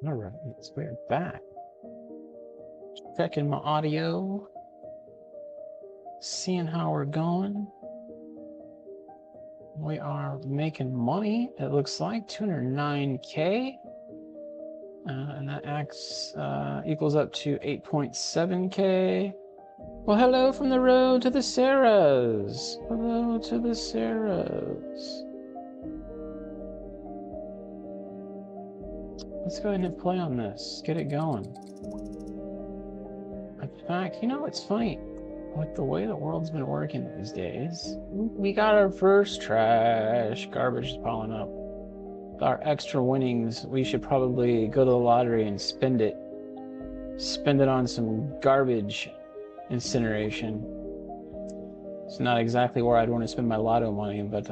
All right, so we're back. Checking my audio, seeing how we're going. We are making money. It looks like 209K, and that equals up to 8.7K. Well, hello from the road to the Sarahs. Hello to the Sarahs. Let's go ahead and play on this. Get it going. In fact, you know, it's funny. With the way the world's been working these days, we got our first trash. Garbage is piling up. Our extra winnings, we should probably go to the lottery and spend it. Spend it on some garbage incineration. It's not exactly where I'd want to spend my lotto money, but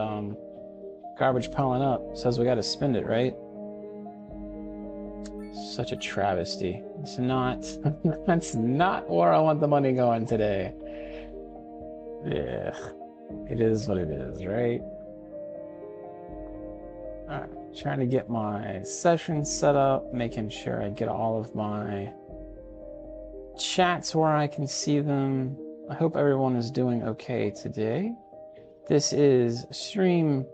garbage piling up says we got to spend it, right? Such a travesty. It's not. That's not where I want the money going today. Yeah, it is what it is, right? All right, trying to get my session set up, making sure I get all of my chats where I can see them. I hope everyone is doing okay today. This is stream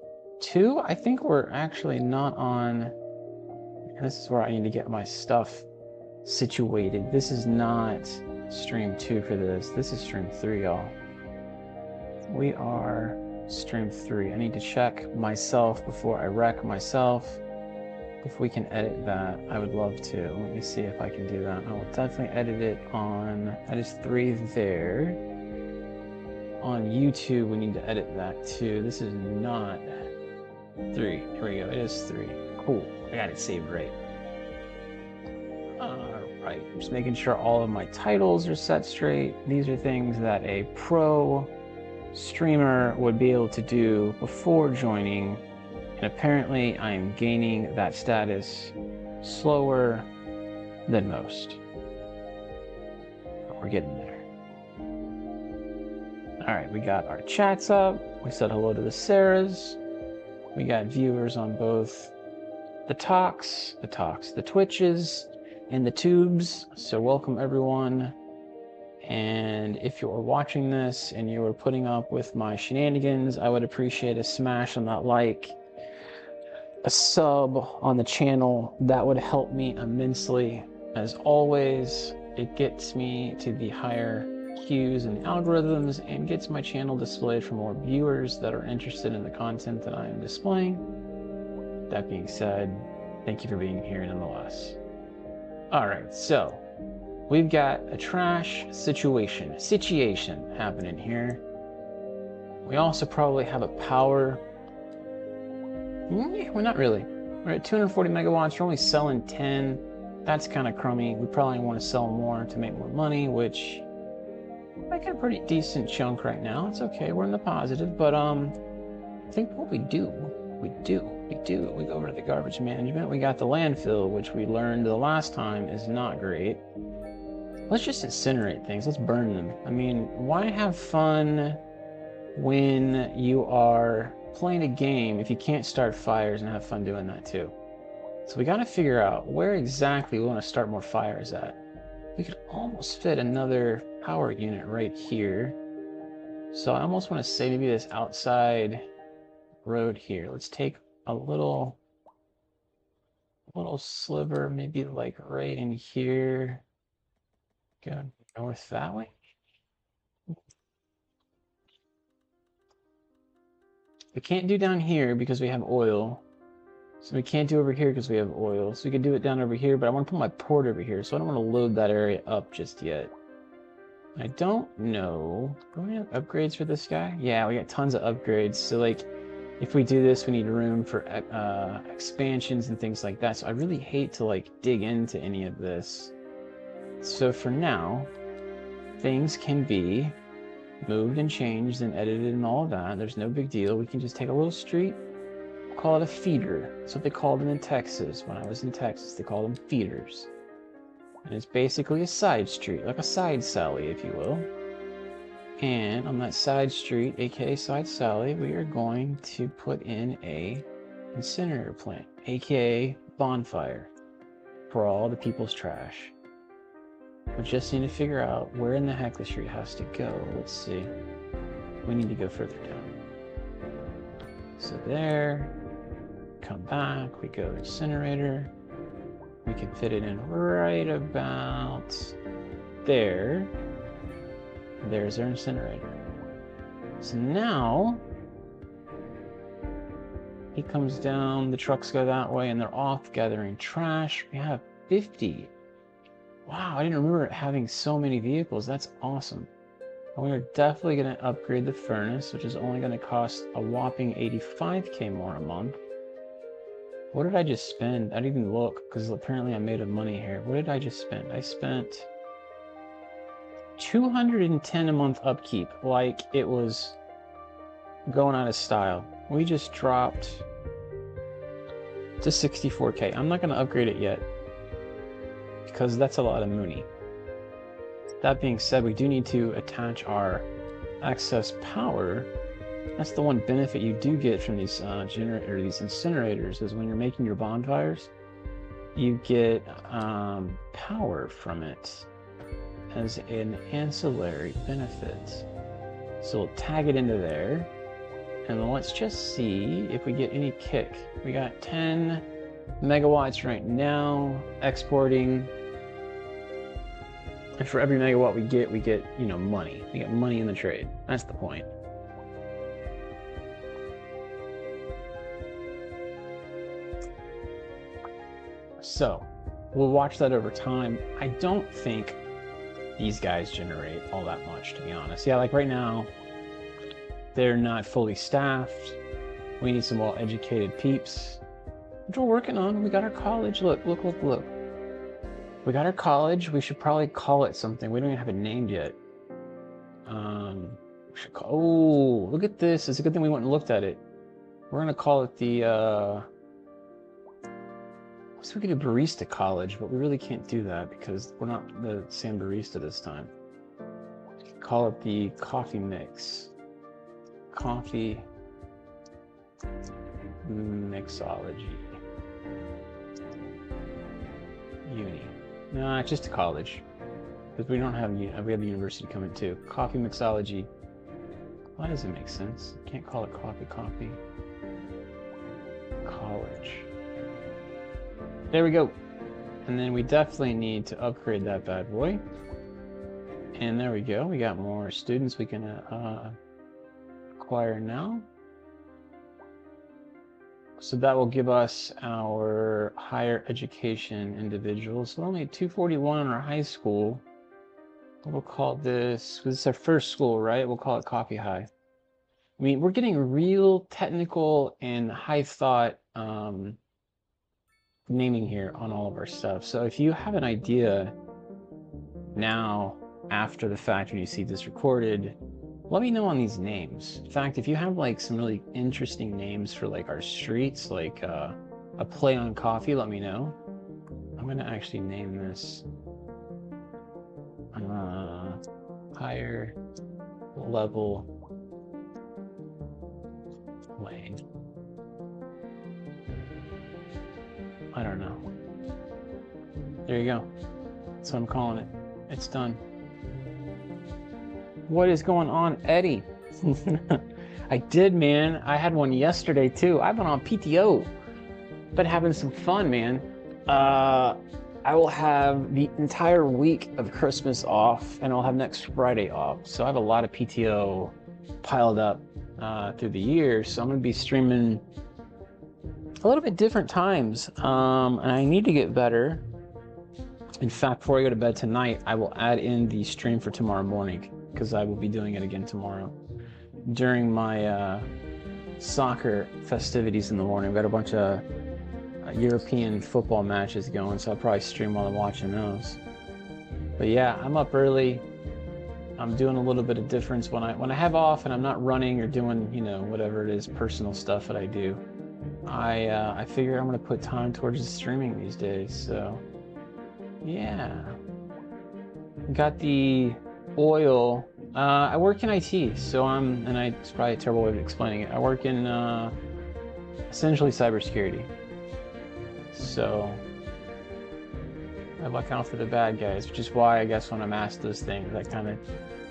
2. I think we're actually not on. This is where I need to get my stuff situated. This is not stream 2 for this. This is stream 3, y'all. We are stream 3. I need to check myself before I wreck myself. If we can edit that, I would love to. Let me see if I can do that. I will definitely edit it on, that is 3 there. On YouTube, we need to edit that too. This is not 3. Here we go, it is 3. Cool, I got it saved right. Alright, I'm just making sure all of my titles are set straight. These are things that a pro streamer would be able to do before joining, and apparently I am gaining that status slower than most. But we're getting there. Alright, we got our chats up. We said hello to the Sarahs. We got viewers on both the Twitches, and the Tubes. So welcome everyone. And if you're watching this and you are putting up with my shenanigans, I would appreciate a smash on that like, a sub on the channel. That would help me immensely. As always, it gets me to the higher cues and algorithms and gets my channel displayed for more viewers that are interested in the content that I am displaying. That being said, thank you for being here nonetheless. All right, so we've got a trash situation happening here. We also probably have a power. We're not really. We're at 240 megawatts. We're only selling 10. That's kind of crummy. We probably want to sell more to make more money, which make a pretty decent chunk right now. It's okay. We're in the positive, but I think what we go over to the garbage management. We got the landfill, which we learned the last time is not great. Let's just incinerate things. Let's burn them. I mean, why have fun when you are playing a game if you can't start fires and have fun doing that too? So we got to figure out where exactly we want to start more fires at. We could almost fit another power unit right here. So I almost want to say maybe this outside road here. Let's take a little sliver, maybe like right in here. Go north that way. We can't do down here because we have oil. So we can't do over here because we have oil. So we could do it down over here, but I want to put my port over here, so I don't want to load that area up just yet. I don't know. Do we have upgrades for this guy? Yeah, we got tons of upgrades. So like, if we do this, we need room for expansions and things like that. So I really hate to like dig into any of this. So for now, things can be moved and changed and edited and all of that. There's no big deal. We can just take a little street, call it a feeder. That's what they called them in Texas. When I was in Texas, they called them feeders. And it's basically a side street, like a side Sally, if you will. And on that side street, aka side Sally, we are going to put in a incinerator plant, aka bonfire. for all the people's trash. We just need to figure out where in the heck the street has to go. Let's see. We need to go further down. So there, come back, we go incinerator. We can fit it in right about there. There's our incinerator. So now, he comes down, the trucks go that way, and they're off gathering trash. We have 50. Wow, I didn't remember having so many vehicles. That's awesome. And we are definitely going to upgrade the furnace, which is only going to cost a whopping 85k more a month. What did I just spend? I didn't even look, because apparently I made a money here. What did I just spend? I spent 210 a month upkeep, like it was going out of style. We just dropped to 64k. I'm not going to upgrade it yet, because that's a lot of money. That being said, we do need to attach our excess power. That's the one benefit you do get from these these incinerators, is when you're making your bonfires, you get power from it as an ancillary benefit. So we'll tag it into there, and let's just see if we get any kick. We got 10 megawatts right now, exporting. And for every megawatt we get, you know, money. We get money in the trade. That's the point. So, we'll watch that over time. I don't think these guys generate all that much, to be honest. Yeah, like right now, they're not fully staffed. We need some well-educated peeps, which we're working on. We got our college. Look. We got our college. We should probably call it something. We don't even have it named yet. We should call, oh, look at this. It's a good thing we went and looked at it. We're going to call it the, so we could do barista college, but we really can't do that because we're not the same barista this time. We could call it the coffee mix. Coffee mixology. Uni. No, it's just a college. Because we don't have, we have the university coming too. Coffee mixology. Why does it make sense? Can't call it coffee. College. There we go. And then we definitely need to upgrade that bad boy. And there we go. We got more students we can acquire now. So that will give us our higher education individuals. So only 241 in our high school. We'll call this, this is our first school, right? We'll call it Coffee High. I mean, we're getting real technical and high thought naming here on all of our stuff. So if you have an idea now, after the fact, when you see this recorded, let me know on these names. In fact, if you have like some really interesting names for like our streets, like a play on coffee, let me know. I'm gonna actually name this higher level lane. I don't know. There you go. That's what I'm calling it. It's done. What is going on, Eddie? I did, man. I had one yesterday too. I've been on PTO. Been having some fun, man. I will have the entire week of Christmas off, and I'll have next Friday off. So I have a lot of PTO piled up through the year. So I'm going to be streaming a little bit different times, and I need to get better. In fact, before I go to bed tonight, I will add in the stream for tomorrow morning, because I will be doing it again tomorrow during my soccer festivities in the morning. I've got a bunch of European football matches going, so I'll probably stream while I'm watching those. But yeah, I'm up early. I'm doing a little bit of difference when I have off and I'm not running or doing, you know, whatever it is, personal stuff that I do. I figure I'm going to put time towards the streaming these days. So yeah, got the oil. I work in IT, so it's probably a terrible way of explaining it. I work in essentially cybersecurity. So Look out for the bad guys, which is why I guess when I'm asked those things, I kind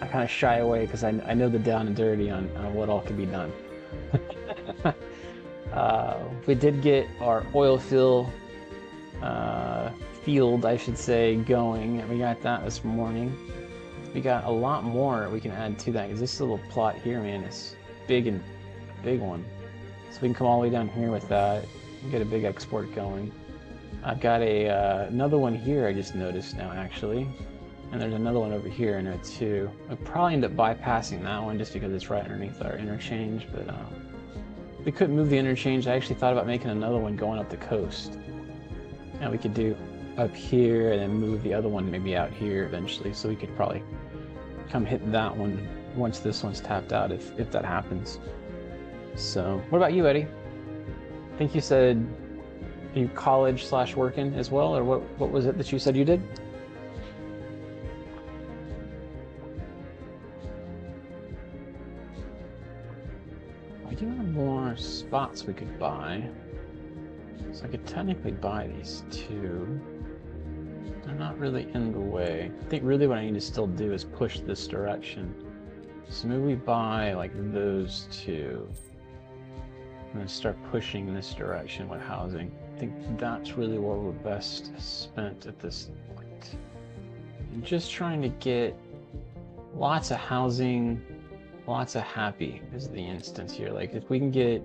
of shy away because I know the down and dirty on what all can be done. We did get our oil fill field, I should say, going. We got that this morning. We got a lot more we can add to that because this little plot here, man, is big and big one. So we can come all the way down here with that and get a big export going. I've got another one here I just noticed now, actually. And there's another one over here I know too. I'll probably end up bypassing that one just because it's right underneath our interchange, but we couldn't move the interchange. I actually thought about making another one going up the coast. And we could do up here and then move the other one maybe out here eventually, so we could probably come hit that one once this one's tapped out if that happens. So, what about you, Eddie? I think you said you college/working as well, or what was it that you said you did? We do have more spots we could buy. So I could technically buy these two. They're not really in the way. I think really what I need to still do is push this direction. So maybe we buy like those two. And then start pushing this direction with housing. I think that's really where we're best spent at this point. I'm just trying to get lots of housing, lots of happy is the instance here. Like if we can get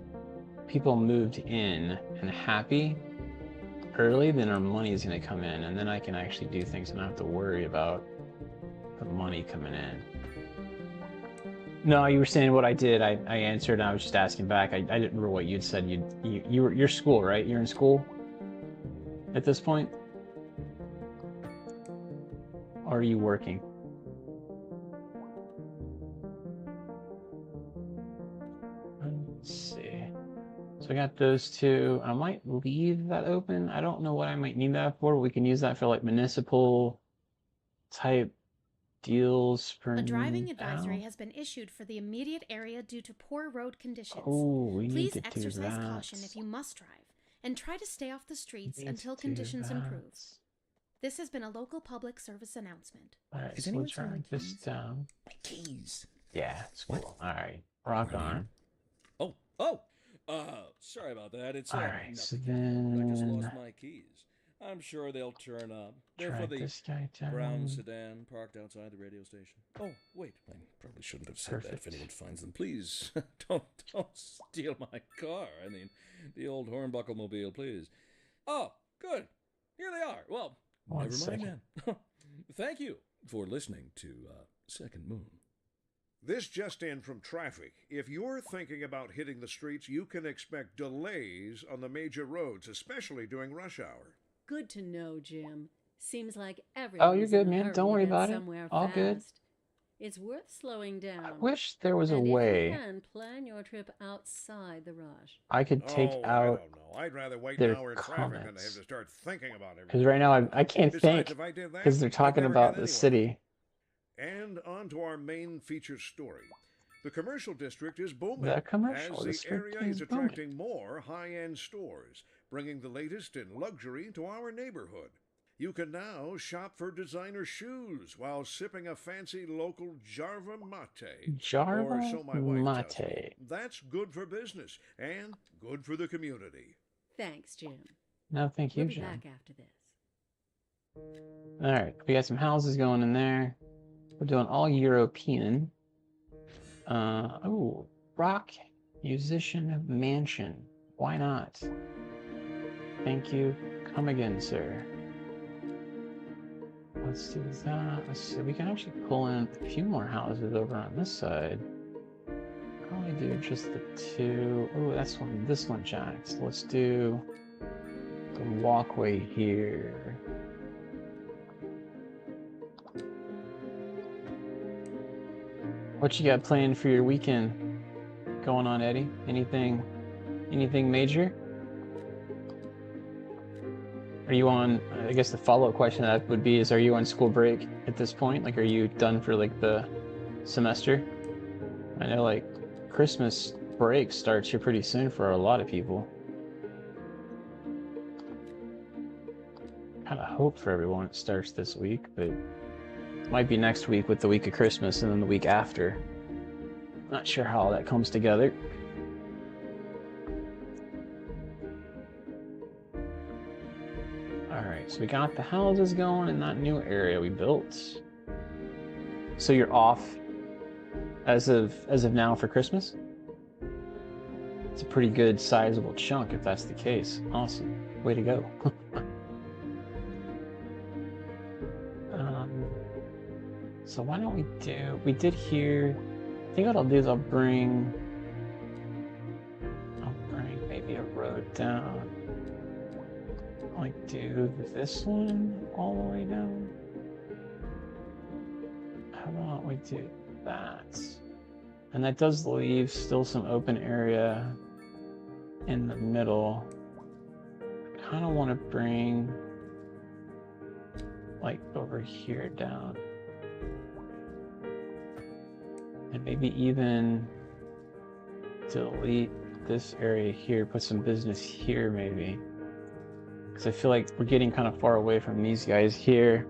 people moved in and happy early, then our money is going to come in, and then I can actually do things and not have to worry about the money coming in. No, you were saying what I did. I answered, and I was just asking back. I didn't remember what you'd said. You're school, right? You're in school at this point? Or are you working? Let's see. So I got those two. I might leave that open. I don't know what I might need that for. We can use that for like municipal type deals for a driving advisory has been issued for the immediate area due to poor road conditions. Oh, we need to Please exercise caution if you must drive, and try to stay off the streets until conditions improve. This has been a local public service announcement. All right, so we'll try this down. My keys. Yeah, it's cool. All right, rock on. Sorry about that. It's all right. So I then just lost my keys. I'm sure they'll turn up. They're for the brown sedan parked outside the radio station. Oh, wait. I probably shouldn't have said that if anyone finds them. Please, don't steal my car. I mean, the old Hornbuckle mobile, please. Oh, good. Here they are. Well, never mind then. Thank you for listening to Second Moon. This just in from traffic. If you're thinking about hitting the streets, you can expect delays on the major roads, especially during rush hour. Good to know, Jim. Seems like everyone's Oh, you're good, man. Don't worry about it. All good. It's worth slowing down. I wish there was a way. If you can, plan your trip outside the rush. I could take out. I don't know. I'd rather wait their an hour in traffic than comments. have to start thinking about everything. Because right now I can't Besides, think if I did that, because they're talking I'd never about get the anywhere. city. And on to our main feature story. The commercial district is booming The commercial as the district area is is booming. attracting more high-end stores, bringing the latest in luxury to our neighborhood. You can now shop for designer shoes while sipping a fancy local Jarva Mate. Jarva or so my wife tells me. Mate. That's good for business and good for the community. Thank Jim. No, thank you, We'll be Jim. back after this. All right, we got some houses going in there. We're doing all European. Oh, rock musician mansion. Why not? Thank you. Come again, sir. Let's do that. Let's see. We can actually pull in a few more houses over on this side. Probably do just the two. Oh, that's one. This one, Jack. So let's do the walkway here. What you got planned for your weekend going on, Eddie? Anything major? Are you on, I guess the follow-up question to that would be is, are you on school break at this point? Like, are you done for like the semester? I know like Christmas break starts here pretty soon for a lot of people. kind of hope for everyone it starts this week, but it might be next week with the week of Christmas and then the week after. Not sure how all that comes together. Alright, so we got the houses going in that new area we built. So you're off as of now for Christmas? It's a pretty good sizable chunk if that's the case. Awesome. Way to go. So why don't we did here, I think what I'll do is I'll bring maybe a road down. Like do this one all the way down. How about we do that? And that does leave still some open area in the middle. I kind of want to bring like over here down. And maybe even delete this area here, put some business here maybe. Because I feel like we're getting kind of far away from these guys here.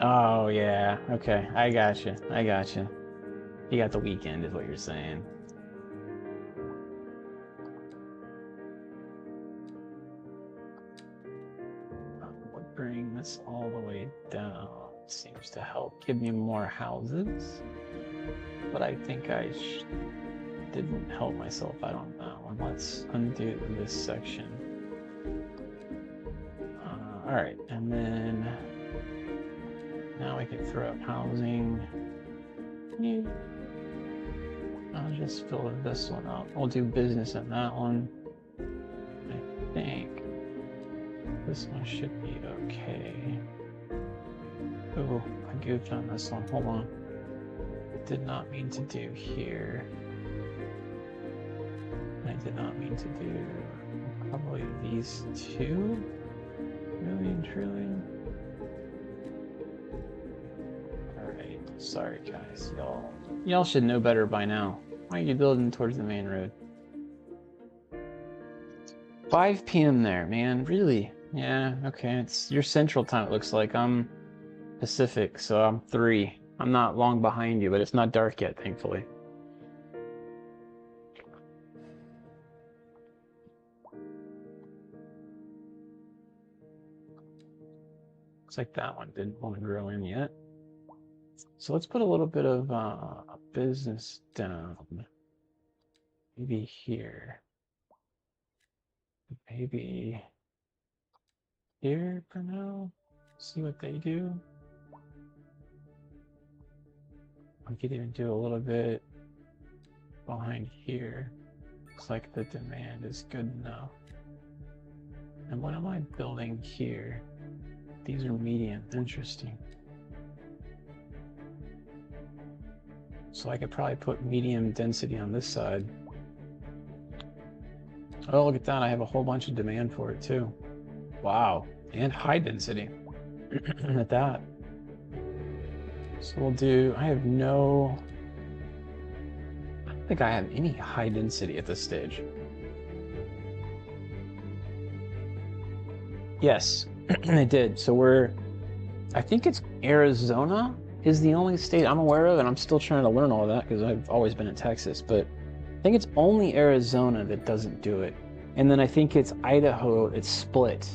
Oh yeah, okay, I gotcha. You got the weekend is what you're saying. We'll bring this all the way down. Seems to help give me more houses. But I think I didn't help myself out on that one. Let's undo this section. Alright, and then now I can throw up housing. Yeah. I'll just fill this one up. We'll do business in that one. I think this one should be okay. Oh, I goofed on this one. Hold on. Did not mean to do here. I did not mean to do probably these two. Really and truly. Alright, sorry guys. Y'all should know better by now. Why are you building towards the main road? 5 p.m. there, man. Really? Yeah, okay. It's your central time, it looks like. I'm Pacific, so I'm 3. I'm not long behind you, but it's not dark yet, thankfully. Looks like that one didn't want to grow in yet. So let's put a little bit of business down. Maybe here. Maybe here for now. See what they do. I could even do a little bit behind here. Looks like the demand is good enough. And what am I building here? These are medium. Interesting. So I could probably put medium density on this side. Oh, look at that. I have a whole bunch of demand for it too. Wow. And high density at that. So we'll do, I don't think I have any high density at this stage. Yes, I did. So I think it's Arizona is the only state I'm aware of, and I'm still trying to learn all of that because I've always been in Texas, but I think it's only Arizona that doesn't do it. And then I think it's Idaho, it's split.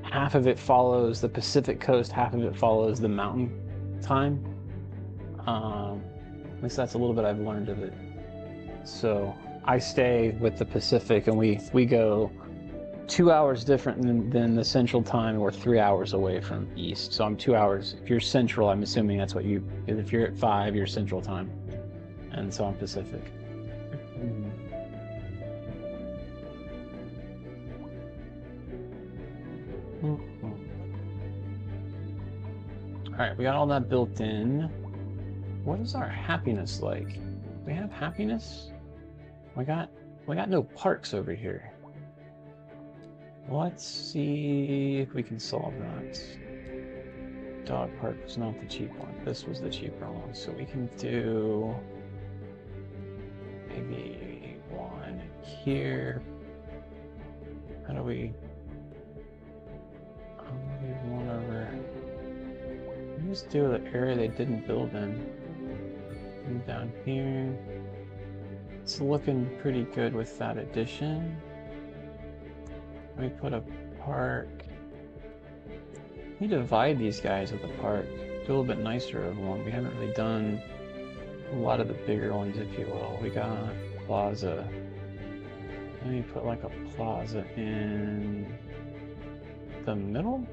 Half of it follows the Pacific coast, half of it follows the mountain time. At least that's a little bit I've learned of it. So I stay with the Pacific, and we go 2 hours different than the central time. We're 3 hours away from east. So I'm 2 hours. If you're central, I'm assuming that's what if you're at 5, you're central time. And so I'm Pacific. All right, we got all that built in. What is our happiness like? Do we have happiness? We got no parks over here. Let's see if we can solve that. Dog park was not the cheap one. This was the cheaper one. So we can do maybe one here. How do we just do the area they didn't build in. And down here. It's looking pretty good with that addition. We put a park. We divide these guys with a park. Do a little bit nicer of one. We haven't really done a lot of the bigger ones, if you will. We got plaza. Let me put like a plaza in the middle.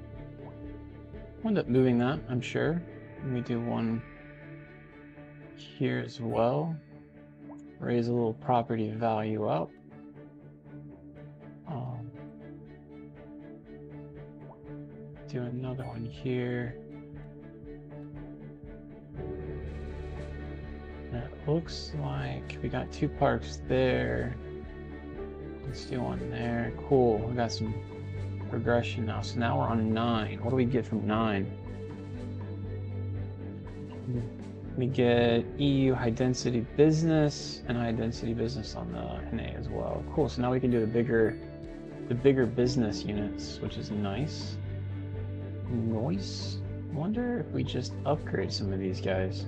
We'll end up moving that, I'm sure. Let me do one here as well. Raise a little property value up. Do another one here. And it looks like we got 2 parks there. Let's do one there. Cool. We got some progression now. So now we're on 9. What do we get from 9? We get EU high density business and high density business on the NA as well. Cool. So now we can do the bigger business units, which is nice. Noise. Wonder if we just upgrade some of these guys.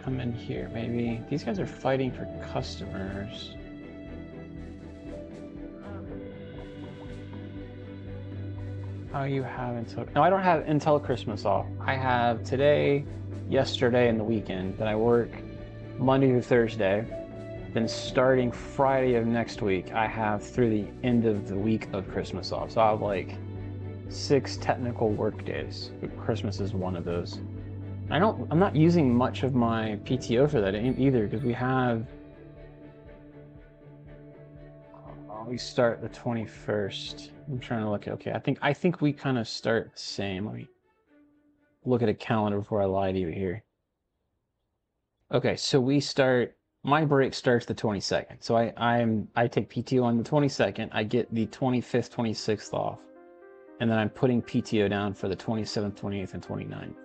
Come in here, maybe. These guys are fighting for customers. How you have until... No, I don't have until Christmas off. I have today, yesterday, and the weekend. Then I work Monday through Thursday. Then starting Friday of next week, I have through the end of the week of Christmas off. So I have like 6 technical work days. Christmas is one of those. I'm not using much of my PTO for that either, because we start the 21st. I'm trying to look at, okay, I think we kind of start the same. Let me look at a calendar before I lie to you here. Okay, so my break starts the 22nd. So I take PTO on the 22nd. I get the 25th, 26th off. And then I'm putting PTO down for the 27th, 28th, and 29th.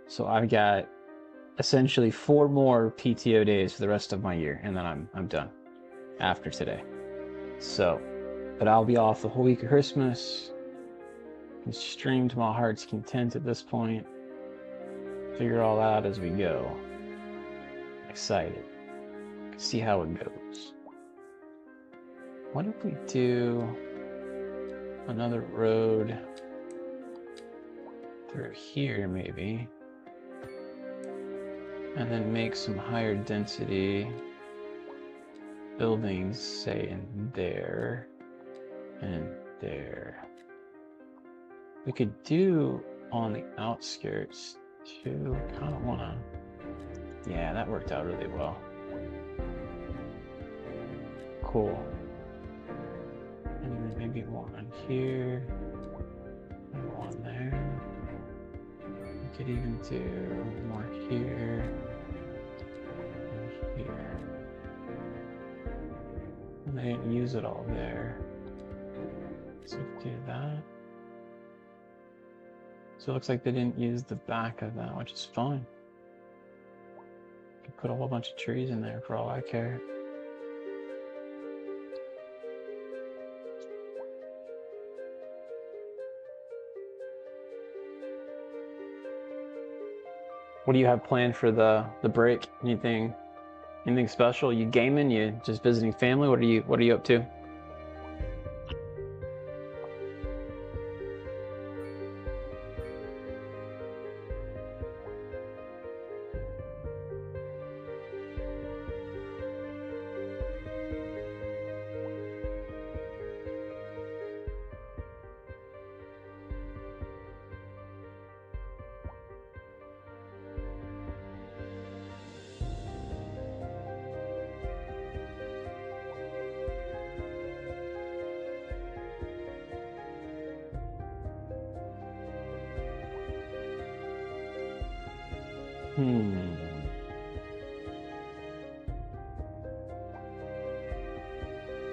So I've got essentially 4 more PTO days for the rest of my year, and then I'm done after today. So, but I'll be off the whole week of Christmas. And stream to my heart's content at this point. Figure it all out as we go. Excited. See how it goes. What if we do another road through here, maybe? And then make some higher density buildings, say in there and there. We could do on the outskirts too. Kind of want to. Yeah, that worked out really well. Cool. And then maybe one here and one there. We could even do more here and here. And they didn't use it all there. So we do that. So it looks like they didn't use the back of that, which is fine. Could put a whole bunch of trees in there for all I care. What do you have planned for the break? Anything special? You gaming? You just visiting family? What are you up to?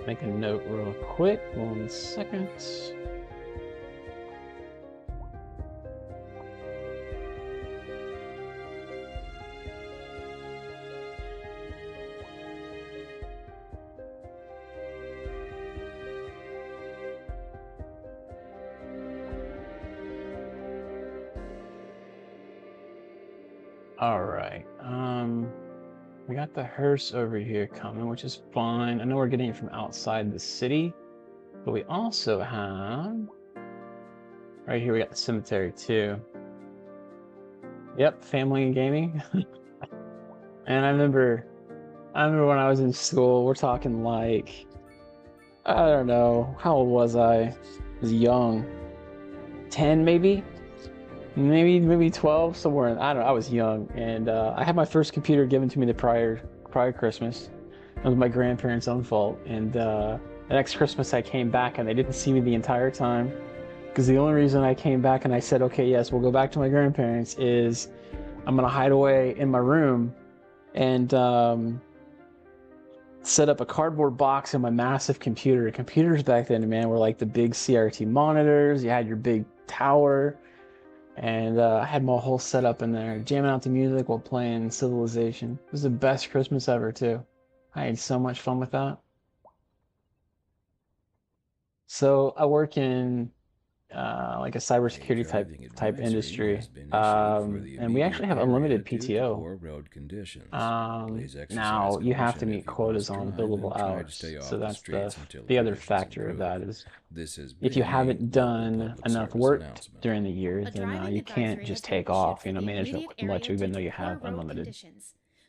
Make a note real quick, 1 second. Alright, we got the hearse over here coming, which is fine. I know we're getting it from outside the city, but we also have... Right here we got the cemetery too. Yep, family and gaming. And I remember when I was in school, we're talking like, I don't know, how old was I? I was young. 10 maybe? Maybe 12, somewhere. I don't know, I was young. And I had my first computer given to me the prior Christmas. It was my grandparents' own fault. And the next Christmas I came back and they didn't see me the entire time. Because the only reason I came back and I said, okay, yes, we'll go back to my grandparents is I'm going to hide away in my room and set up a cardboard box in my massive computer. Computers back then, man, were like the big CRT monitors. You had your big tower. And I had my whole setup in there, jamming out the music while playing Civilization. It was the best Christmas ever, too. I had so much fun with that. So I work in like a cybersecurity type industry, and we actually have unlimited PTO. Now you have to meet quotas on billable hours, so that's the other factor of that is if you haven't done enough work during the year, then you can't just take off, manage it much, even though you have unlimited.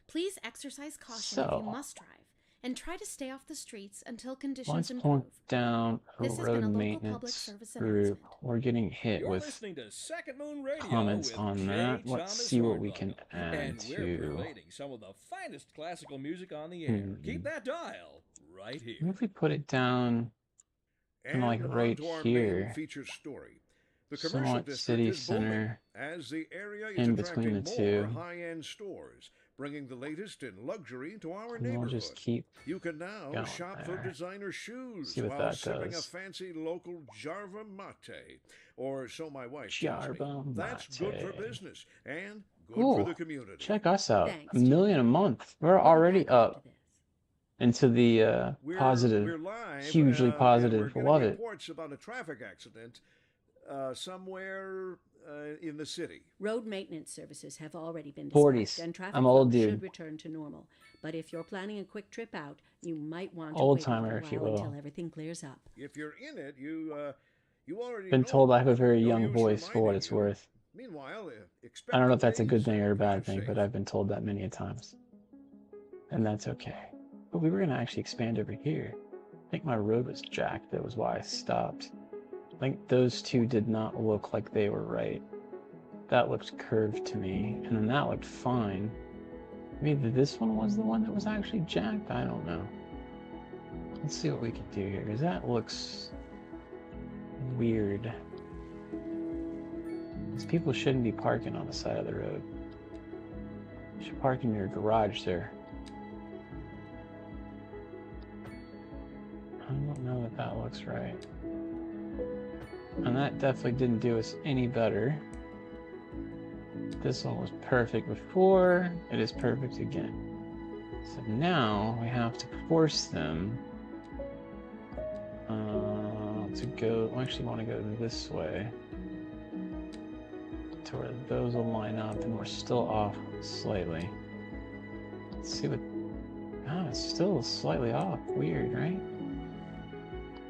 Please exercise caution if you must drive. And try to stay off the streets until conditions improve. Let's point down a road maintenance group. We're getting hit with comments on that. Let's see what we can add to. We're relating some of the finest classical music on the air. Keep that dial right here. What if we put it down kind of like right here? Feature story. The somewhat city center as the area is in between the two. High-end stores, bringing the latest in luxury to our neighborhood. We'll just keep you can now shop there. For designer shoes See what while that sipping does. a fancy local Jarva mate, or so my wife Jarva tells me. That's good for business and good Ooh, for the community. Check us out. Thanks, $1 million a month. We're already up into the positive, we're live, hugely positive. We're Love it. Reports about a traffic accident somewhere in the city. Road maintenance services have already been 40s. dispatched, and traffic I'm old, flow dude. should return to normal. But if you're planning a quick trip out, you might want to Old wait timer, a if you while will. until everything clears up. If you're in it, you already Been know told I have a very no young use voice for what reminding it's you. worth. Meanwhile, I don't know if that's a good expect thing or a bad delays, thing, drive but safe. I've been told that many a times. And that's okay. But we were going to actually expand over here. I think my road was jacked. That was why I stopped. I think those two did not look like they were right. That looked curved to me, and then that looked fine. Maybe this one was the one that was actually jacked? I don't know. Let's see what we can do here, because that looks weird. These people shouldn't be parking on the side of the road. You should park in your garage, sir. I don't know that that looks right. And that definitely didn't do us any better. This one was perfect before, it is perfect again. So now we have to force them to go, I actually want to go this way to where those will line up, and we're still off slightly. Let's see what, it's still slightly off, weird, right?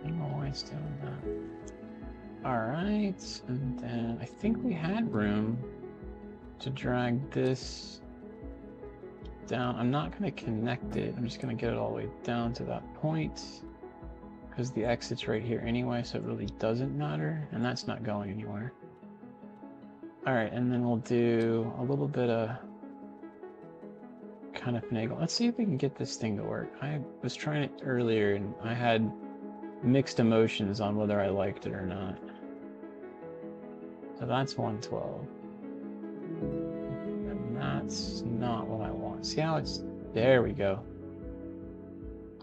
I don't know why it's doing that. Alright, and then I think we had room to drag this down. I'm not going to connect it. I'm just going to get it all the way down to that point because the exit's right here anyway, so it really doesn't matter, and that's not going anywhere. Alright, and then we'll do a little bit of kind of finagle. Let's see if we can get this thing to work. I was trying it earlier and I had mixed emotions on whether I liked it or not. So that's 112. And that's not what I want. See how it's... There we go.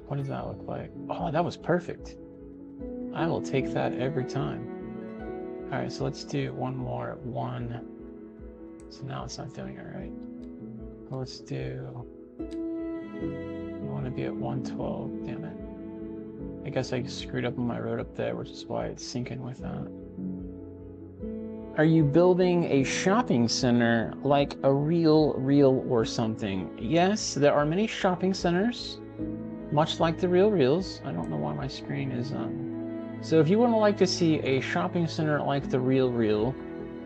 What does that look like? Oh, that was perfect. I will take that every time. Alright, so let's do one more at 1. So now it's not doing it right. Let's do... I want to be at 112, damn it. I guess I screwed up on my road up there, which is why it's syncing with that. Are you building a shopping center like a real or something? Yes, there are many shopping centers, much like the reals. I don't know why my screen is on. So if you would like to see a shopping center like the real,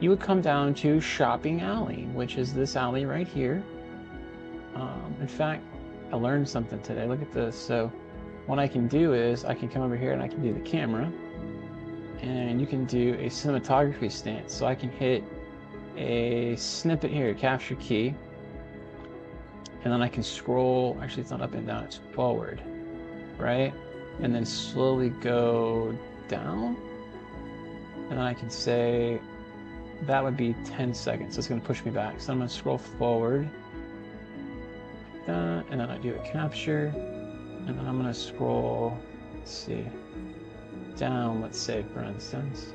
you would come down to Shopping Alley, which is this alley right here. In fact, I learned something today. Look at this. So what I can do is I can come over here and I can do the camera, and you can do a cinematography stance. So I can hit a snippet here, capture key, and then I can scroll. Actually, it's not up and down, it's forward, right? And then slowly go down, and then I can say that would be 10 seconds. So it's going to push me back. So I'm going to scroll forward, like that, and then I do a capture, and then I'm going to scroll, let's see, down, let's say, for instance.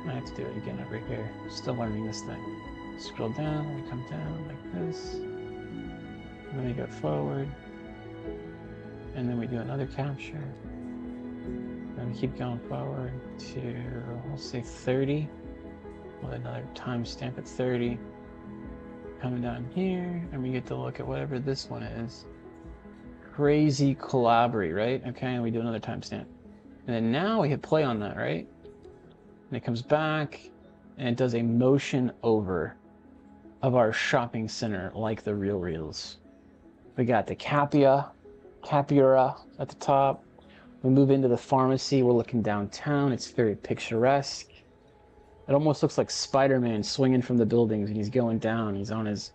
I have to do it again over here. Still learning this thing. Scroll down, we come down like this. And then we go forward. And then we do another capture. Then we keep going forward to, we'll say 30. With another timestamp at 30. Coming down here, and we get to look at whatever this one is. Crazy collaborate, right? Okay, and we do another timestamp. And then now we hit play on that, right? And it comes back, and it does a motion over of our shopping center like the reals. We got the Capura at the top. We move into the pharmacy. We're looking downtown. It's very picturesque. It almost looks like Spider-Man swinging from the buildings, and he's going down. He's on his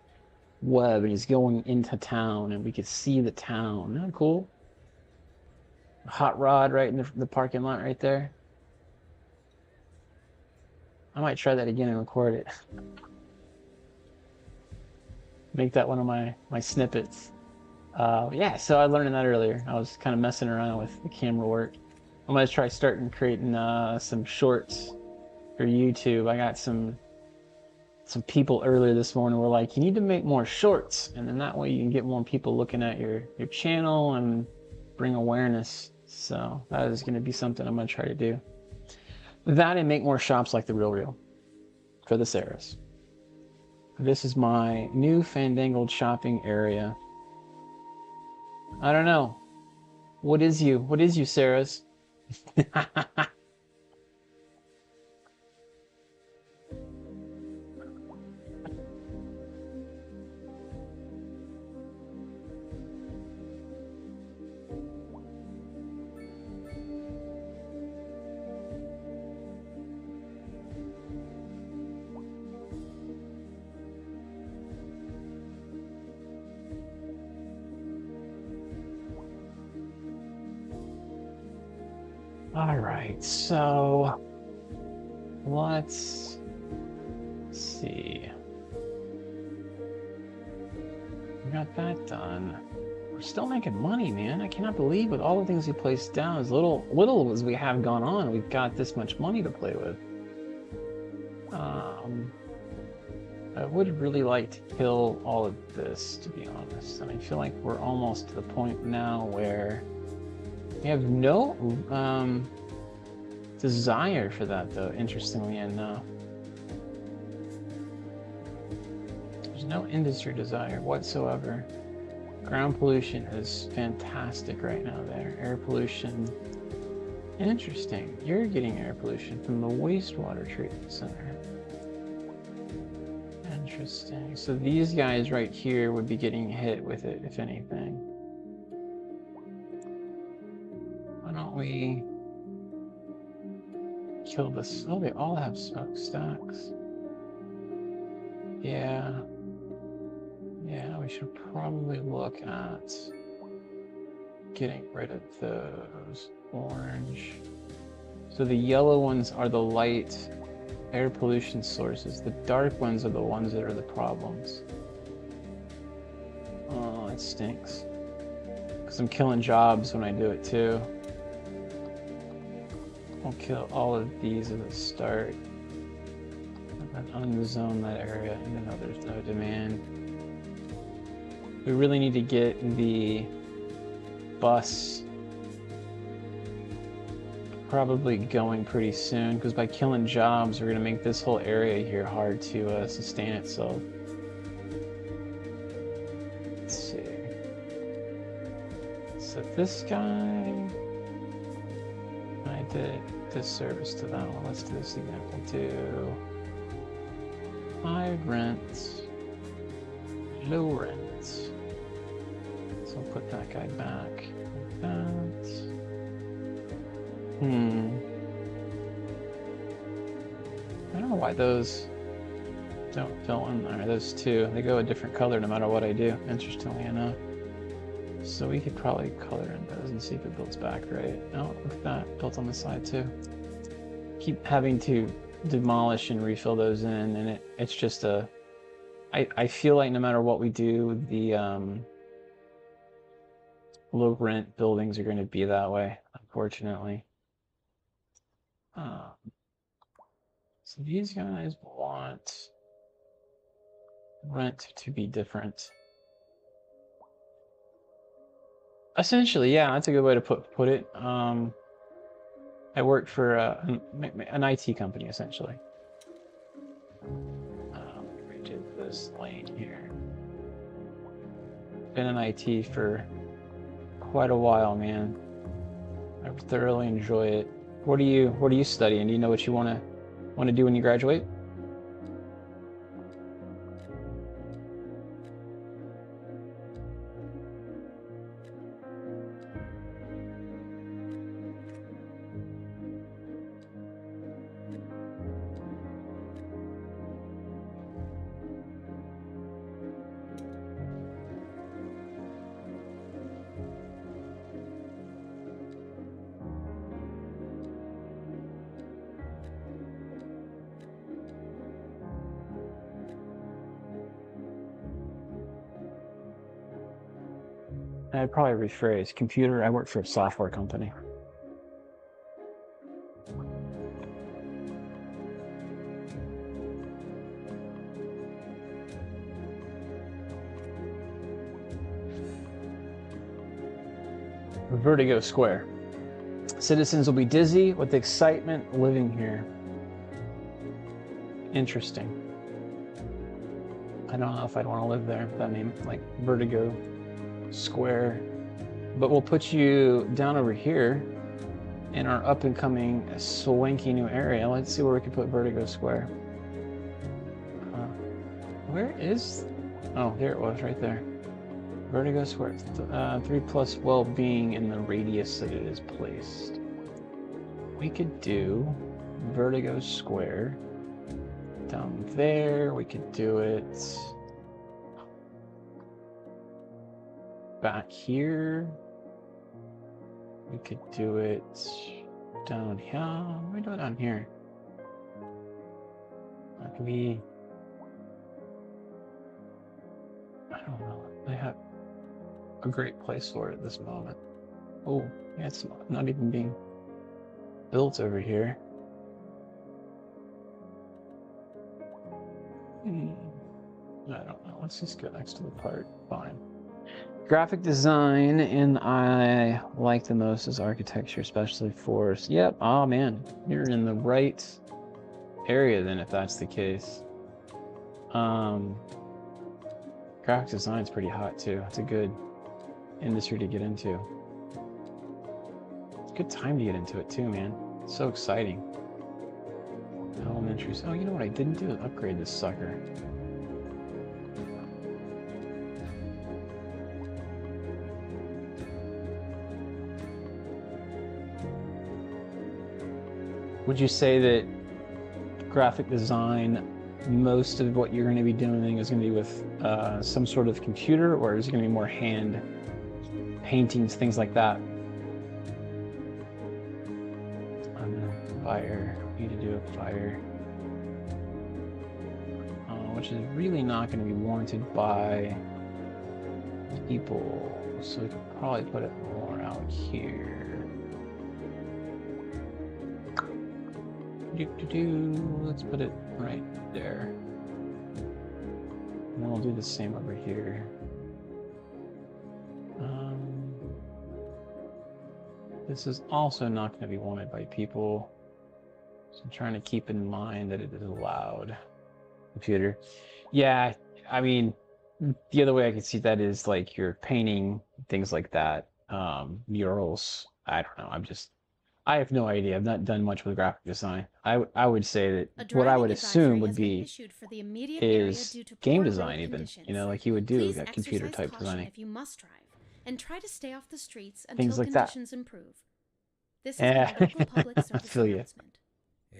web, and he's going into town, and we can see the town. Isn't that cool? Hot rod right in the parking lot right there. I might try that again and record it. Make that one of my snippets. Yeah, so I learned that earlier. I was kind of messing around with the camera work. I'm going to try creating some shorts for YouTube. I got some people earlier this morning were like, you need to make more shorts, and then that way you can get more people looking at your channel and bring awareness. So that is going to be something I'm going to try to do. That and make more shops like the real for the Sarahs. This is my new fandangled shopping area. I don't know. What is you, Sarahs? All right, so let's see. We got that done. We're still making money, man. I cannot believe with all the things we placed down, as little as we have gone on, we've got this much money to play with. I would really like to kill all of this, to be honest. And I feel like we're almost to the point now where we have no desire for that, though, interestingly enough. There's no industry desire whatsoever. Ground pollution is fantastic right now there. Air pollution. Interesting. You're getting air pollution from the wastewater treatment center. Interesting. So these guys right here would be getting hit with it, if anything. Why don't we kill this? Oh, they all have smokestacks. Yeah, we should probably look at getting rid of those orange. So the yellow ones are the light air pollution sources. The dark ones are the ones that are the problems. Oh, it stinks. Because I'm killing jobs when I do it too. I'll kill all of these at the start. And then unzone that area, even though there's no demand. We really need to get the bus probably going pretty soon, because by killing jobs, we're going to make this whole area here hard to sustain itself. Let's see. So this guy, I did disservice to that one. Let's do this again. We'll do high rent, low rent. So I'll put that guy back like that. I don't know why those don't fill in there. Those two, they go a different color no matter what I do, interestingly enough. So we could probably color in those and see if it builds back right. Oh, look at that, built on the side too. Keep having to demolish and refill those in, and it's just a... I feel like no matter what we do, the low rent buildings are going to be that way, unfortunately. So these guys want rent to be different. Essentially, yeah, that's a good way to put it. I work for an IT company, essentially. Redid this lane here. Been in IT for quite a while, man. I thoroughly enjoy it. What are you studying? Do you know what you want to do when you graduate? I'd probably rephrase. Computer, I work for a software company. Vertigo Square. Citizens will be dizzy with excitement living here. Interesting. I don't know if I'd want to live there, that name, like Vertigo Square. But we'll put you down over here in our up and coming swanky new area. Let's see where we can put Vertigo Square. Where is... Oh, there it was, right there. Vertigo Square. 3+ well-being in the radius that it is placed. We could do Vertigo Square down there. We could do it back here. We could do it down here. What do we do it down here? Can we... I don't know. I have a great place for it at this moment. Oh, yeah, it's not even being built over here. I don't know. Let's just go next to the part. Fine. Graphic design, and I like the most is architecture, especially for... Yep. Oh, man. You're in the right area then, if that's the case. Graphic design is pretty hot, too. It's a good industry to get into. It's a good time to get into it, too, man. It's so exciting. Elementary... Oh, you know what I didn't do? Upgrade this sucker. Would you say that graphic design, most of what you're going to be doing is going to be with some sort of computer, or is it going to be more hand paintings, things like that? Fire. We need to do a fire. Which is really not going to be warranted by people, so we could probably put it more out here. Let's put it right there. And then we'll do the same over here. This is also not going to be wanted by people. So I'm trying to keep in mind that it is allowed. Computer. Yeah, I mean, the other way I could see that is like you're painting, things like that. Murals. I don't know. I have no idea. I've not done much with graphic design. I would say that what I would assume would be is game design even. You know, like you would do that computer type designing. If you must drive, and try to stay off the streets Things until like that. conditions improve. This has been a local public service feel you. announcement.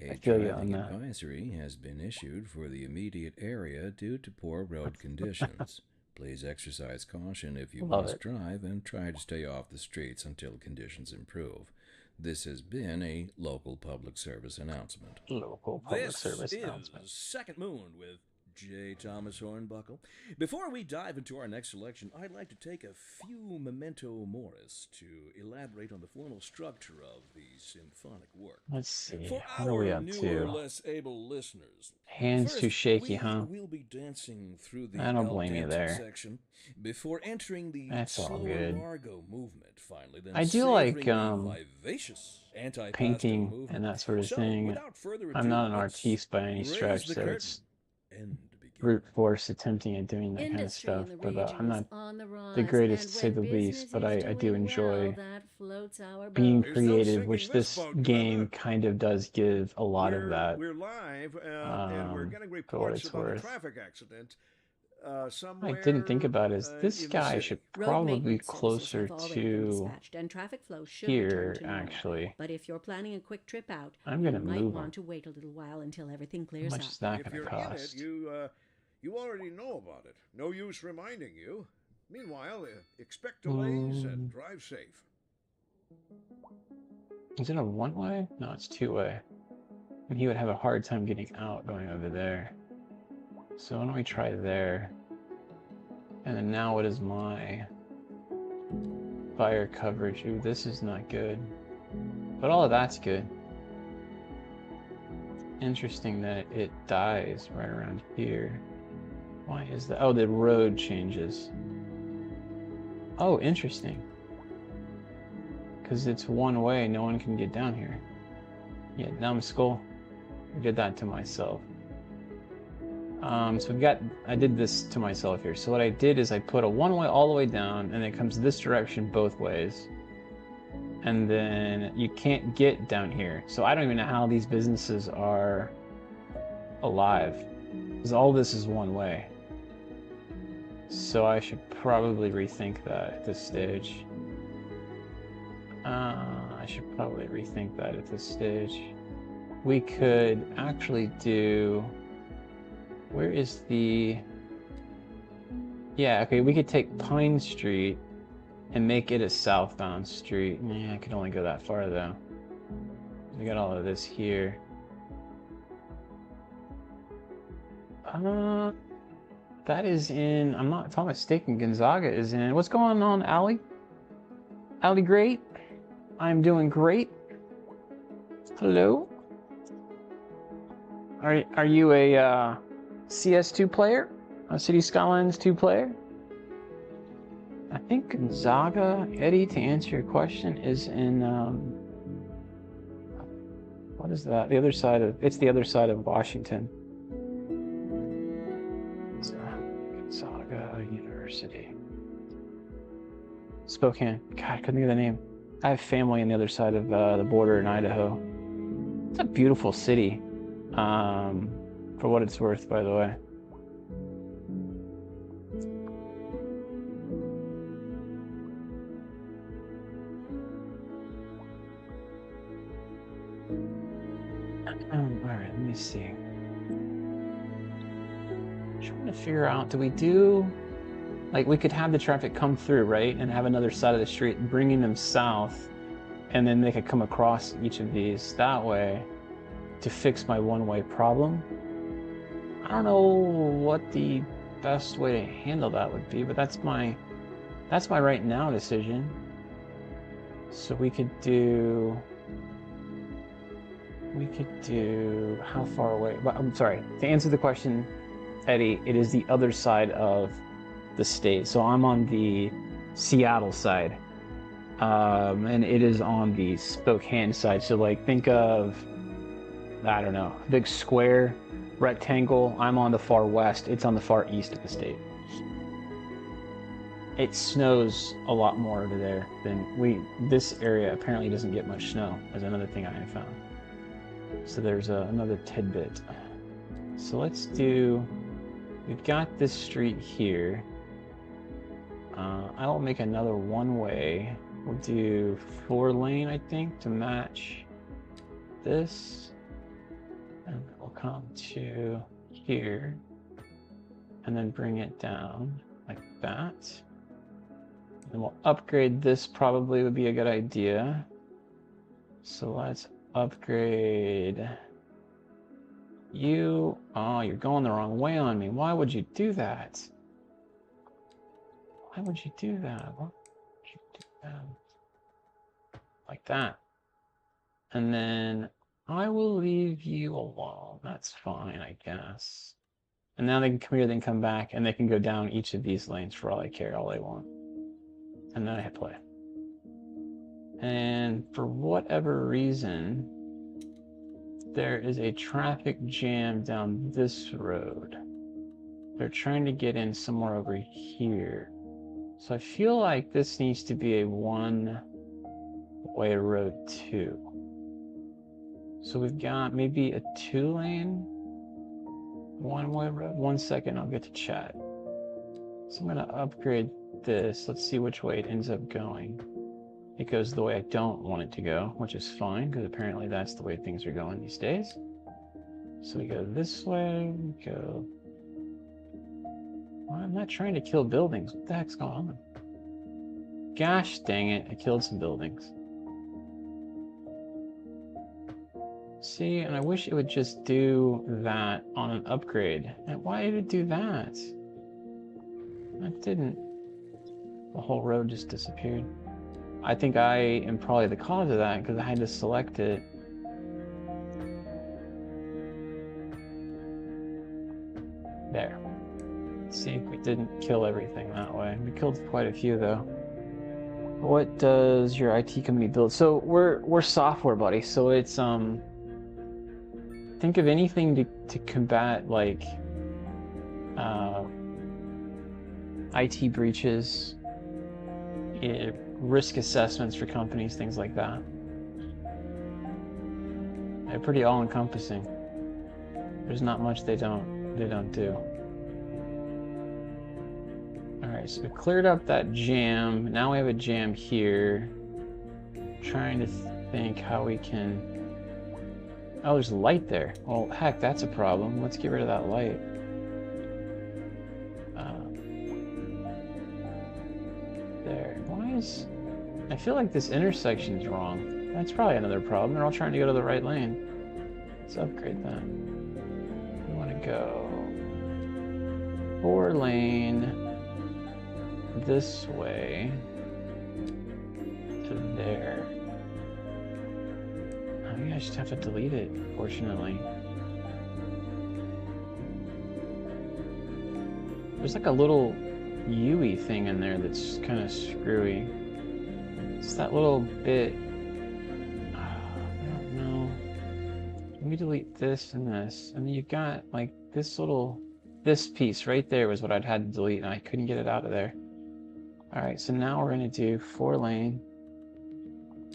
A driving advisory has been issued for the immediate area due to poor road conditions. Please exercise caution if you must drive and try to stay off the streets until conditions improve. This has been a local public service announcement. Local public service announcement. This is Second Moon with J. Thomas Hornbuckle. Before we dive into our next selection, I'd like to take a few memento moris to elaborate on the formal structure of the symphonic work. Let's see. For What are we our up newer, to? less able listeners, Hands too shaky, We'll be dancing through the I don't blame you there. section before entering the That's all slower good. Largo movement. Finally, then I do like vivacious painting movement. and that sort of So, thing. without further ado, I'm not an let's artiste by any raise stretch, the so curtain it's and begin. brute force attempting at doing that kind of Industry stuff. in the But region I'm not is on the rise, the greatest to and say the when least, but business is I do doing enjoy well, that floats our being boat. There's no creative, sinking which this this boat, game brother. kind of does give a lot of that. We're live, and we're getting for what reports it's about worth. a traffic accident I somewhere. didn't think about is this in the guy city. should Road probably be maintenance services closer have already been to dispatched, and traffic flow should here, return to normal. actually. But if you're planning a quick trip out, I'm you gonna might move want him. to wait a little while until everything How clears much up. is that If going you're to cost? in it, you already know about it. No use reminding you. Meanwhile, expect delays and drive safe. Is it a one-way? No, it's two-way. And he would have a hard time getting out going over there. So why don't we try there? And then now what is my fire coverage? Ooh, this is not good. But all of that's good. Interesting that it dies right around here. Why is that? Oh, the road changes. Oh, interesting. Because it's one way, no one can get down here. Yeah, numbskull. I did that to myself. So I did this to myself here. So what I did is I put a one-way all the way down, and it comes this direction both ways. And then you can't get down here. So I don't even know how these businesses are alive. Because all this is one way. So I should probably rethink that at this stage. We could actually do... Where is the... Yeah, okay, we could take Pine Street and make it a southbound street. Yeah, I could only go that far though. We got all of this here. That is in, if I'm mistaken, Gonzaga is in. What's going on, Allie? Allie, great. I'm doing great. Hello. Are you a CS2 player? A Cities Skylines 2 player? I think Gonzaga, Eddie, to answer your question, is in, what is that? It's the other side of Washington. It's Gonzaga University. Spokane. God, I couldn't think of the name. I have family on the other side of the border in Idaho. It's a beautiful city, for what it's worth, by the way. Alright, let me see. Trying to figure out, do we do... Like, we could have the traffic come through, right? And have another side of the street, bringing them south. And then they could come across each of these that way to fix my one-way problem. I don't know what the best way to handle that would be, but that's my right now decision. So we could do how far away? But I'm sorry, to answer the question, Eddie, it is the other side of the state. So I'm on the Seattle side. And it is on the Spokane side. So like think of, I don't know, big square, rectangle. I'm on the far west. It's on the far east of the state. It snows a lot more over there than this area apparently doesn't get much snow, is another thing I have found. So there's another tidbit. So let's do, we've got this street here. I will make another one-way. We'll do 4-lane, I think, to match this. And we'll come to here. And then bring it down like that. And we'll upgrade this, probably would be a good idea. So let's upgrade you. Oh, you're going the wrong way on me. Why would you do that? Why would you do that? Why would you do that? Like that. And then I will leave you alone. That's fine, I guess. And now they can come here, then come back, and they can go down each of these lanes for all I care, all they want. And then I hit play. And for whatever reason, there is a traffic jam down this road. They're trying to get in somewhere over here. So I feel like this needs to be a one-way road too. So we've got maybe a 2-lane one-way road. 1 second, I'll get to chat. So I'm gonna upgrade this. Let's see which way it ends up going. It goes the way I don't want it to go, which is fine, because apparently that's the way things are going these days. So we go this way, we go... Well, I'm not trying to kill buildings. What the heck's going on? Gosh dang it, I killed some buildings. See, and I wish it would just do that on an upgrade. And why did it do that? That didn't. The whole road just disappeared. I think I am probably the cause of that because I had to select it. There. Let's see if we didn't kill everything that way. We killed quite a few though. What does your IT company build? So we're software, buddy. So it's think of anything to combat like IT breaches, risk assessments for companies, things like that. They're pretty all-encompassing. There's not much they don't do. All right, so we cleared up that jam. Now we have a jam here. Trying to think how we can. Oh, there's a light there. Well, heck, that's a problem. Let's get rid of that light. There. Why is... I feel like this intersection's wrong. That's probably another problem. They're all trying to go to the right lane. Let's upgrade that. We want to go 4-lane this way to there. I think I just have to delete it, fortunately. There's like a little UE thing in there that's kind of screwy. It's that little bit... I don't know. Let me delete this and this. And then you've got like this little... This piece right there was what I'd had to delete and I couldn't get it out of there. Alright, so now we're going to do 4-lane.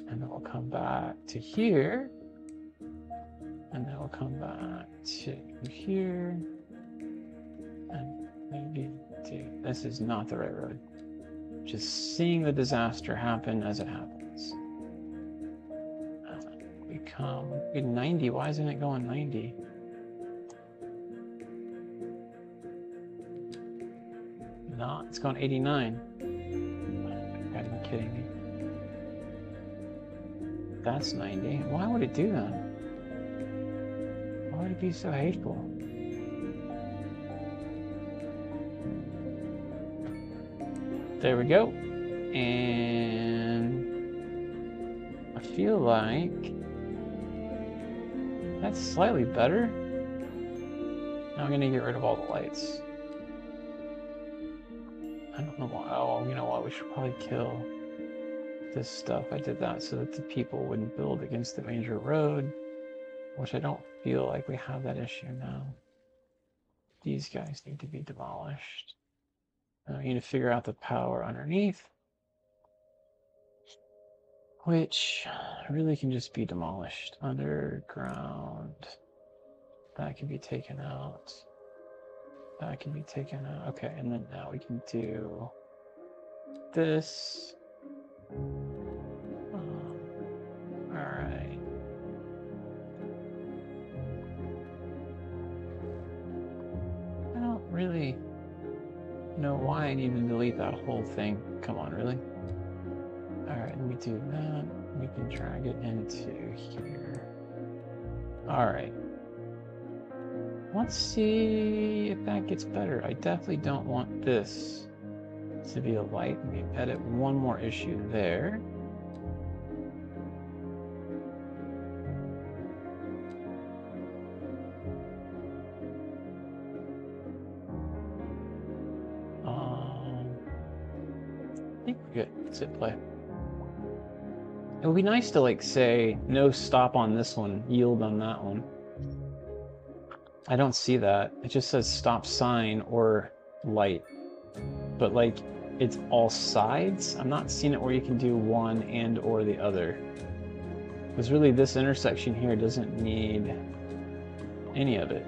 And then we'll come back to here. And then we'll come back to here. And maybe do... This is not the right road. Just seeing the disaster happen as it happens. We come... 90. Why isn't it going 90? No, it's going 89. You gotta be kidding me. That's 90. Why would it do that? Why would it be so hateful? There we go. And I feel like that's slightly better. Now I'm gonna get rid of all the lights. I don't know why. Oh, you know what? We should probably kill this stuff. I did that so that the people wouldn't build against the major road, which I don't feel like we have that issue now. These guys need to be demolished. I need to figure out the power underneath, which really can just be demolished. Underground. That can be taken out. That can be taken out. Okay, and then now we can do this. Alright. I don't really know why I need to delete that whole thing. Come on, really? Alright, let me do that. We can drag it into here. Alright. Let's see if that gets better. I definitely don't want this to be a light. Let me edit one more issue there. I think we're good. Let's hit play. It would be nice to like say no stop on this one, yield on that one. I don't see that. It just says stop sign or light. But like it's all sides. I'm not seeing it where you can do one and or the other. Because really this intersection here doesn't need any of it.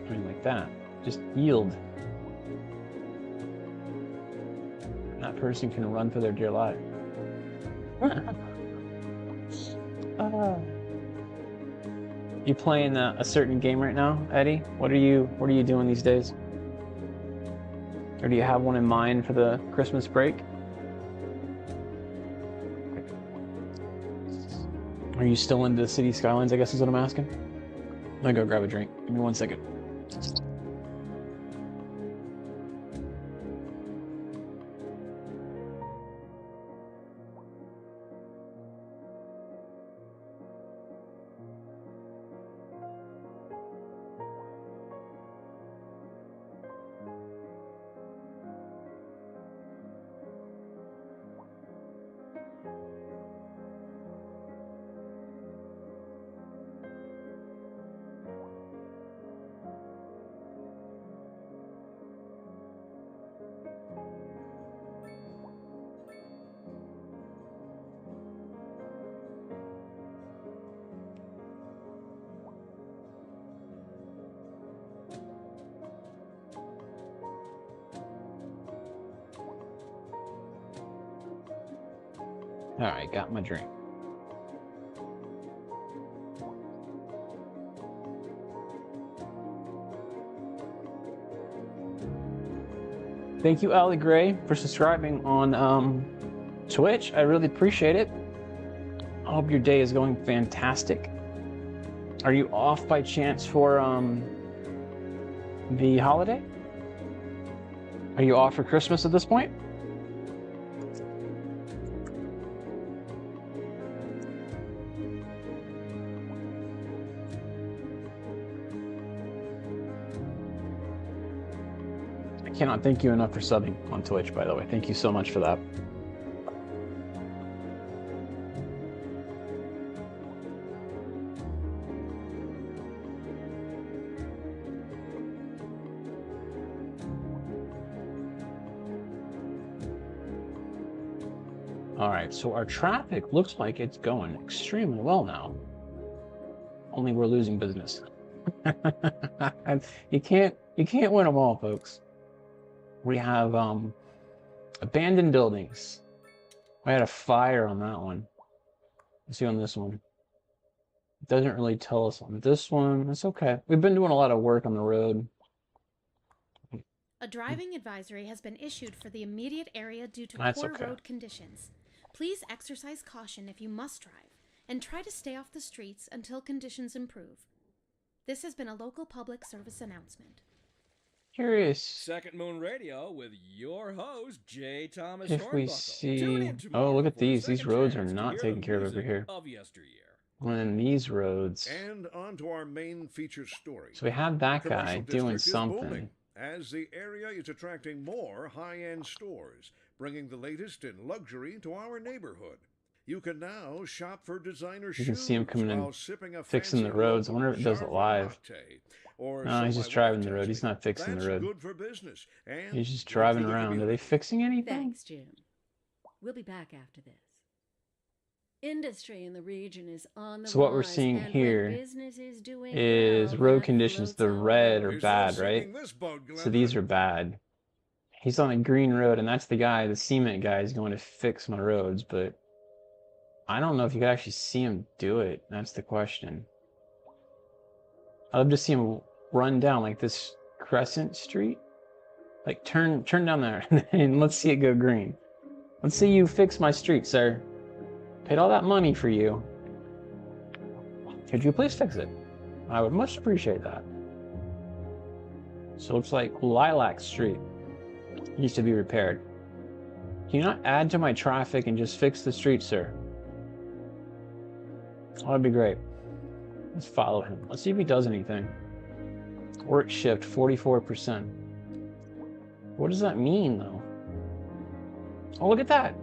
I mean like that. Just yield. That person can run for their dear life. You playing a certain game right now, Eddie? What are you doing these days? Or do you have one in mind for the Christmas break? Are you still into City Skylines, I guess is what I'm asking? I'm gonna go grab a drink. Give me 1 second. All right, got my drink. Thank you, Ali Gray, for subscribing on Twitch. I really appreciate it. I hope your day is going fantastic. Are you off by chance for the holiday? Are you off for Christmas at this point? I cannot thank you enough for subbing on Twitch, by the way. Thank you so much for that. All right, so our traffic looks like it's going extremely well now. Only we're losing business. You can't win them all, folks. We have abandoned buildings. I had a fire on that one. Let's see on this one. It doesn't really tell us on this one. It's okay. We've been doing a lot of work on the road. A driving advisory has been issued for the immediate area due to poor road conditions. Please exercise caution if you must drive, and try to stay off the streets until conditions improve. This has been a local public service announcement. Curious. Second Moon Radio with your host, J. Thomas if we see... Oh, look at these. These roads are not taken care of over here. And then these roads... And on to our main feature story. So we have that guy doing something. as the area is attracting more high-end stores, bringing the latest in luxury to our neighborhood. You can now shop for designer You can see him shoes coming in, while sipping a fixing fancy the roads. I local wonder if it does it Java live. latte. Or No, so he's my just wife driving the tells road. He's me. not fixing the That's road. good for business and He's just good driving for the around. Are they community. fixing anything? Thanks, Jim. We'll be back after this. Industry in the region is on the So what we're rise, seeing and here when business is doing is well, road that conditions. floats The all red are boats. Here's no bad, right? sinking this boat, So Glenda. these are bad. He's on a green road, and that's the guy, the cement guy, is going to fix my roads, but I don't know if you could actually see him do it. That's the question. I'd love to see him run down like this Crescent Street. Like turn down there and let's see it go green. Let's see you fix my street, sir. Paid all that money for you. Could you please fix it? I would much appreciate that. So it looks like Lilac Street needs to be repaired. Can you not add to my traffic and just fix the street, sir? That would be great. Let's follow him. Let's see if he does anything. Work shift 44%. What does that mean, though? Oh, look at that.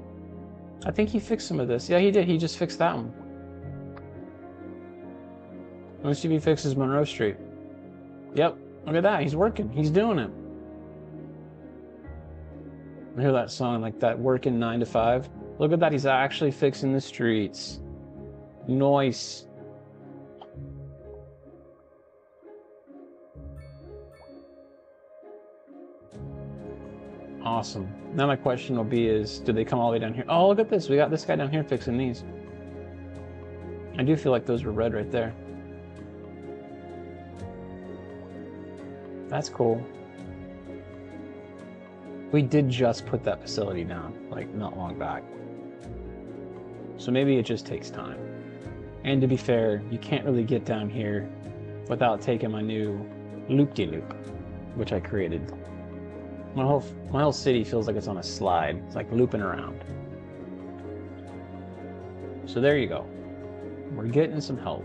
I think he fixed some of this. Yeah, he did. He just fixed that one. Let's see if he fixes Monroe Street. Yep. Look at that. He's working. He's doing it. I hear that song, like that working 9 to 5. Look at that. He's actually fixing the streets. Nice. Awesome. Now my question will be is, do they come all the way down here? Oh, look at this. We got this guy down here fixing these. I do feel like those were red right there. That's cool. We did just put that facility down, like not long back. So maybe it just takes time. And to be fair, you can't really get down here without taking my new loop-de-loop, which I created. My whole city feels like it's on a slide. It's like looping around. So there you go. We're getting some help.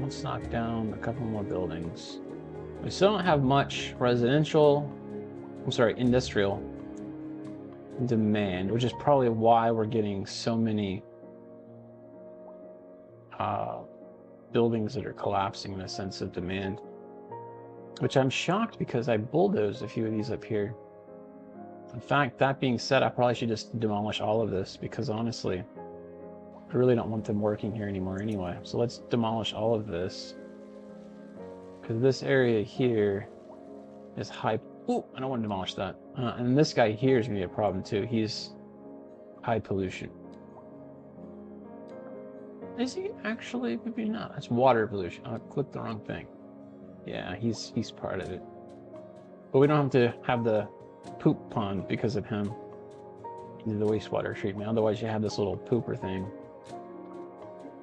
Let's knock down a couple more buildings. We still don't have much industrial demand, which is probably why we're getting so many buildings that are collapsing in a sense of demand. Which I'm shocked because I bulldozed a few of these up here. In fact, that being said, I probably should just demolish all of this because honestly, I really don't want them working here anymore anyway. So let's demolish all of this. Because this area here is high. Ooh, I don't want to demolish that. And this guy here is going to be a problem too. He's high pollution. Is he actually? Maybe not. That's water pollution. I clicked the wrong thing. Yeah, he's part of it. But we don't have to have the poop pond because of him. You need the wastewater treatment. Otherwise you have this little pooper thing.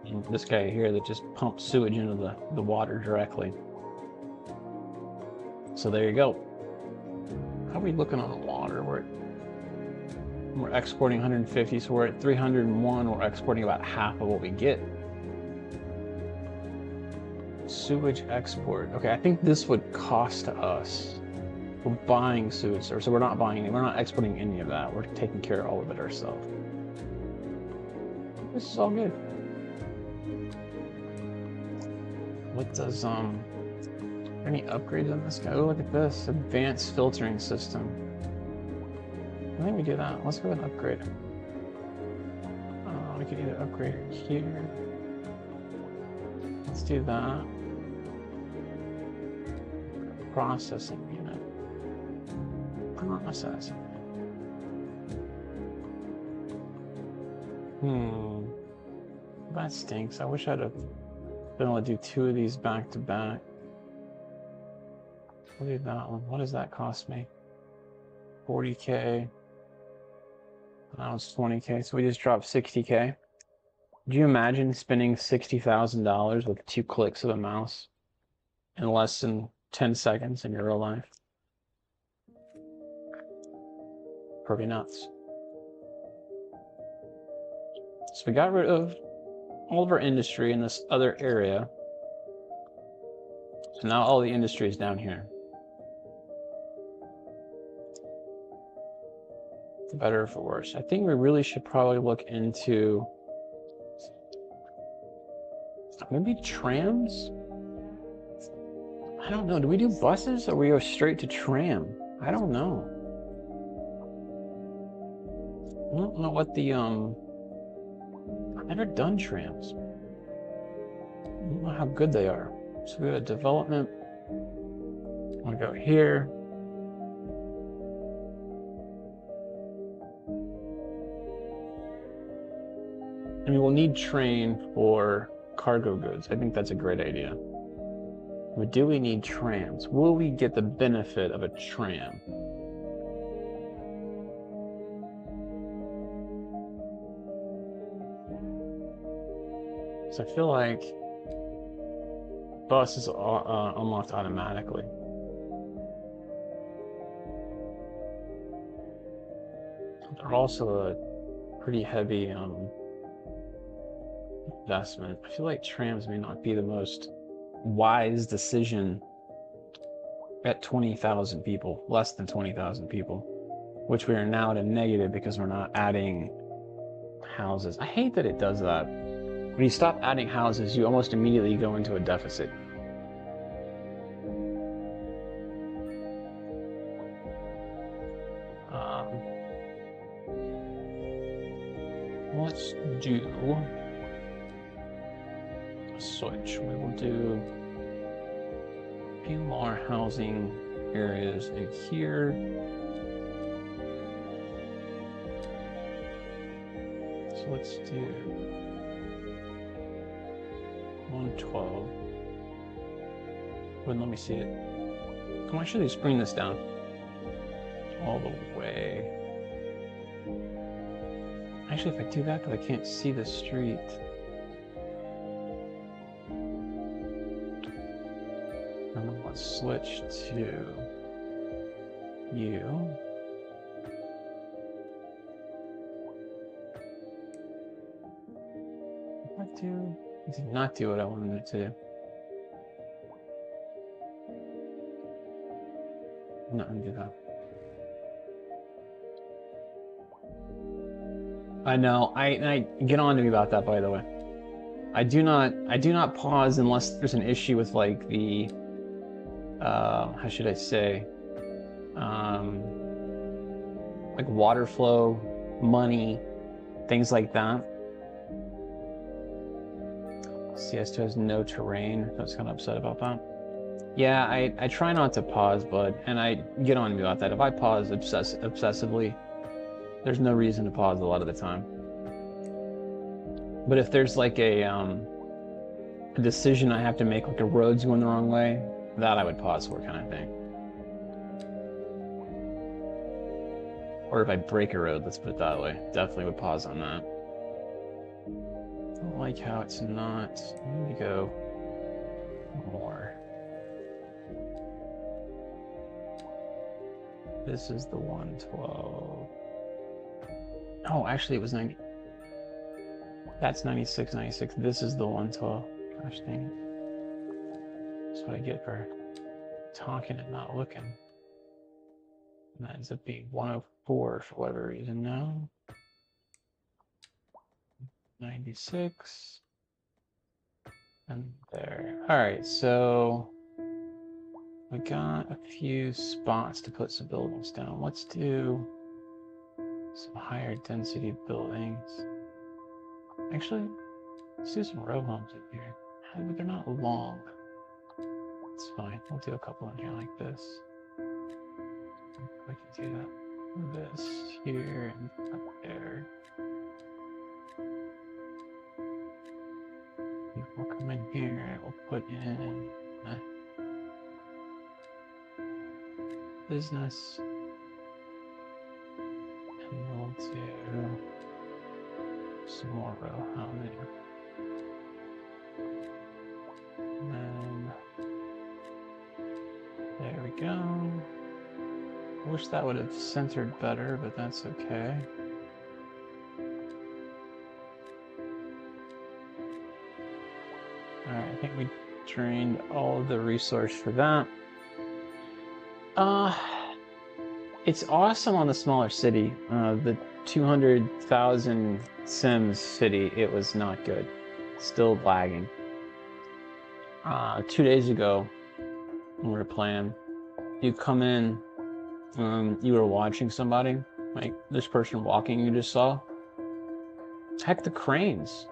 And this guy here that just pumps sewage into the water directly. So there you go. How are we looking on the water? We're exporting 150, so we're at 301. We're exporting about half of what we get. Sewage export. Okay, I think this would cost us. We're buying sewage, so we're not buying it. We're not exporting any of that. We're taking care of all of it ourselves. This is all good. What does any upgrades on this guy? Oh, look at this advanced filtering system. I think we do that. Let's go and upgrade. We could either upgrade it here. Let's do that. Processing unit. Processing. That stinks. I wish I'd have been able to do 2 of these back to back. We'll do that one. What does that cost me? 40K. That was 20K, so we just dropped 60K. Do you imagine spending $60,000 with 2 clicks of a mouse in less than 10 seconds in your real life? Pretty nuts. So we got rid of all of our industry in this other area. So now all the industry is down here. For better or for worse. I think we really should probably look into maybe trams? I don't know. Do we do buses or we go straight to tram? I don't know. I don't know what the I've never done trams. I don't know how good they are. So we go to development. I'm gonna go here. I mean, we'll need train for cargo goods. I think that's a great idea. But do we need trams? Will we get the benefit of a tram? So I feel like bus is unlocked automatically. They're also a pretty heavy investment. I feel like trams may not be the most wise decision at 20,000 people, less than 20,000 people, which we are now at a negative because we're not adding houses. I hate that it does that. When you stop adding houses, you almost immediately go into a deficit. Let's do a switch. We will do a few more housing areas in here. So let's do 112. Wouldn't let me see it. Come on, actually just bring this down all the way. Actually, if I do that, because I can't see the street. And then let's switch to you. It did not do what I wanted it to do. No, undo that. I know. I get on to me about that, by the way. I do not pause unless there's an issue with like the how should I say, like water flow, money, things like that. CS2 has no terrain. I was kind of upset about that. Yeah, I try not to pause, and I get on me about that. If I pause obsessively, there's no reason to pause a lot of the time. But if there's like a decision I have to make, like the road's going the wrong way, that I would pause for, kind of thing. Or if I break a road, let's put it that way, definitely would pause on that. I don't like how it's not. I need to go more. This is the 112. Oh, actually it was 90. That's 96, 96. This is the 112. Gosh dang it. That's what I get for talking and not looking. And that ends up being 104 for whatever reason now. 96. And there. Alright, so we got a few spots to put some buildings down. Let's do some higher density buildings. Actually, let's do some row homes in here. But they're not long. It's fine. We'll do a couple in here like this. We can do that. This here and up there. We'll come in here. We'll put in business. And we'll do some more row housing. And then there we go. I wish that would have centered better, but that's okay. Alright, I think we Drained all of the resource for that. It's awesome on the smaller city. The 200,000 Sims city, it was not good. Still lagging. 2 days ago, when we were playing, you come in, you were watching somebody, like this person walking you just saw. Heck, the cranes.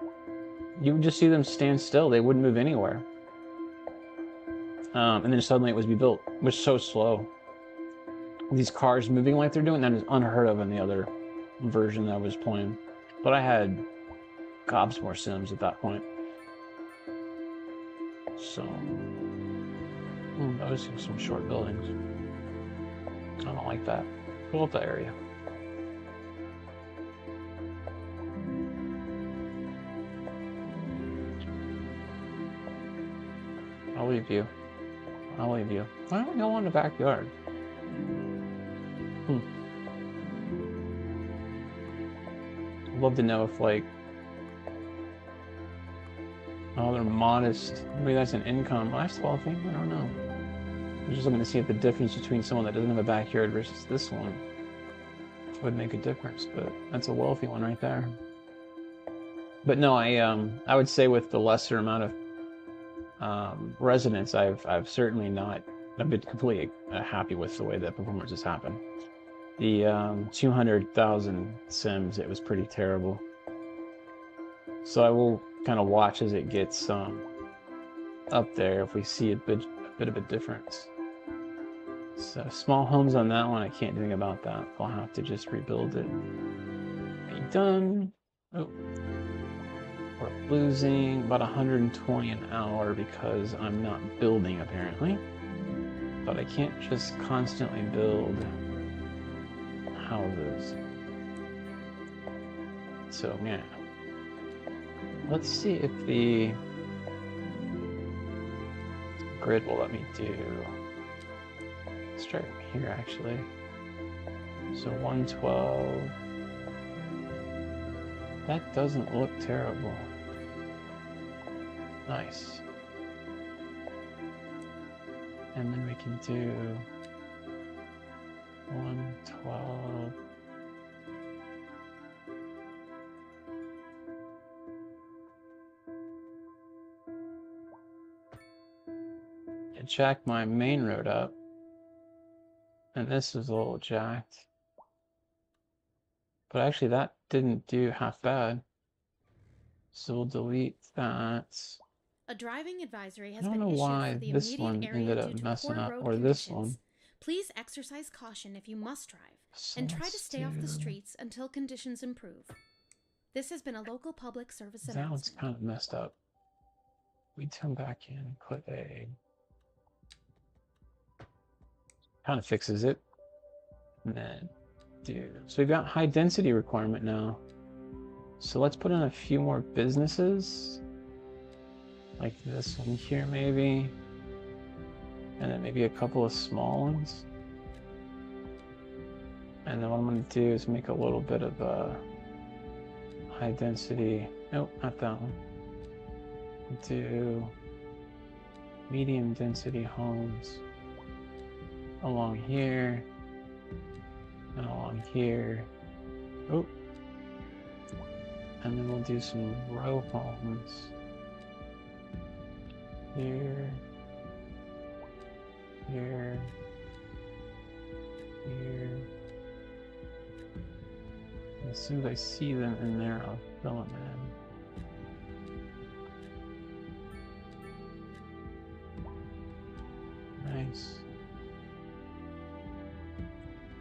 You would just see them stand still. They wouldn't move anywhere. And then suddenly it was rebuilt. It was so slow. These cars moving like they're doing, that is unheard of in the other version that I was playing. But I had gobs more Sims at that point. So, I was seeing some short buildings. I don't like that. Pull up that area. I'll leave you. I'll leave you. Why don't we go in the backyard? I'd love to know if, like, oh, they're modest. Maybe that's an income lifestyle thing. I don't know. I'm just looking to see if the difference between someone that doesn't have a backyard versus this one would make a difference. But that's a wealthy one right there. But no, I would say with the lesser amount of residents, I've certainly not. I've been completely happy with the way that performance has happened. The 200,000 Sims, it was pretty terrible. So I will kind of watch as it gets up there if we see a bit of a difference. So small homes on that one, I can't do anything about that. I'll have to just rebuild it. Be done. Oh, we're losing about 120 an hour because I'm not building apparently. But I can't just constantly build houses. So yeah. Let's see if the grid will let me do. Let's start here actually. So 112. That doesn't look terrible. Nice. And then we can do 112. I jacked my main road up. And this is a little jacked. But actually that didn't do half bad. So we'll delete that. A driving advisory has I don't been know issued why for the this immediate one area ended due up to messing poor up, road or this one. conditions. Please exercise caution if you must drive, So and try to let's stay off the do- streets until conditions improve. This has been a local public service That one's announcement. kind of messed up. We come back in, put a... Kind of fixes it. And then do... So we've got high density requirement now. So let's put in a few more businesses. Like this one here maybe. And then maybe a couple of small ones. And then what I'm going to do is make a little bit of a high density. Nope, not that one. Do medium density homes along here and along here. Oh, and then we'll do some row homes here, here, here. As soon as I see them in there, I'll fill them in. Nice.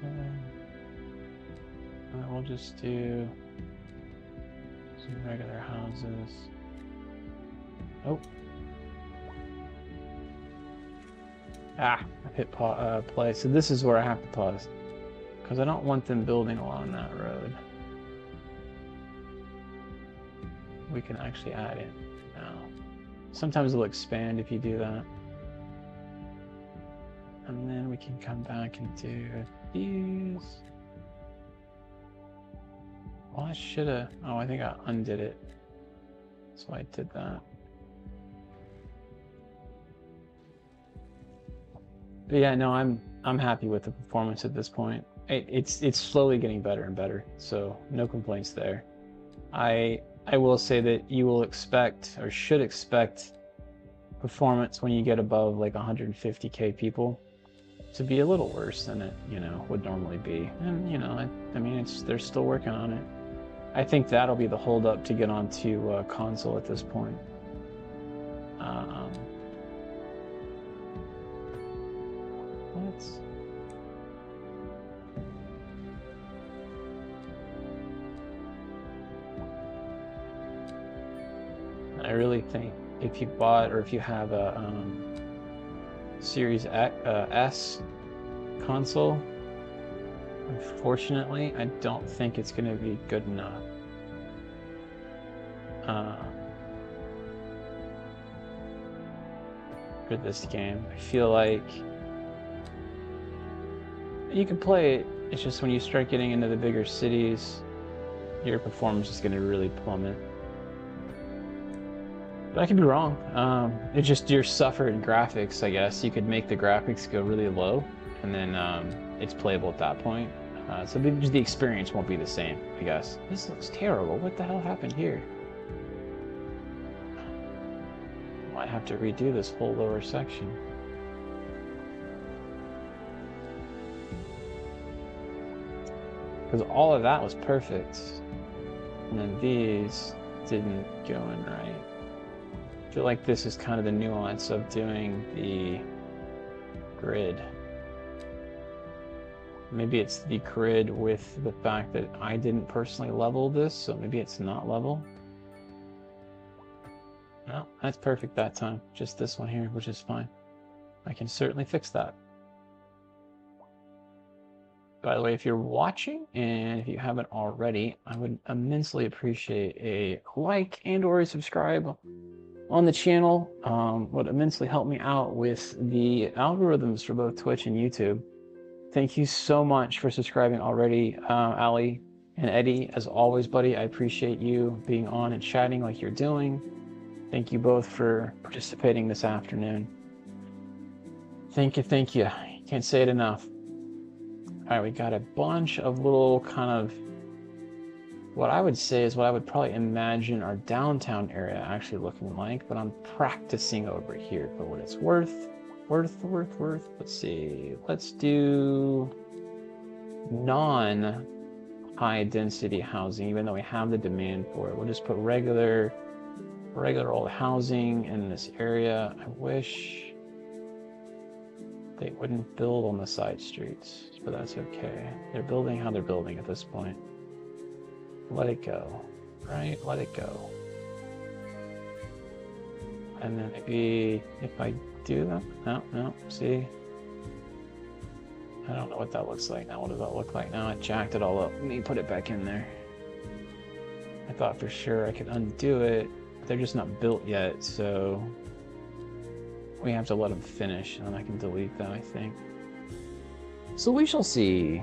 And then we'll just do some regular houses. Oh. Ah, I hit play. So this is where I have to pause. Because I don't want them building along that road. We can actually add it now. Sometimes it'll expand if you do that. And then we can come back and do these. Well, I should have. Oh, I think I undid it. So I did that. But yeah, no, I'm happy with the performance at this point. It's slowly getting better and better, so no complaints there. I will say that you will expect, or should expect, performance when you get above like 150k people to be a little worse than it, would normally be. And I mean, they're still working on it. I think that'll be the holdup to get onto console at this point. I really think if you bought, or if you have a Series S console, unfortunately, I don't think it's going to be good enough. For this game. I feel like you can play it, it's just when you start getting into the bigger cities, your performance is going to really plummet. But I could be wrong. It's just you're suffering graphics, I guess. You could make the graphics go really low, and then it's playable at that point. So just the experience won't be the same, I guess. This looks terrible. What the hell happened here? Might have to redo this whole lower section. Because all of that was perfect. And then these didn't go in right. I feel like this is kind of the nuance of doing the grid. Maybe it's the grid with the fact that I didn't personally level this, so maybe it's not level. No, that's perfect that time. Just this one here, which is fine. I can certainly fix that. By the way, if you're watching, and if you haven't already, I would immensely appreciate a like and or a subscribe on the channel. Would immensely help me out with the algorithms for both Twitch and YouTube. Thank you so much for subscribing already, Ali and Eddie. As always, buddy, I appreciate you being on and chatting like you're doing. Thank you both for participating this afternoon. Thank you, thank you. Can't say it enough. All right, we got a bunch of little kind of, what I would say is what I would probably imagine our downtown area actually looking like, but I'm practicing over here for what it's worth. Let's see. Let's do non-high density housing, even though we have the demand for it. We'll just put regular old housing in this area. I wish they wouldn't build on the side streets, but that's okay. They're building how they're building at this point. Let it go, right? Let it go. And then maybe if I do that, no, see? I don't know what that looks like now. What does that look like now? I jacked it all up. Let me put it back in there. I thought for sure I could undo it. They're just not built yet, so we have to let them finish, and then I can delete that, I think. So we shall see.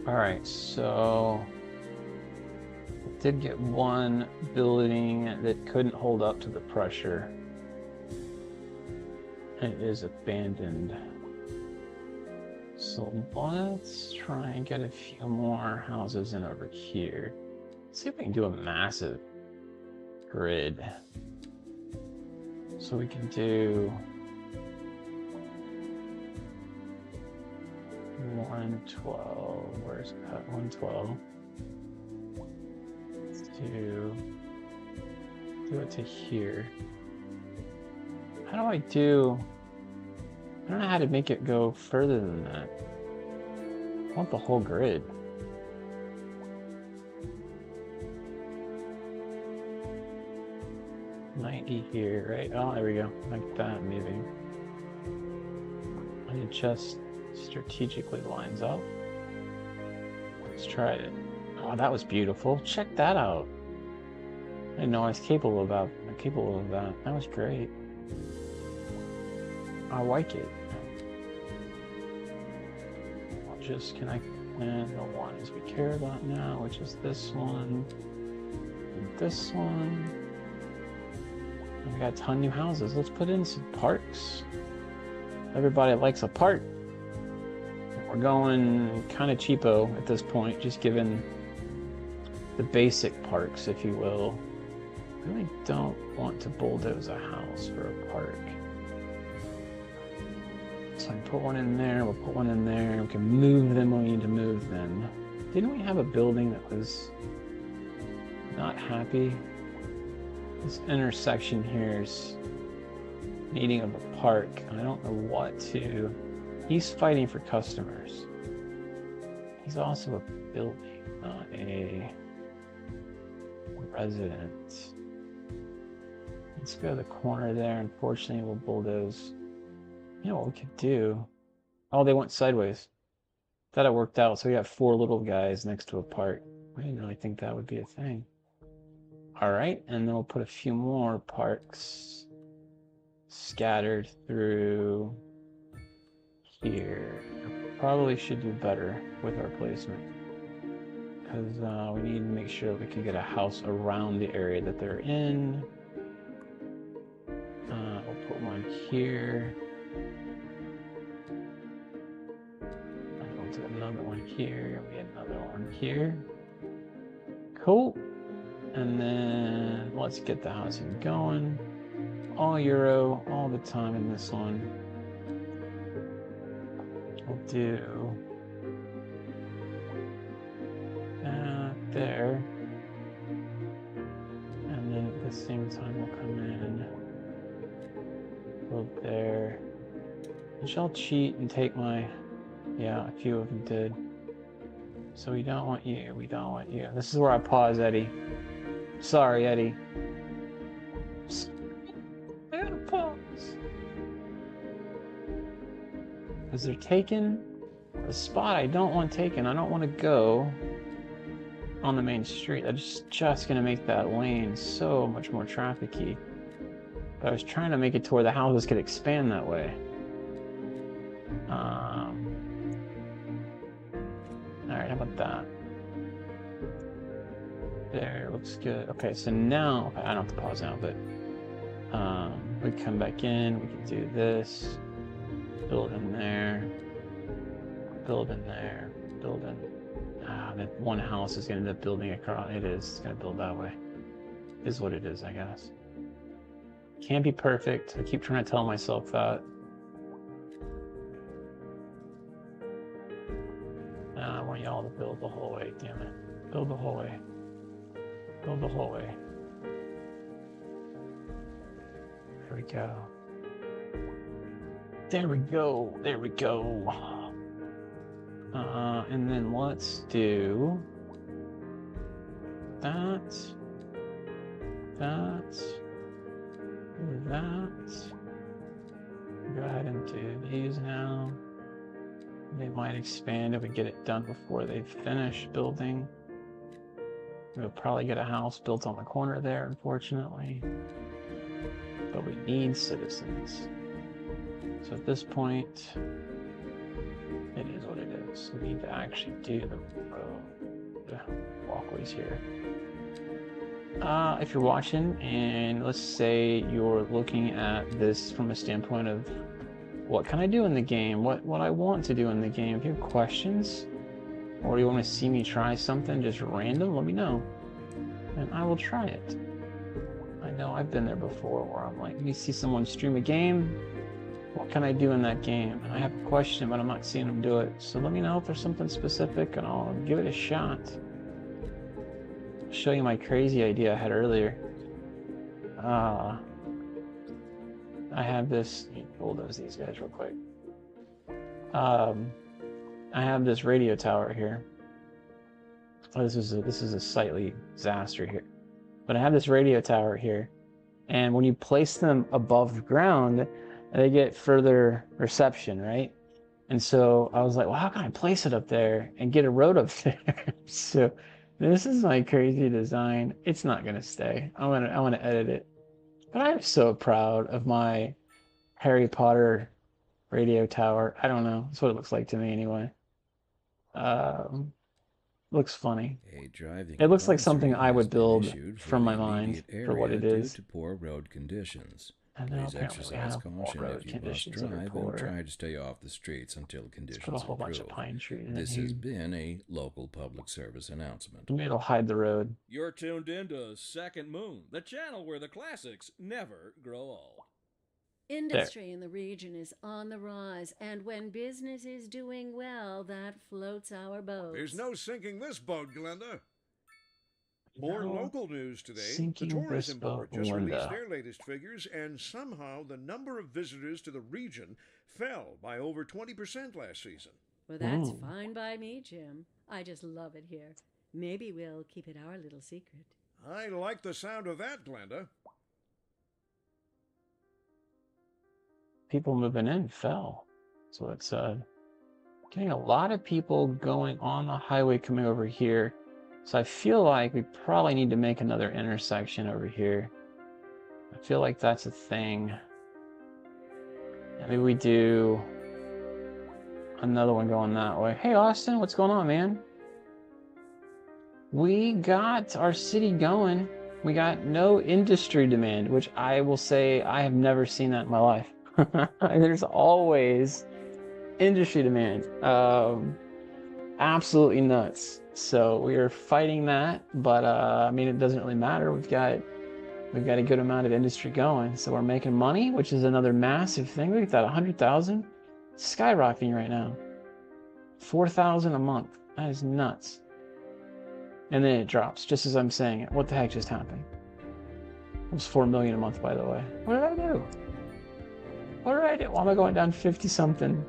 All right, so I did get one building that couldn't hold up to the pressure. It is abandoned. So let's try and get a few more houses in over here. Let's see if we can do a massive grid. So we can do 112. Where's that? 112. Let's do it to here. How do I do? I don't know how to make it go further than that. I want the whole grid. $90 here, right? Oh, there we go. Like that, maybe. And it just strategically lines up. Let's try it. Oh, that was beautiful. Check that out. I didn't know I was capable of that. That was great. I like it. I'll just connect the ones we care about now, which is this one and this one. And we got a ton of new houses. Let's put in some parks. Everybody likes a park. We're going kind of cheapo at this point, just given the basic parks, if you will. I really don't want to bulldoze a house for a park. So I can put one in there, we'll put one in there, we can move them when we need to move them. Didn't we have a building that was not happy? This intersection here is needing of a park. I don't know what to... He's fighting for customers. He's also a building, not a resident. Let's go to the corner there. Unfortunately, we'll bulldoze. You know what we could do? Oh, they went sideways. Thought it worked out. So we got 4 little guys next to a park. I didn't really think that would be a thing. All right, and then we'll put a few more parks scattered through here. Probably should do better with our placement, because we need to make sure we can get a house around the area that they're in. We'll put one here. We'll do another one here. We had another one here. Cool. And then let's get the housing going. All Euro, all the time in this one. We'll do that there. And then at the same time we'll come in, build there. Did y'all cheat and take my... Yeah, a few of them did. So we don't want you, we don't want you. This is where I pause, Eddie. Sorry, Eddie. I gotta pause. Because they're taking a spot I don't want taken. I don't want to go on the main street. That's just going to make that lane so much more trafficy. But I was trying to make it to where the houses could expand that way. Alright, how about that? There, looks good. Okay, so now, okay, I don't have to pause now, but we come back in, we can do this. Build in there. Build in there. Build in. That one house is going to end up building across. It is. It's going to build that way. Is what it is, I guess. Can't be perfect. I keep trying to tell myself that. I want y'all to build the whole way, damn it. Build the whole way. Build the whole way. There we go. There we go. There we go. And then let's do that. That. Go ahead and do these now. They might expand if we get it done before they finish building. We'll probably get a house built on the corner there, unfortunately. But we need citizens. So at this point, it is what it is. We need to actually do the walkways here. If you're watching, and let's say you're looking at this from a standpoint of what can I do in the game, what I want to do in the game. If you have questions, or you want to see me try something just random, let me know, and I will try it. I know I've been there before where I'm like, you see someone stream a game, what can I do in that game? And I have a question, but I'm not seeing them do it. So let me know if there's something specific, and I'll give it a shot. I'll show you my crazy idea I had earlier. I have this. Let me bulldoze these guys real quick. I have this radio tower here. Oh, this is a sightly disaster here. But I have this radio tower here, and when you place them above ground, they get further reception, right? And so I was like, well, how can I place it up there and get a road up there? So This is my crazy design. It's not gonna stay. I wanna edit it. But I'm so proud of my Harry Potter radio tower. I don't know. That's what it looks like to me anyway. Looks funny. A driving It looks like something advisory I has would been build issued for from my the mind immediate for what area it due is. to poor road conditions. And now Please apparently we exercise have caution road if you must conditions that are drive poor. and try to stay off the streets until Let's conditions put a whole improve. bunch of pine trees This in has here. been a local public service announcement. Maybe it'll hide the road. You're tuned into Second Moon, the channel where the classics never grow old. Industry in the region is on the rise, and when business is doing well, that floats our boat. There's no sinking this boat, Glenda. More local news today. Sinking The Tourism this Board boat, just released Linda. their latest figures, and somehow the number of visitors to the region fell by over 20% last season. Well, that's fine by me, Jim. I just love it here. Maybe we'll keep it our little secret. I like the sound of that, Glenda. People moving in fell. That's what it said. Getting a lot of people going on the highway coming over here. So I feel like we probably need to make another intersection over here. I feel like that's a thing. Maybe we do another one going that way. Hey, Austin, what's going on, man? We got our city going. We got no industry demand, which I will say I have never seen that in my life. There's always industry demand. Absolutely nuts. So we are fighting that, but I mean, it doesn't really matter. We've got a good amount of industry going, so we're making money, which is another massive thing. Look at that, 100,000, skyrocketing right now. 4,000 a month. That is nuts. And then it drops just as I'm saying it. What the heck just happened? It was 4 million a month, by the way. What did I do? What did I do? Why am I going down 50 something?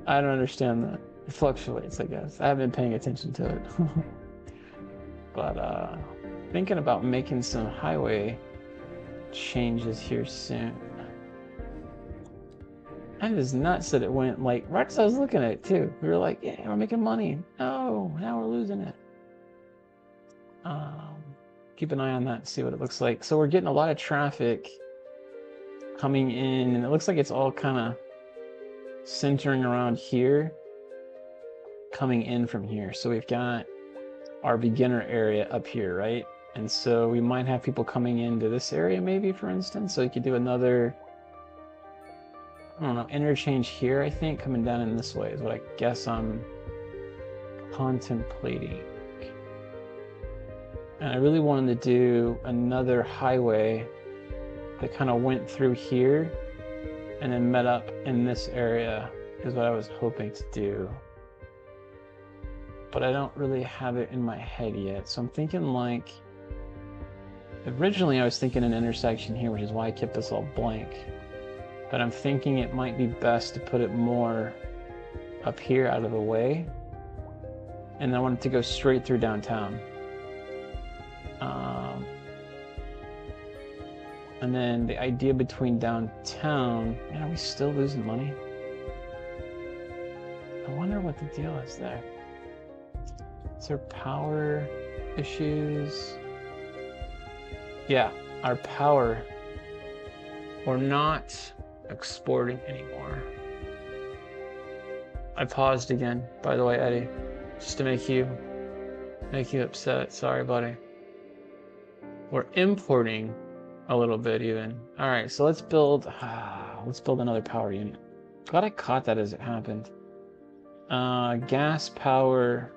I don't understand that. It fluctuates, I guess. I haven't been paying attention to it. But thinking about making some highway changes here soon. That is nuts that it went like right as I was looking at it too. We were like, yeah, we're making money. No, now we're losing it. Keep an eye on that and see what it looks like. So we're getting a lot of traffic coming in, and it looks like it's all kind of centering around here, coming in from here. So we've got our beginner area up here, right? And so we might have people coming into this area maybe, for instance. So you could do another, I don't know, interchange here, I think, coming down in this way is what I guess I'm contemplating. And I really wanted to do another highway that kind of went through here and then met up in this area is what I was hoping to do. But I don't really have it in my head yet. So I'm thinking like, originally I was thinking an intersection here, which is why I kept this all blank. But I'm thinking it might be best to put it more up here out of the way. And I want it to go straight through downtown. And then the idea between downtown, man, are we still losing money? I wonder what the deal is there. Is there power issues? Yeah, our power, we're not exporting anymore. I paused again, by the way, Eddie, just to make you upset. Sorry, buddy. We're importing a little bit even. All right, so let's build another power unit. Glad I caught that as it happened. Gas power.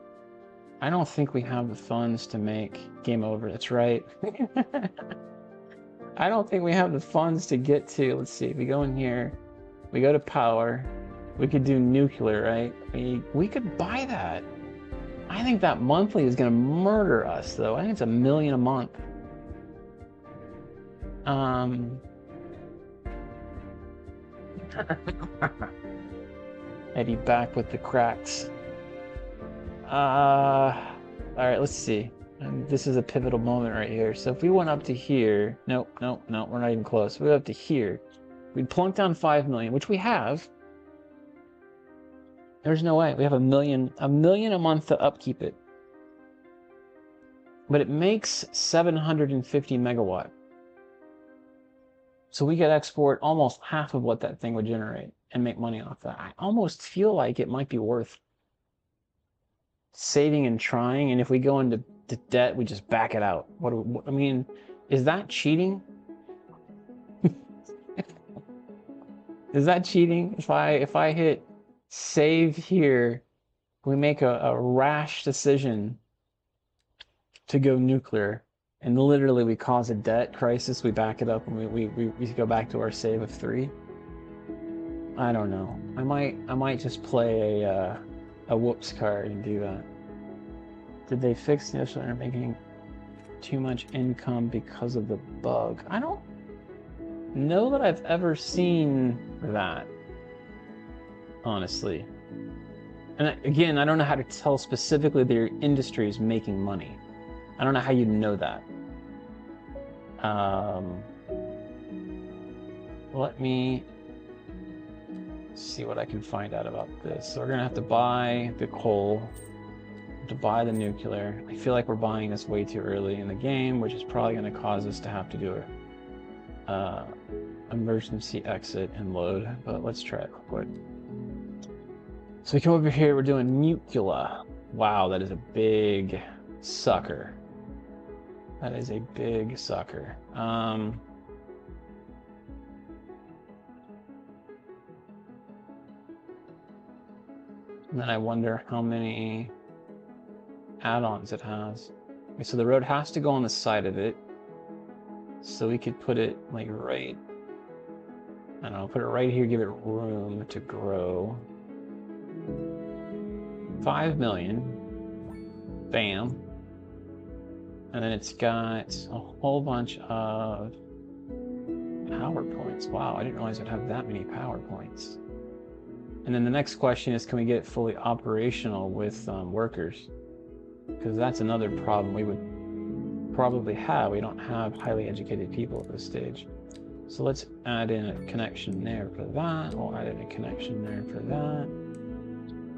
I don't think we have the funds to make game over. That's right. I don't think we have the funds to get to, let's see, if we go in here, we go to power, we could do nuclear, right? We could buy that. I think that monthly is gonna murder us though. I think it's $1 million a month. Eddie back with the cracks. All right, let's see. This is a pivotal moment right here. So if we went up to here, nope, we're not even close. We went up to here. We'd plunk down 5 million, which we have. There's no way. We have $1 million a month to upkeep it. But it makes 750 megawatt. So we could export almost half of what that thing would generate and make money off that. I almost feel like it might be worth saving and trying, and if we go into debt, we just back it out. What I mean, is that cheating? Is that cheating? If I hit save here, we make a rash decision to go nuclear, and literally we cause a debt crisis, we back it up, and we go back to our save of 3. I don't know. I might just play a whoops card and do that. Did they fix the issue they're making too much income because of the bug? I don't know that I've ever seen that, honestly. And again, I don't know how to tell specifically that your industry is making money. I don't know how you know that. Let me see what I can find out about this. So we're gonna have to buy the coal, to buy the nuclear. I feel like we're buying this way too early in the game, which is probably gonna cause us to have to do a emergency exit and load, but let's try it real quick. So we come over here, we're doing nuclear. Wow, that is a big sucker. That is a big sucker. And then I wonder how many add-ons it has. Okay, so the road has to go on the side of it. So we could put it like right, I don't know, put it right here, give it room to grow. 5 million. Bam. And then it's got a whole bunch of power points. Wow, I didn't realize it'd have that many power points. And then the next question is, can we get it fully operational with workers? Because that's another problem we would probably have. We don't have highly educated people at this stage. So let's add in a connection there for that. We'll add in a connection there for that.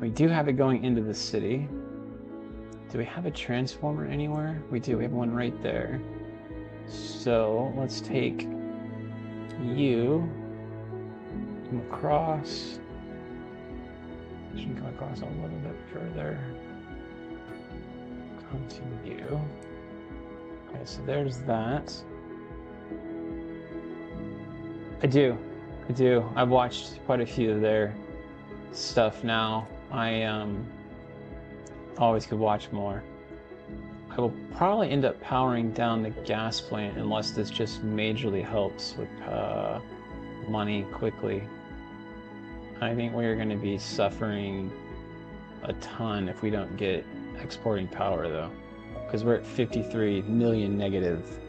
We do have it going into the city. Do we have a transformer anywhere? We do. We have one right there. So let's take you, come across. Should come across a little bit further. Continue. Okay, so there's that. I do. I've watched quite a few of their stuff now. I always could watch more. I will probably end up powering down the gas plant unless this just majorly helps with money quickly. I think we're going to be suffering a ton if we don't get exporting power though, because we're at 53 million negative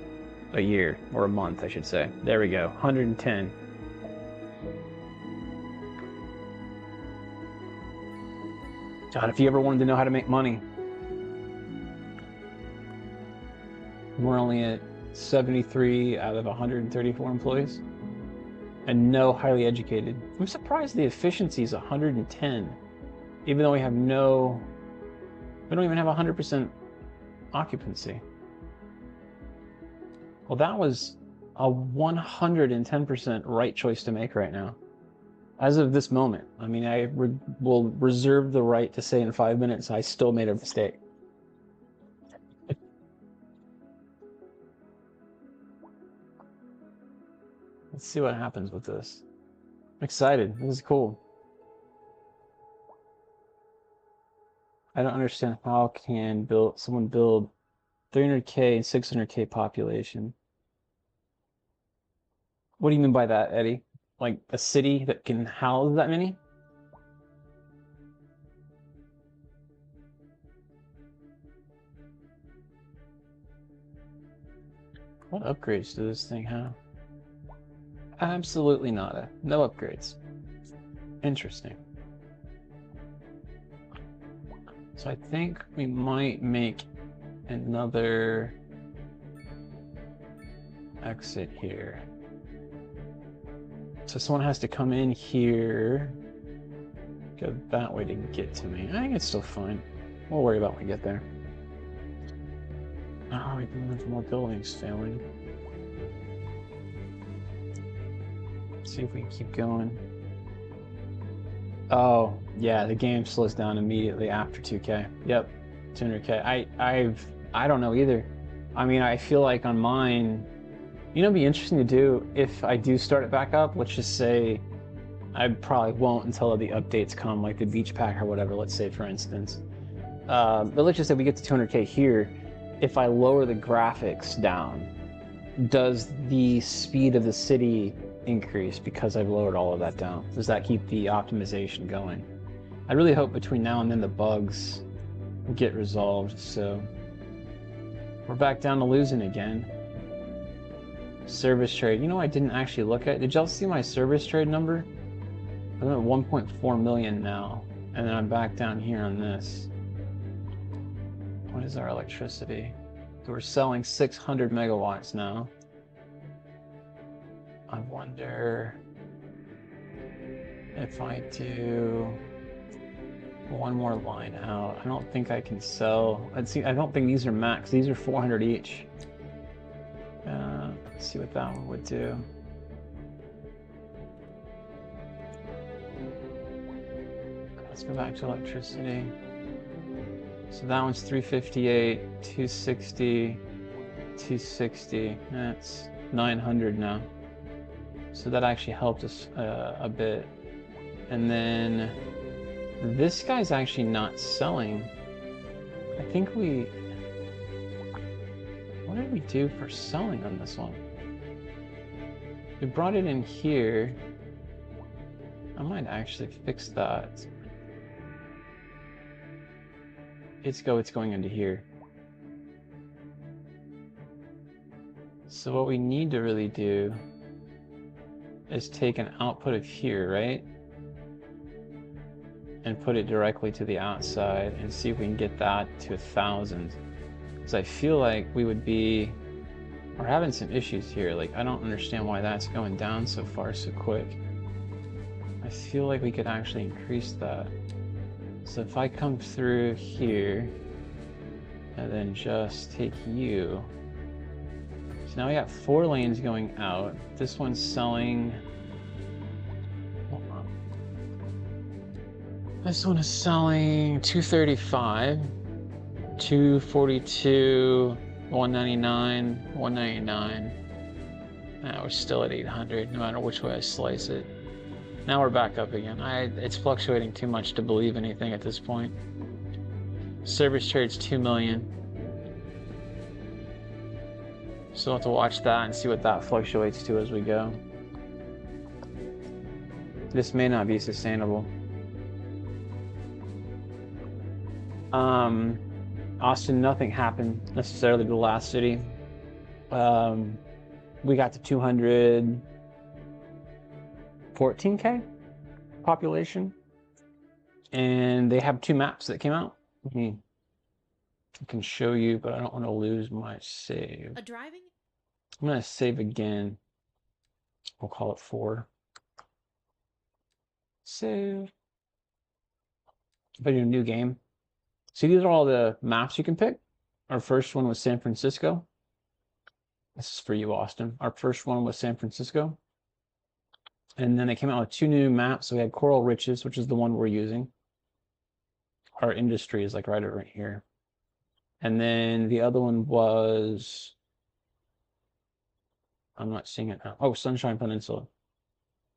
a year, or a month I should say. There we go, 110. God, if you ever wanted to know how to make money, we're only at 73 out of 134 employees, and no highly educated. I'm surprised the efficiency is 110, even though we don't even have 100% occupancy. Well, that was a 110% right choice to make right now. As of this moment, I mean, I will reserve the right to say in 5 minutes I still made a mistake. Let's see what happens with this. I'm excited. This is cool. I don't understand how can someone build 300K and 600K population. What do you mean by that, Eddie? Like a city that can house that many? What upgrades does this thing have? Absolutely nada. No upgrades. Interesting. So I think we might make another exit here. So someone has to come in here, go that way to get to me. I think it's still fine. We'll worry about when we get there. Oh, we can move more buildings failing. Let's see if we can keep going. Oh, yeah, the game slows down immediately after 2K. Yep, 200K. I don't know either. I mean, I feel like on mine, you know, it'd be interesting to do if I do start it back up. Let's just say I probably won't until the updates come, like the beach pack or whatever, let's say, for instance. But let's just say we get to 200K here. If I lower the graphics down, does the speed of the city increase because I've lowered all of that down? Does that keep the optimization going? I really hope between now and then the bugs get resolved. So we're back down to losing again. Service trade. You know, I didn't actually look at. Did y'all see my service trade number? I'm at 1.4 million now, and then I'm back down here on this. What is our electricity? So we're selling 600 megawatts now. I wonder if I do one more line out. I don't think I can sell. I don't think these are max. These are 400 each. Let's see what that one would do. Let's go back to electricity. So that one's 358, 260, 260. That's 900 now. So that actually helped us a bit. And then this guy's actually not selling. I think what did we do for selling on this one? We brought it in here. I might actually fix that. It's going into here. So what we need to really do is take an output of here, right? And put it directly to the outside and see if we can get that to 1,000. Because I feel like we're having some issues here. Like, I don't understand why that's going down so far so quick. I feel like we could actually increase that. So if I come through here and then just take you. So now we got 4 lanes going out. This one's selling. This one is selling 235, 242, 199, 199. Now we're still at 800, no matter which way I slice it. Now we're back up again. It's fluctuating too much to believe anything at this point. Service trade's 2 million. So we'll have to watch that and see what that fluctuates to as we go. This may not be sustainable. Austin, nothing happened necessarily to the last city. We got to 214K population, and they have 2 maps that came out. I can show you, but I don't want to lose my save. I'm gonna save again. We'll call it 4. Save. But in a new game. See, these are all the maps you can pick. Our first one was San Francisco. This is for you, Austin. Our first one was San Francisco. And then they came out with 2 new maps. So we had Coral Riches, which is the one we're using. Our industry is like right over here. And then the other one was, I'm not seeing it now. Oh, Sunshine Peninsula.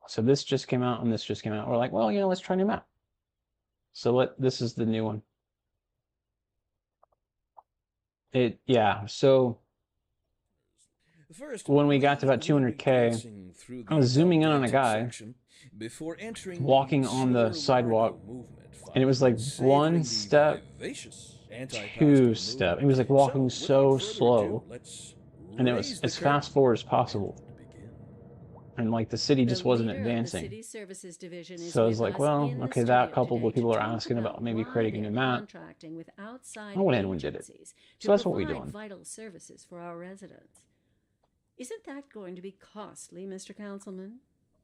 So this just came out and this just came out. We're like, well, you know, let's try a new map. So this is the new one. Yeah, so when we got to about 200K, I was zooming in on a guy walking on the sidewalk, and it was like 1 step, 2 step. He was like walking so slow, and it was as fast forward as possible. And like the city just wasn't advancing. So I was like, well, okay, that coupled with people are asking about maybe creating a new map. I went ahead and did it. So that's what we're doing. Vital services for our residents. Isn't that going to be costly, Mr. Councilman?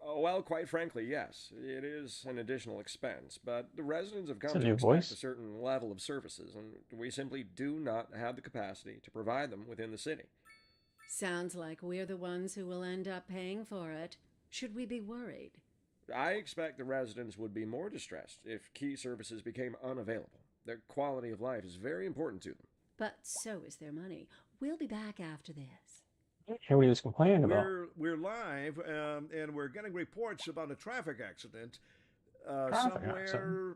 Well, quite frankly, yes. It is an additional expense, but the residents have It's come a to new expect voice. a certain level of services, and we simply do not have the capacity to provide them within the city. Sounds like we're the ones who will end up paying for it. Should we be worried? I expect the residents would be more distressed if key services became unavailable. Their quality of life is very important to them. But so is their money. We'll be back after this. Hear what he was complaining about. We're live, and we're getting reports about a traffic accident somewhere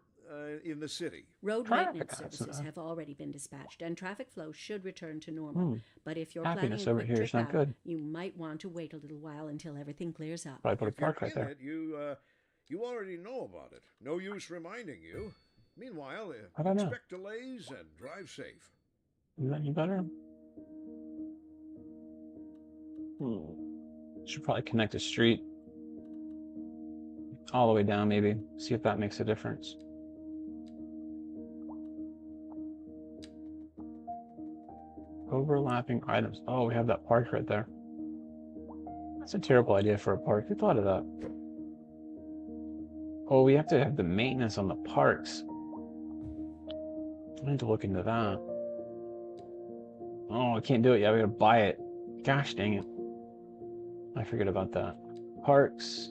in the city. Road maintenance services have already been dispatched, and traffic flow should return to normal. But if you're planning a quick trip out, you might want to wait a little while until everything clears up. Probably put a park right there. You already know about it. No use reminding you. Meanwhile, expect delays and drive safe. Is that any better? Should probably connect a street all the way down, maybe. See if that makes a difference. Overlapping items. Oh, we have that park right there. That's a terrible idea for a park. Who thought of that? Oh, we have to have the maintenance on the parks. I need to look into that. Oh, I can't do it yet. We gotta buy it. Gosh dang it. I forget about that. Parks.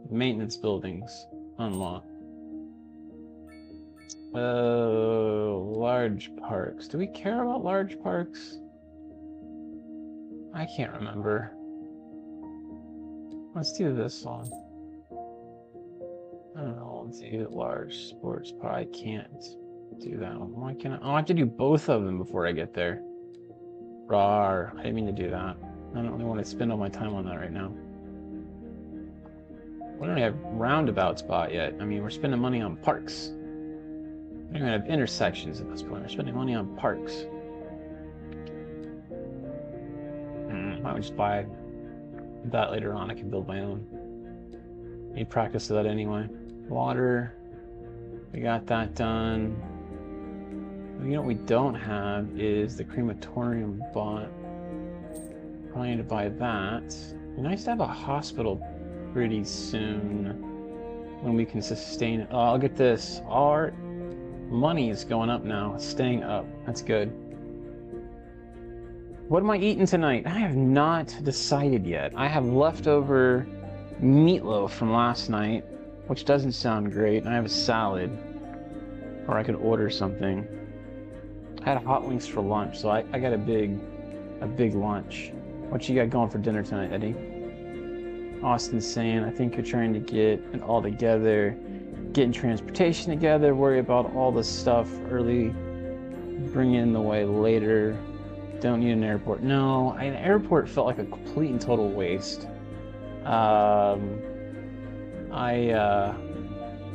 Maintenance buildings. Unlock. Large parks. Do we care about large parks? I can't remember. Let's do this one. I don't know. Let's do large sports park. I can't do that one. Why can't I? Oh, I have to do both of them before I get there. Rawr. I didn't mean to do that. I don't really want to spend all my time on that right now. We don't have roundabout spot yet. I mean, we're spending money on parks. We don't even have intersections at this point. We're spending money on parks. Why don't we just buy that later on? I can build my own. Need practice of that anyway. Water. We got that done. You know what we don't have is the crematorium bought. Probably need to buy that. It'd be nice to have a hospital pretty soon when we can sustain it. Oh, I'll get this. Our money is going up now. It's staying up. That's good. What am I eating tonight? I have not decided yet. I have leftover meatloaf from last night, which doesn't sound great. And I have a salad. Or I could order something. I had hot wings for lunch, so I got a big lunch. What you got going for dinner tonight, Eddie? Austin's saying, I think you're trying to get it all together, getting transportation together, worry about all the stuff early, bring in the way later, don't need an airport. No, an airport felt like a complete and total waste. I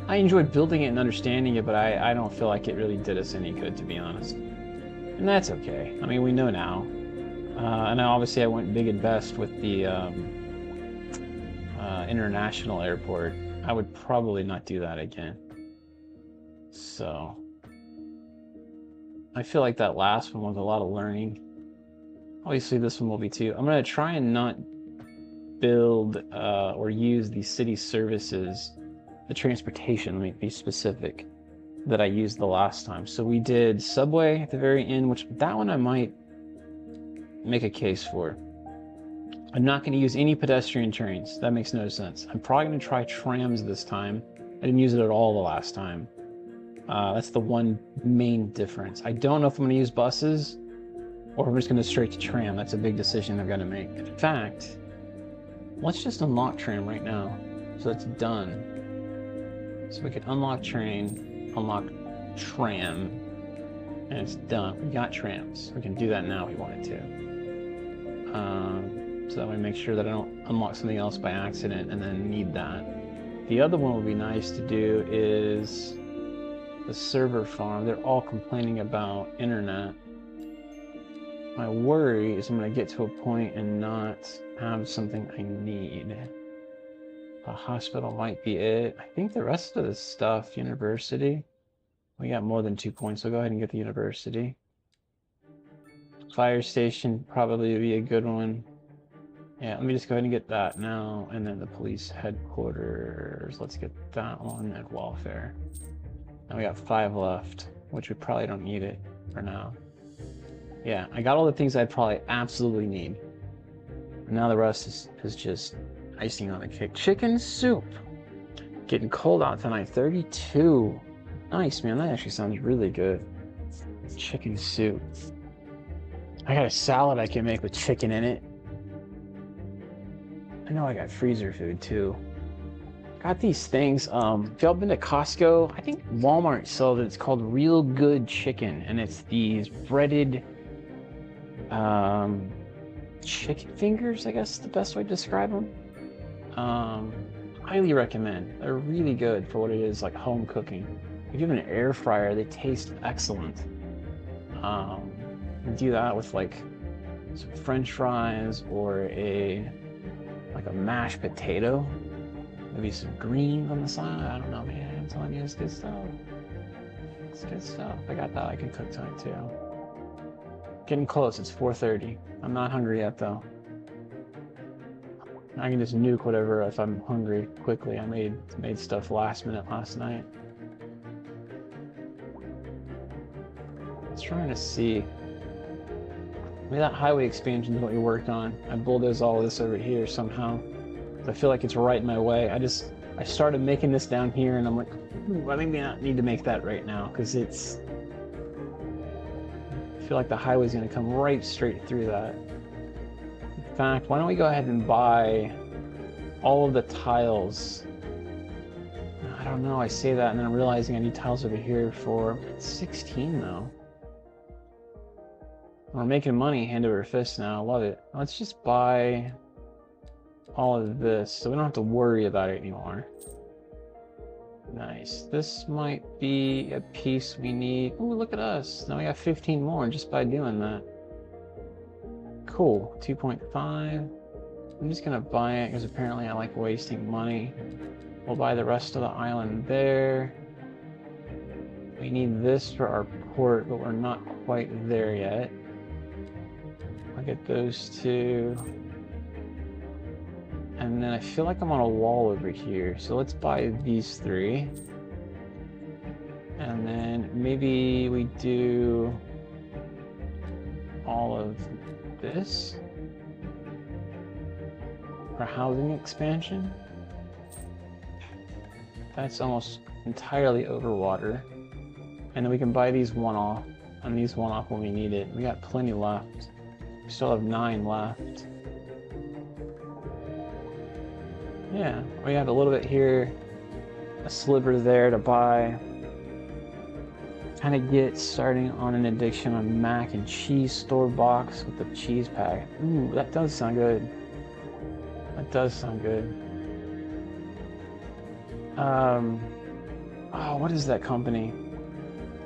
enjoyed building it and understanding it, but I don't feel like it really did us any good, to be honest. And that's okay. I mean, we know now. And obviously I went big and best with the international airport. I would probably not do that again. So I feel like that last one was a lot of learning. Obviously this one will be too. I'm going to try and not build or use the city services, the transportation, let me be specific, that I used the last time. So we did subway at the very end, which that one I might make a case for. I'm not going to use any pedestrian trains. That makes no sense. I'm probably going to try trams this time. I didn't use it at all the last time. That's the one main difference. I don't know if I'm going to use buses or if I'm just going to straight to tram. That's a big decision I've got to make. In fact, let's just unlock tram right now. So that's done. So we can unlock train, unlock tram, and it's done. We got trams. We can do that now if we wanted to. So that way make sure that I don't unlock something else by accident and then need that. The other one would be nice to do is the server farm. They're all complaining about internet. My worry is I'm going to get to a point and not have something I need. A hospital might be it. I think the rest of this stuff, university, we got more than 2 points, so go ahead and get the university. Fire station probably would be a good one. Yeah, let me just go ahead and get that now, and then the police headquarters. Let's get that one at welfare. And we got 5 left, which we probably don't need it for now. Yeah, I got all the things I'd probably absolutely need. And now the rest is just icing on the cake. Chicken soup. Getting cold out tonight. 32. Nice, man. That actually sounds really good. Chicken soup. I got a salad I can make with chicken in it. I know I got freezer food too. Got these things. If y'all been to Costco, I think Walmart sells it. It's called Real Good Chicken, and it's these breaded chicken fingers, I guess is the best way to describe them. Highly recommend. They're really good for what it is, like home cooking. If you have an air fryer, they taste excellent. Do that with like some French fries or a mashed potato, maybe some greens on the side. I don't know, man. I'm telling you, it's good stuff. It's good stuff. I got that. I can cook tonight too. Getting close. It's 4:30. I'm not hungry yet though. I can just nuke whatever if I'm hungry quickly. I made stuff last minute last night. I was trying to see. Maybe that highway expansion is what we worked on. I bulldozed all of this over here somehow. I feel like it's right in my way. I started making this down here, and I'm like, I think we need to make that right now because it's. I feel like the highway's going to come right straight through that. In fact, why don't we go ahead and buy all of the tiles? I don't know. I say that, and then I'm realizing I need tiles over here for 16 though. We're making money hand over fist now. I love it. Let's just buy all of this so we don't have to worry about it anymore. Nice. This might be a piece we need. Ooh, look at us. Now we got 15 more just by doing that. Cool. 2.5. I'm just going to buy it because apparently I like wasting money. We'll buy the rest of the island there. We need this for our port, but we're not quite there yet. I'll get those two. And then I feel like I'm on a wall over here. So let's buy these 3. And then maybe we do all of this for housing expansion. That's almost entirely over water. And then we can buy these one-off, and these one-off when we need it. We got plenty left. We still have 9 left. Yeah, we have a little bit here, a sliver there to buy. Kind of get starting on an addiction on mac and cheese store box with the cheese pack. Ooh, that does sound good. That does sound good. Oh, what is that company?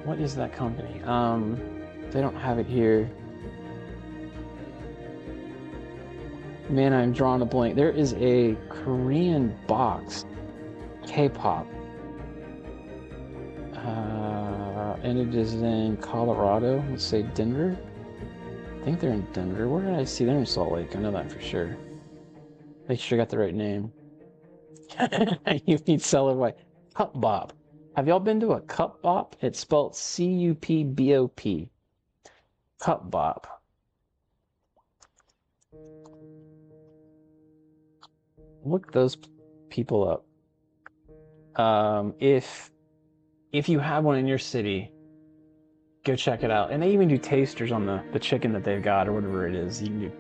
What is that company? They don't have it here. Man, I'm drawing a blank. There is a Korean box, K-pop, and it is in Colorado. Let's say Denver. I think they're in Denver. Where did I see? They're in Salt Lake. I know that for sure. Make sure I got the right name. You need seller white. Cup Bop. Have y'all been to a Cup Bop? It's spelled C-U-P-B-O-P. Cup Bop. Look those people up. If you have one in your city, go check it out. And they even do tasters on the chicken that they've got or whatever it is. You can do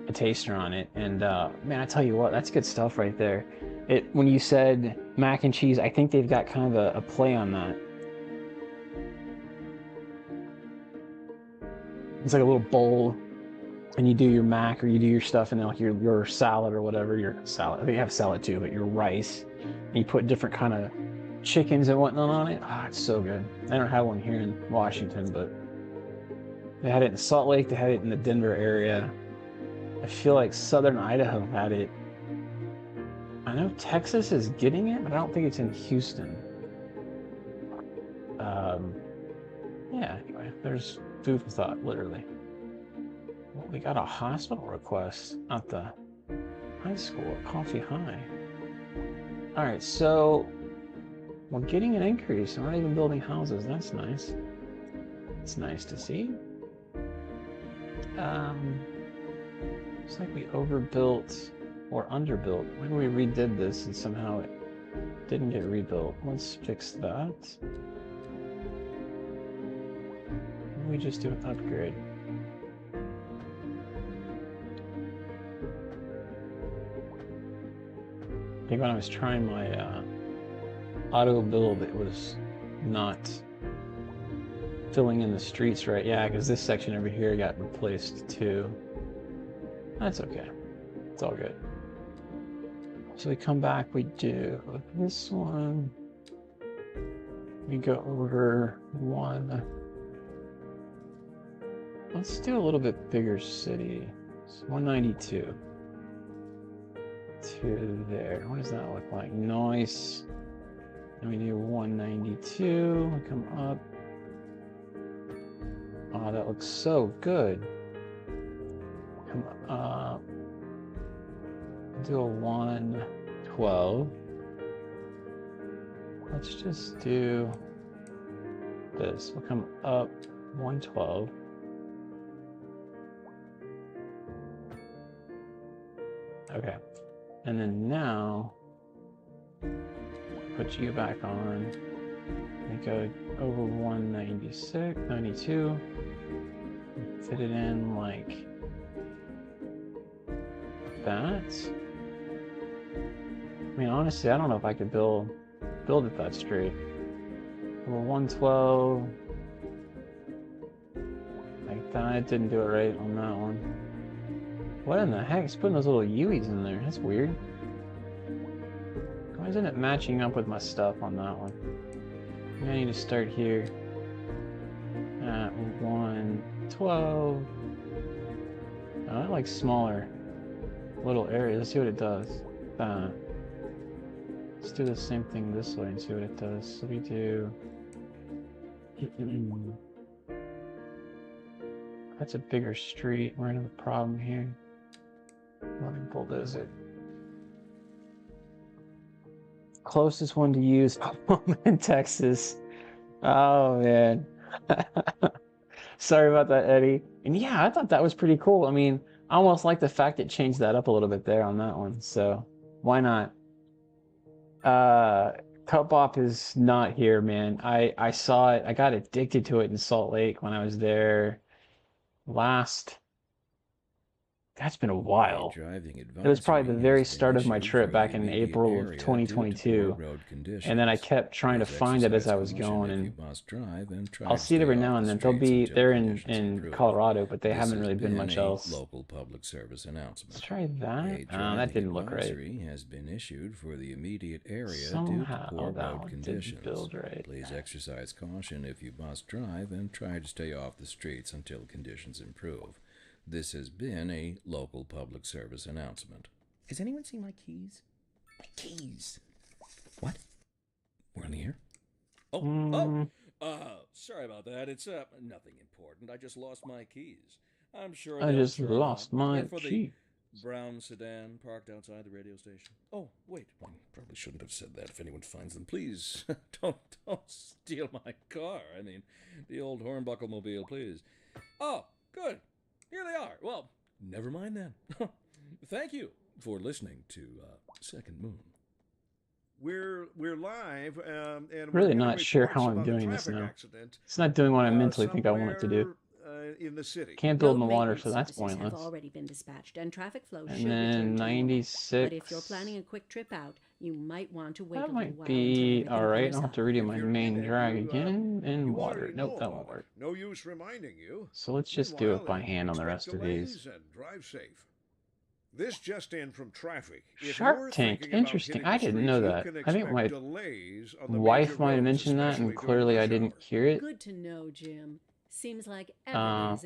a taster on it. And man, I tell you what, that's good stuff right there. When you said mac and cheese, I think they've got kind of a play on that. It's like a little bowl, and you do your mac or you do your stuff, and then like your salad or whatever, your salad. I think you have salad too, but your rice, and you put different kind of chickens and whatnot on it. Ah, it's so good. I don't have one here in Washington, but they had it in Salt Lake. They had it in the Denver area. I feel like Southern Idaho had it. I know Texas is getting it, but I don't think it's in Houston. Yeah, anyway, there's food for thought, literally. Well, we got a hospital request at the High school at Coffee High. Alright, so we're getting an increase. We're not even building houses. That's nice. It's nice to see. It's like we overbuilt or underbuilt. Maybe we redid this and somehow it didn't get rebuilt. Let's fix that. Maybe we just do an upgrade. I think when I was trying my auto build, it was not filling in the streets right. Yeah, because this section over here got replaced too. That's okay. It's all good. So we come back, we do this one. We go over one. Let's do a little bit bigger city. It's 192. To there. What does that look like? Nice. And we do 192. We come up. Oh, that looks so good. Come up. Do a 112. Let's just do this. We'll come up 112. Okay. And then now, put you back on. We go over 196, 92. Fit it in like that. I mean, honestly, I don't know if I could build it that straight. Over 112. Like that. Didn't do it right on that one. What in the heck? It's putting those little U's in there. That's weird. Why isn't it matching up with my stuff on that one? Maybe I need to start here at 112. Oh, I like smaller little areas. Let's see what it does. Let's do the same thing this way and see what it does. So we do... That's a bigger street. We're into the problem here. Let me bulldoze it. Closest one to use in Texas. Oh man. Sorry about that, Eddie. And yeah, I thought that was pretty cool. I mean, I almost like the fact it changed that up a little bit there on that one. So why not? Cutbop is not here, man. I saw it. I got addicted to it in Salt Lake when I was there last. That's been a while. It was probably the very start of my trip back in April of 2022. And then I kept trying to find it as I was going. And I'll see it every now and then. They're in Colorado, but they haven't really been much else. Local public service announcement. Let's try that. Oh, that didn't look right. Has been issued for the immediate area somehow due to poor road didn't conditions. build right. Please exercise caution if you must drive and try to stay off the streets until conditions improve. This has been a local public service announcement. Has anyone seen my keys? My keys. What? We're on the air? Sorry about that. It's nothing important. I just lost my keys. I'm sure I just lost my keys. Brown sedan parked outside the radio station. Oh, wait. I probably shouldn't have said that. If anyone finds them, please don't steal my car. I mean, the old hornbuckle mobile, please. Oh, good. Here they are. Well, never mind then. Thank you for listening to Second Moon. We're live, and really not sure how I'm doing this now. It's not doing what I mentally think I want it to do. In the city. Can't build in the water, so that's pointless. Have already been dispatched, and traffic flow and should then 96. But if you're planning a quick trip out, you might want to wait that a might little while. Be all right. I'll have to redo my main drag again in water. Nope, that won't work. No use reminding you. So let's just do it by hand on the rest of these. And drive safe. This just in from traffic. Shark Tank, interesting. I didn't know that. I think my wife might have mentioned that, and clearly I didn't hear it. Good to know, Jim. Seems like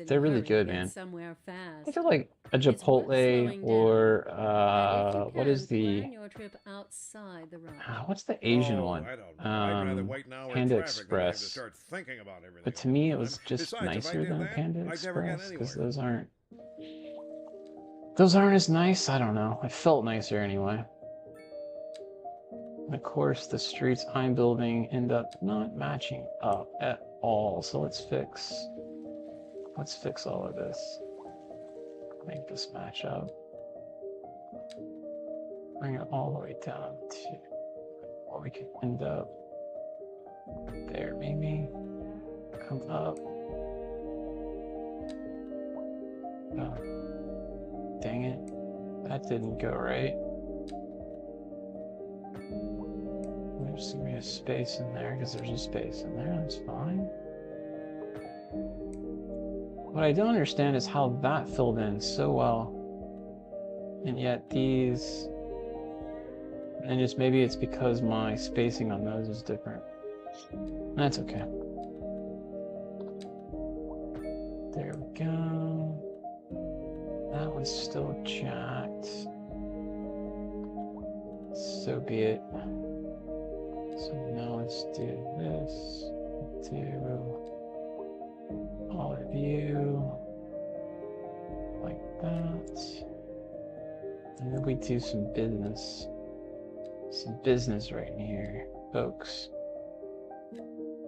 they're really good, man. Somewhere fast. I feel like a Chipotle or what is the what's the Asian one? Panda Express. But to me, it was just nicer than Panda Express because those Those aren't as nice. I don't know. It felt nicer anyway. And of course, the streets I'm building end up not matching up at all. So let's fix all of this. Make this match up. Bring it all the way down to what we could end up there, maybe. Come up. Oh, dang it. That didn't go right. There's gonna be a space in there because there's a space in there. That's fine. What I don't understand is how that filled in so well. And yet these... And just maybe it's because my spacing on those is different. That's okay. There we go. That one's still jacked. So be it. So now let's do this. Do all of you like that. And then we do some business. Some business right in here, folks.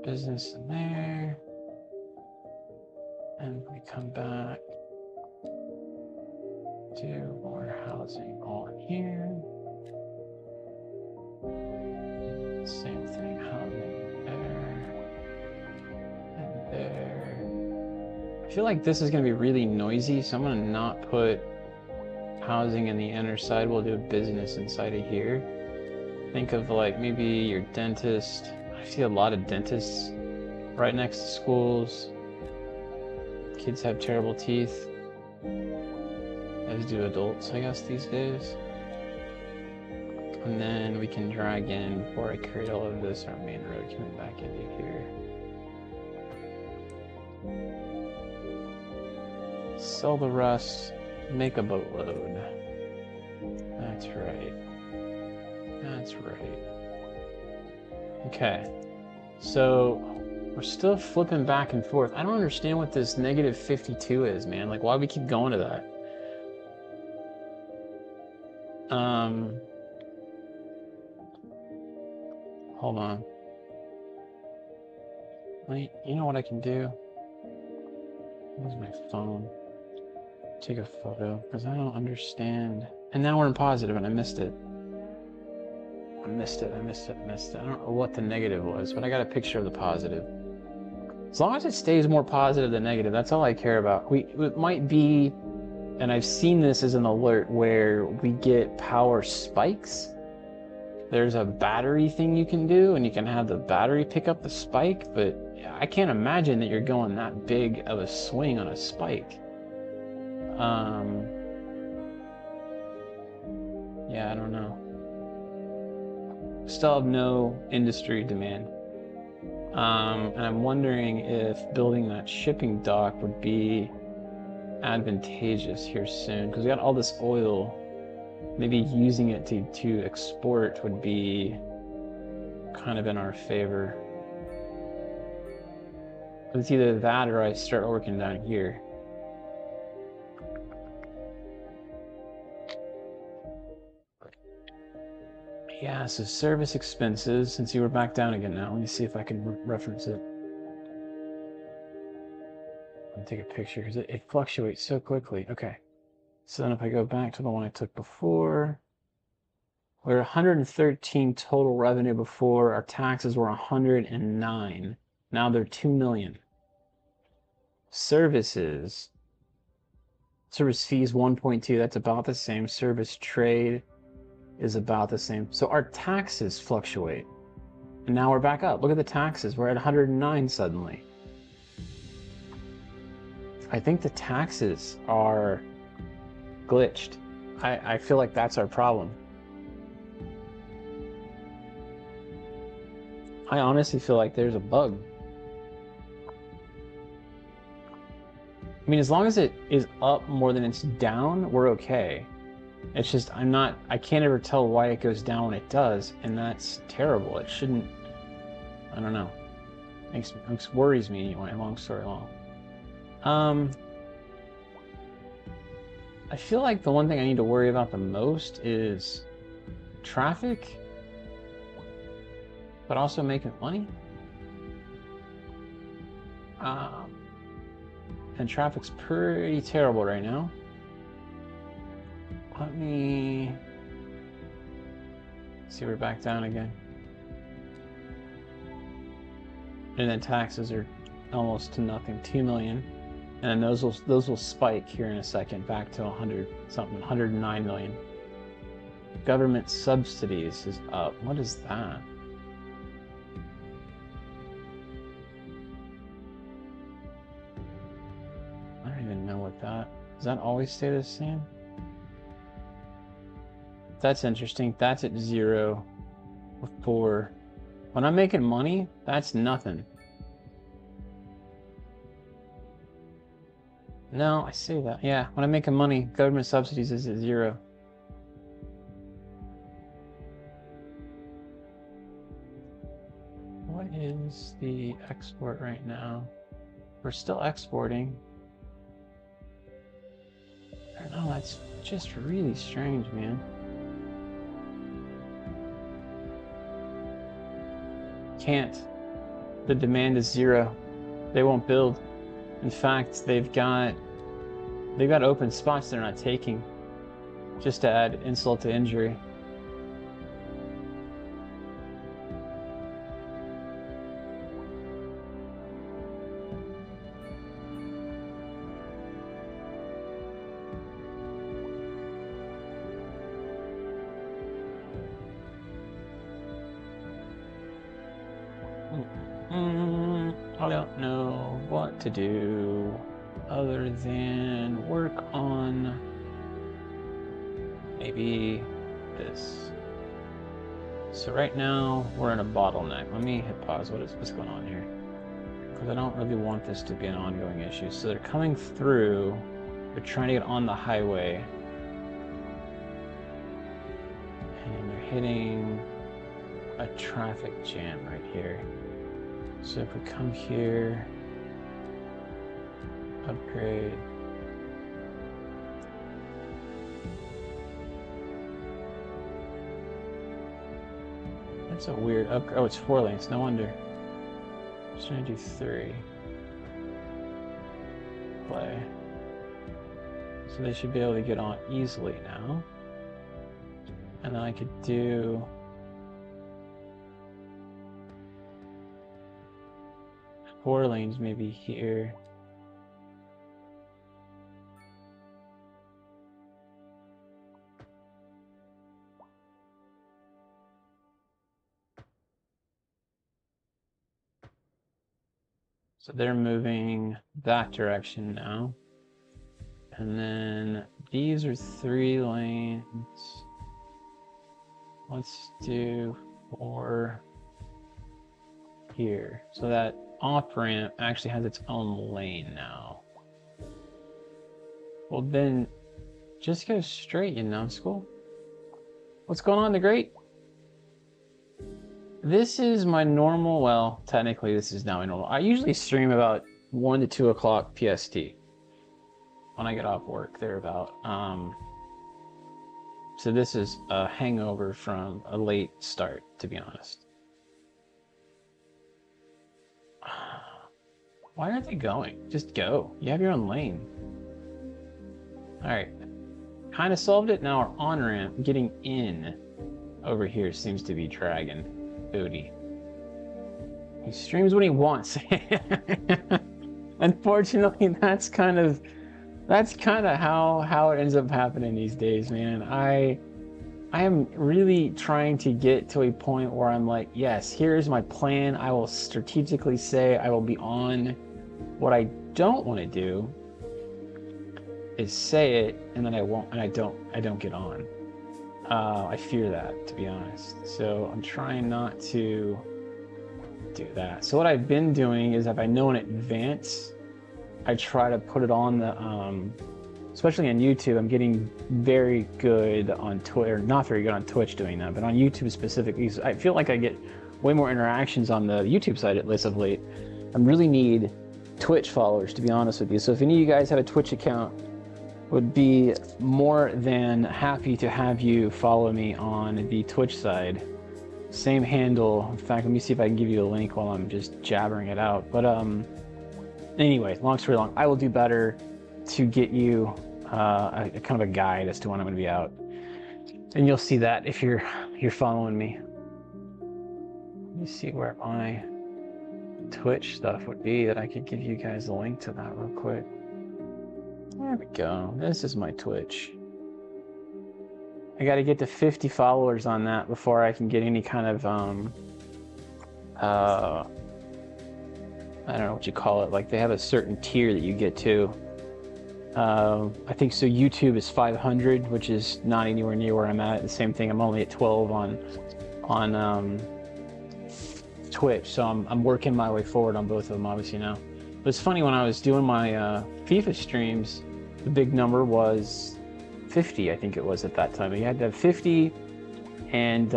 Business in there. And we come back. Do more housing all in here. Same thing, housing there. And there. I feel like this is going to be really noisy, so I'm going to not put housing in the inner side. We'll do business inside of here. Think of like maybe your dentist. I see a lot of dentists right next to schools. Kids have terrible teeth, as do adults, I guess, these days. And then we can drag in, before I create all of this, our main road coming back into here. Sell the rest, make a boatload. That's right. That's right. Okay, so we're still flipping back and forth. I don't understand what this negative 52 is, man. Like, why do we keep going to that? Hold on. Wait, you know what I can do? Where's my phone? Take a photo, because I don't understand. And now we're in positive, and I missed it. I missed it. I don't know what the negative was, but I got a picture of the positive. As long as it stays more positive than negative, that's all I care about. It might be, and I've seen this as an alert, where we get power spikes. There's a battery thing you can do, and you can have the battery pick up the spike, but I can't imagine that you're going that big of a swing on a spike. Yeah, I don't know. Still have no industry demand. And I'm wondering if building that shipping dock would be advantageous here soon, because we got all this oil. Maybe using it to export would be kind of in our favor. But it's either that or I start working down here. Yeah, so service expenses, since you were back down again now, let me see if I can reference it. Let me take a picture, because it fluctuates so quickly. Okay, so then if I go back to the one I took before, we were 113 total revenue before, our taxes were 109. Now they're 2 million. Service fees 1.2, that's about the same. Service trade is about the same. So our taxes fluctuate. And now we're back up. Look at the taxes. We're at 109 suddenly. I think the taxes are glitched. I feel like that's our problem. I honestly feel like there's a bug. I mean, as long as it is up more than it's down, we're okay. It's just, I can't ever tell why it goes down when it does, and that's terrible. It shouldn't, I don't know. It worries me anyway, long story long. I feel like the one thing I need to worry about the most is traffic, but also making money. And traffic's pretty terrible right now. Let me see, we're back down again. And then taxes are almost to nothing, 2 million. And then those will spike here in a second, back to 100 something, 109 million. Government subsidies is up. What is that? I don't even know what that. Does that always stay the same? That's interesting. That's at 0 with 4. When I'm making money, that's nothing. No, I see that. Yeah, when I'm making money, government subsidies is at 0. What is the export right now? We're still exporting. I don't know, that's just really strange, man. Can't. The demand is 0. They won't build. In fact, they've got open spots they're not taking, just to add insult to injury. I don't know what to do other than work on maybe this. So right now we're in a bottleneck. Let me hit pause. What's going on here? Because I don't really want this to be an ongoing issue. So they're coming through. They're trying to get on the highway. And they're hitting a traffic jam right here. So if we come here, upgrade. That's a weird upgrade. Oh, it's 4 lanes, no wonder. I'm just trying to do 3. Play. So they should be able to get on easily now. And then I could do... four lanes maybe here. So they're moving that direction now. And then these are 3 lanes. Let's do 4 here. So that off-ramp actually has its own lane now. Well then, just go straight, you numbskull. What's going on, the Great? This is my normal, well, technically this is now my normal. I usually stream about 1 to 2 o'clock PST. When I get off work, thereabout. So this is a hangover from a late start, to be honest. Why aren't they going? Just go. You have your own lane. Alright. Kind of solved it. Now our on-ramp, getting in over here, seems to be dragging booty. He streams when he wants. Unfortunately, that's kind of how it ends up happening these days, man. I am really trying to get to a point where I'm like, yes, here's my plan. I will strategically say I will be on. What I don't want to do is say it and then I won't, and I don't get on. I fear that, to be honest. So I'm trying not to do that. So what I've been doing is if I know in advance, I try to put it on the, especially on YouTube. I'm getting very good on Twitter, not very good on Twitch doing that, but on YouTube specifically. I feel like I get way more interactions on the YouTube side at least of late. I really need Twitch followers, to be honest with you. So if any of you guys have a Twitch account would be more than happy to have you follow me on the Twitch side. Same handle. In fact, let me see if I can give you a link while I'm just jabbering it out. But anyway, long story long, I will do better to get you a kind of a guide as to when I'm going to be out, and you'll see that if you're following me. Let me see where my Twitch stuff would be that I could give you guys a link to that real quick. There we go. This is my Twitch. I got to get to 50 followers on that before I can get any kind of I don't know what you call it. Like, they have a certain tier that you get to. I think so. YouTube is 500, which is not anywhere near where I'm at. The same thing. I'm only at 12 on Twitch, so I'm working my way forward on both of them, obviously now. But it's funny, when I was doing my FIFA streams, the big number was 50, I think it was at that time. You had to have 50, and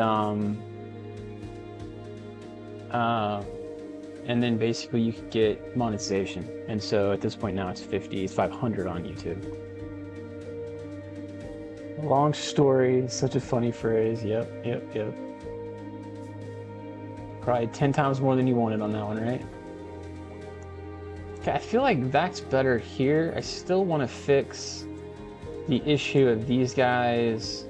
then basically you could get monetization. And so at this point now it's 50, it's 500 on YouTube. Long story, such a funny phrase. Yep. Probably 10 times more than you wanted on that one, right? Okay, I feel like that's better here. I still want to fix the issue of these guys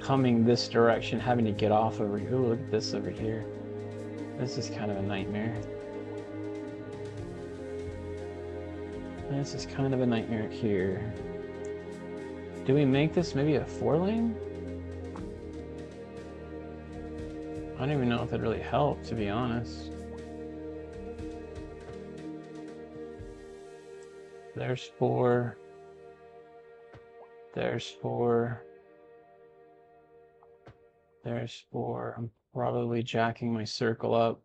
coming this direction, having to get off over here. Ooh, look at this over here. This is kind of a nightmare. This is kind of a nightmare here. Do we make this maybe a 4-lane? I don't even know if it really helped, to be honest. There's 4. There's 4. There's 4. I'm probably jacking my circle up.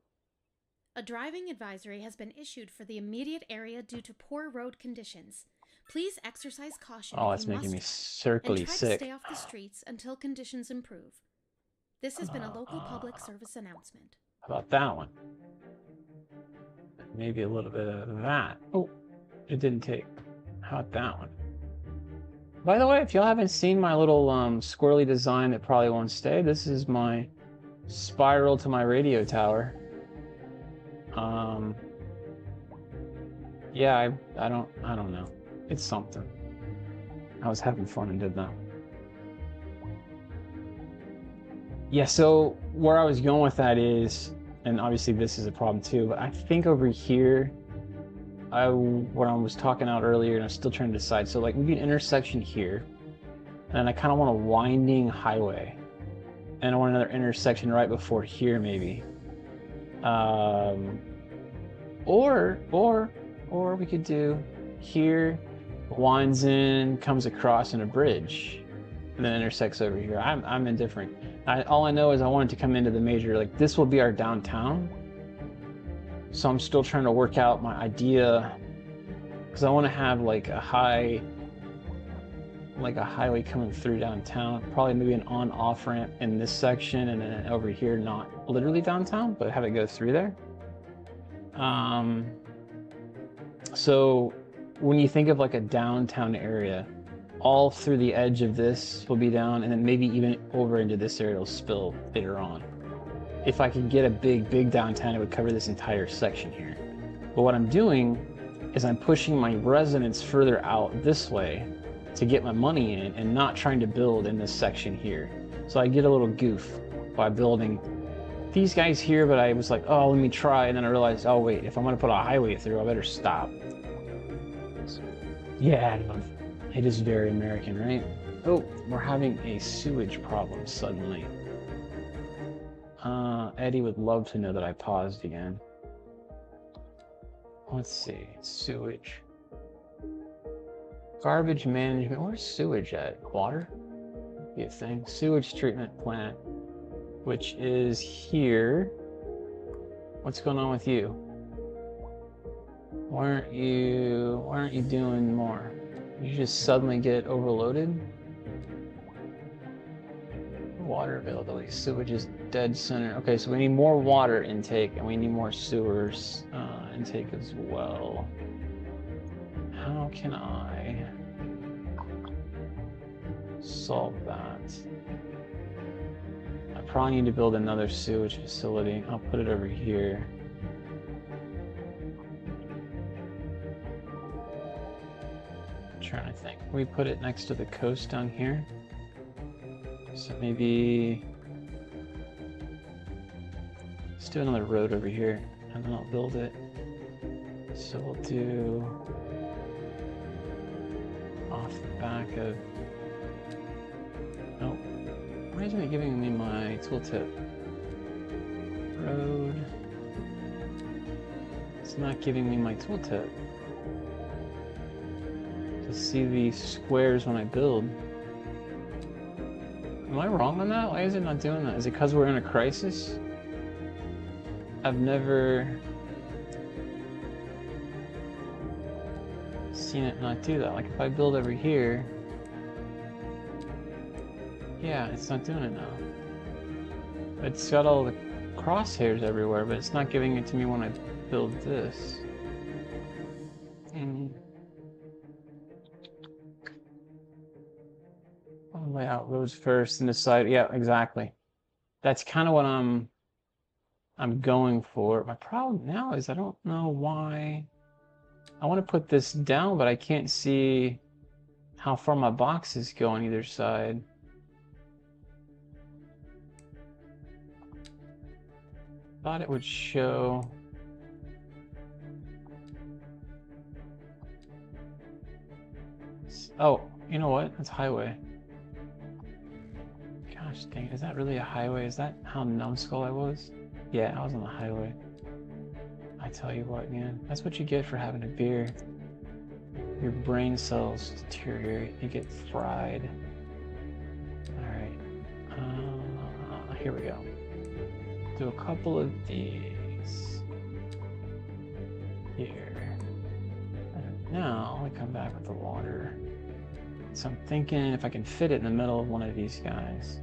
A driving advisory has been issued for the immediate area due to poor road conditions. Please exercise caution. Oh, it's making me circly sick. To stay off the streets until conditions improve. This has been a local public service announcement. How about that one? Maybe a little bit of that. Oh, it didn't take. How about that one? By the way, if y'all haven't seen my little squirrely design that probably won't stay, this is my spiral to my radio tower. Yeah, I don't know. It's something. I was having fun and did that. Yeah, so where I was going with that is, and obviously this is a problem too, but I think over here, what I was talking out earlier, and I'm still trying to decide. So like maybe an intersection here, and I kind of want a winding highway, and I want another intersection right before here maybe. Or we could do here, winds in, comes across in a bridge, and then intersects over here. I'm indifferent. All I know is I want it to come into the major, like this will be our downtown. So I'm still trying to work out my idea, because I want to have like a highway coming through downtown, probably maybe an on-off ramp in this section, and then over here, not literally downtown, but have it go through there. So when you think of like a downtown area, all through the edge of this will be down, and then maybe even over into this area will spill later on. If I could get a big downtown, it would cover this entire section here. But what I'm doing is I'm pushing my residents further out this way to get my money in, and not trying to build in this section here. So I get a little goof by building these guys here, but I was like, oh, let me try, and then I realized, oh wait, if I'm gonna put a highway through, I better stop. Yeah, it is very American, right? Oh, we're having a sewage problem suddenly. Eddie would love to know that I paused again. Let's see, sewage. Garbage management, where's sewage at? Water? Be a thing. Sewage treatment plant, which is here. What's going on with you? Why aren't you doing more? You just suddenly get overloaded? Water availability, sewage is dead center. Okay, so we need more water intake, and we need more sewers intake as well. How can I solve that. I probably need to build another sewage facility. I'll put it over here. I'm trying to think. Can we put it next to the coast down here? So maybe let's do another road over here and then I'll build it. So we'll do off the back of, oh, why isn't it giving me my tooltip? Road. It's not giving me my tooltip to see the squares when I build. Am I wrong on that? Why is it not doing that? Is it because we're in a crisis? I've never seen it not do that. Like if I build over here, yeah, it's not doing it now. It's got all the crosshairs everywhere, but it's not giving it to me when I build this. I'll lay out roads first and decide. Yeah, exactly. That's kind of what I'm going for. My problem now is I don't know why. I want to put this down, but I can't see how far my boxes go on either side. Thought it would show. Oh, you know what? That's highway. Gosh dang, is that really a highway? Is that how numbskull I was? Yeah, I was on the highway. I tell you what, man, that's what you get for having a beer. Your brain cells deteriorate, you get fried. Alright, here we go. Do a couple of these here. And now I come back with the water. So I'm thinking if I can fit it in the middle of one of these guys.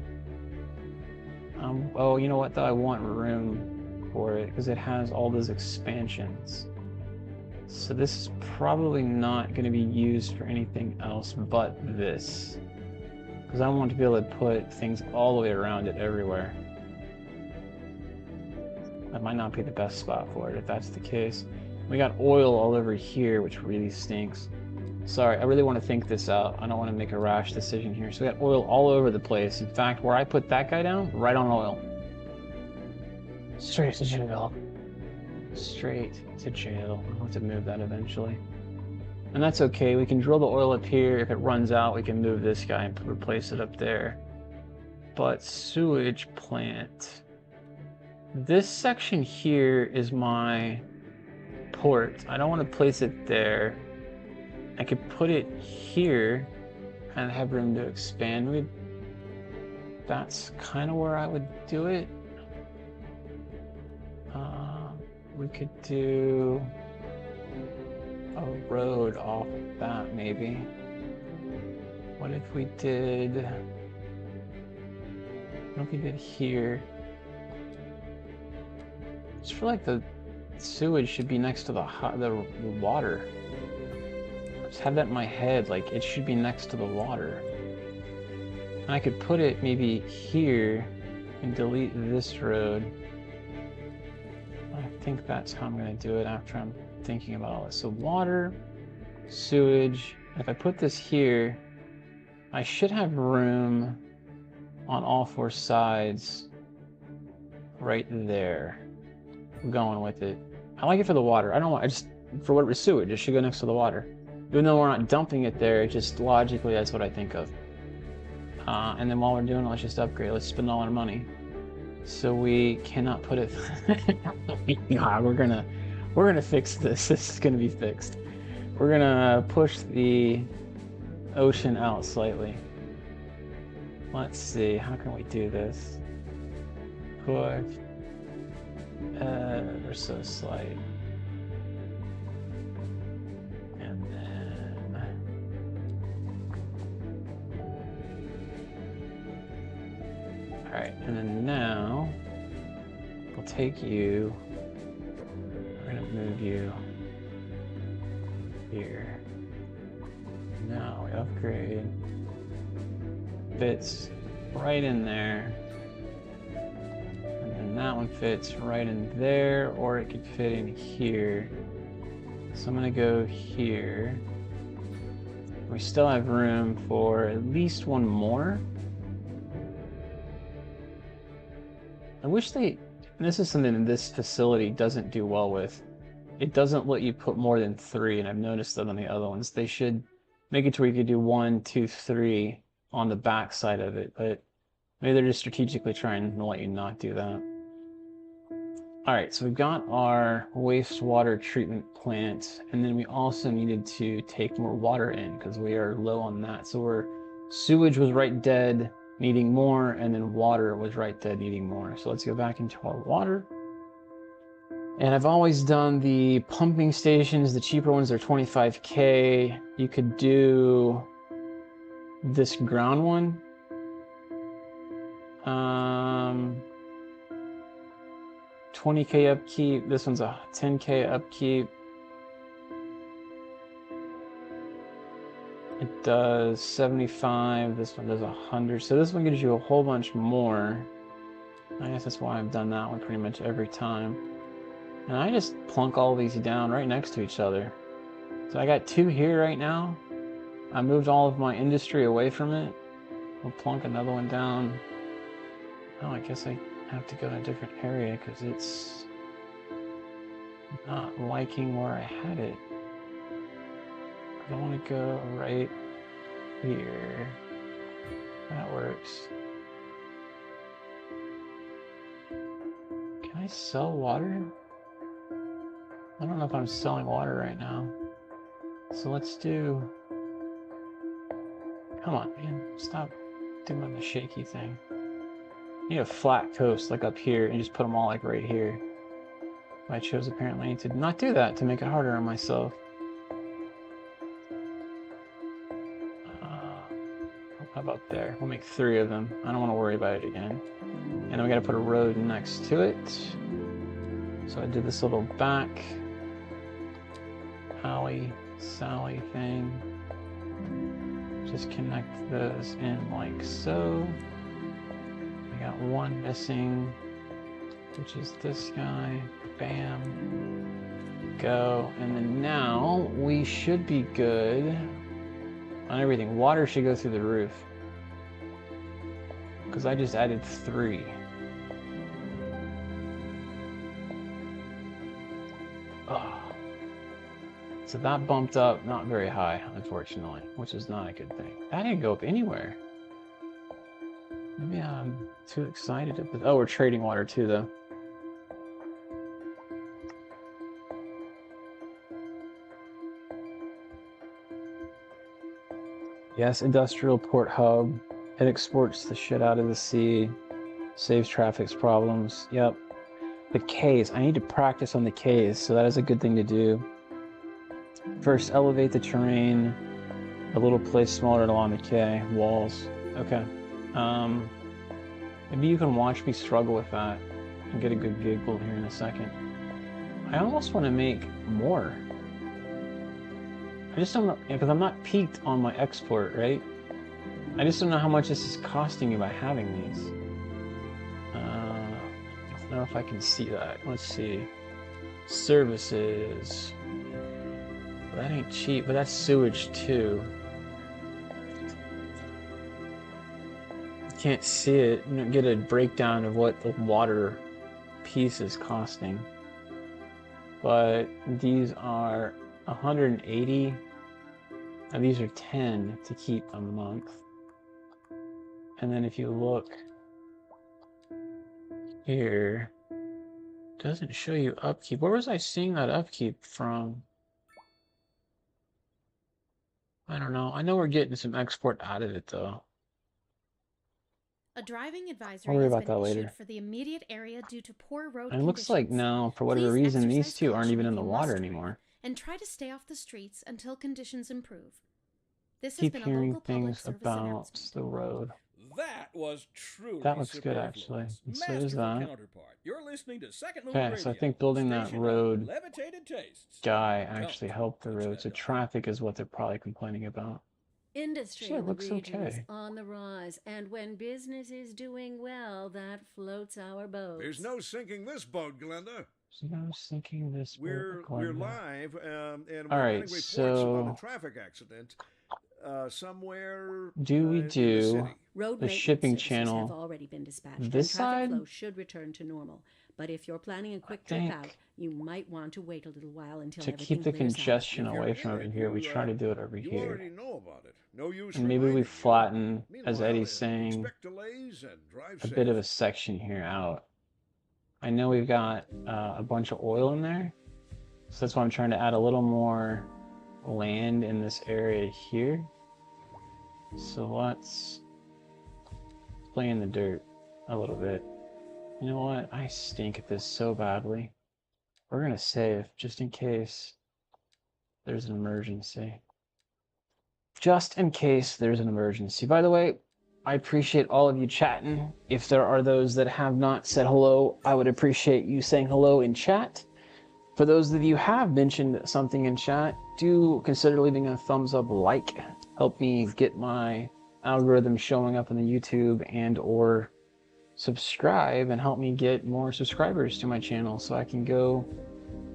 Oh, you know what though? I want room for it because it has all those expansions. So this is probably not going to be used for anything else but this. Because I want to be able to put things all the way around it everywhere. That might not be the best spot for it if that's the case. We got oil all over here, which really stinks. Sorry, I really want to think this out. I don't want to make a rash decision here. So we got oil all over the place. In fact, where I put that guy down, right on oil. Straight to jail. Straight to jail. I'll have to move that eventually. And that's okay. We can drill the oil up here. If it runs out, we can move this guy and replace it up there. But sewage plant. This section here is my port. I don't want to place it there. I could put it here and have room to expand. That's kind of where I would do it. We could do a road off that maybe. What if we did? What if we did here? I just feel like the sewage should be next to the water. Just have that in my head, like it should be next to the water. And I could put it maybe here and delete this road. I think that's how I'm going to do it after I'm thinking about all this. So water, sewage. If I put this here, I should have room on all four sides right there. I'm going with it. I like it for the water. I don't want, I just, for what sewage, it should go next to the water. Even though we're not dumping it there, just logically that's what I think of. And then while we're doing it, let's just upgrade. Let's spend all our money. So we cannot put it. God, we're gonna fix this. This is gonna be fixed. We're gonna push the ocean out slightly. Let's see. How can we do this? Push. We're so slight. And then. Alright, and then now we'll take you. We're gonna move you here. Now we upgrade. fits right in there. And then that one fits right in there, or it could fit in here. So I'm gonna go here. We still have room for at least one more. I wish they, and this is something that this facility doesn't do well with. It doesn't let you put more than 3, and I've noticed that on the other ones. They should make it to where you could do 1, 2, 3 on the back side of it, but maybe they're just strategically trying to let you not do that. Alright, so we've got our wastewater treatment plant, and then we also needed to take more water in because we are low on that. So sewage was right dead, needing more, and then water was right dead, needing more. So let's go back into our water. And I've always done the pumping stations, the cheaper ones are 25K. You could do this ground one. 20K upkeep. This one's a 10K upkeep. It does 75. This one does 100. So this one gives you a whole bunch more. I guess that's why I've done that one pretty much every time. And I just plunk all these down right next to each other. So I got 2 here right now. I moved all of my industry away from it. We'll plunk another one down. Oh, I guess I have to go to a different area because it's not liking where I had it. I want to go right here. That works. Can I sell water? I don't know if I'm selling water right now. So let's do... Come on, man. Stop doing the shaky thing. I need a flat coast, like up here, and just put them all like right here. I chose apparently to not do that, to make it harder on myself. How about there? We'll make 3 of them. I don't want to worry about it again. And then we got to put a road next to it. So I did this little back alley Sally thing. Just connect those in like so. I got 1 missing, which is this guy. Bam. Go. And then now we should be good on everything. Water should go through the roof. Because I just added 3. Oh. So that bumped up not very high, unfortunately, which is not a good thing. That didn't go up anywhere. Maybe I'm too excited. Oh, we're trading water too, though. Yes, industrial port hub. It exports the shit out of the sea. Saves traffic's problems. Yep. The Ks. I need to practice on the Ks, so that is a good thing to do. First, elevate the terrain. A little place smaller along the K. Walls. Okay. Maybe you can watch me struggle with that and get a good giggle here in a second. I almost want to make more. I just don't know, because I'm not peaked on my export, right? I just don't know how much this is costing me by having these. I don't know if I can see that. Let's see. Services. Well, that ain't cheap, but that's sewage too. You can't see it. You don't get a breakdown of what the water piece is costing. But these are 180, and these are 10 to keep a month. And then if you look here, it doesn't show you upkeep. Where was I seeing that upkeep from? I don't know. I know we're getting some export out of it though. A driving advisory has been issued for the immediate area due to poor road conditions. It looks like now, for whatever reason, these two aren't even in the water anymore. And try to stay off the streets until conditions improve. This has Keep been a hearing local public things service about announcement. the road. That was truly That looks good, actually. And so is that. You're listening to Second Move Okay, so I think building that road levitated tastes. guy actually helped the road. So traffic is what they're probably complaining about. Industry in the region is on the rise, and when business is doing well, that floats our boat. There's no sinking this boat, Glenda. There's no sinking this boat. We're live, and all we're right, getting reports so about a traffic accident somewhere do we do Road the shipping services channel have already been dispatched, this and traffic side? Flow should return to normal. But if you're planning a quick trip out, you might want to wait a little while until to keep the congestion away from over here. We try to do it over you here. already know about it. No use And maybe we flatten, as Eddie's saying, expect delays and drive a safe. bit of a section here out. I know we've got a bunch of oil in there, so that's why I'm trying to add a little more land in this area here. So let's play in the dirt a little bit. You know what? I stink at this so badly. We're gonna save just in case there's an emergency. Just in case there's an emergency. By the way, I appreciate all of you chatting. If there are those that have not said hello, I would appreciate you saying hello in chat. For those of you who have mentioned something in chat, do consider leaving a thumbs up like. Help me get my algorithm showing up on the YouTube, and or subscribe and help me get more subscribers to my channel so I can go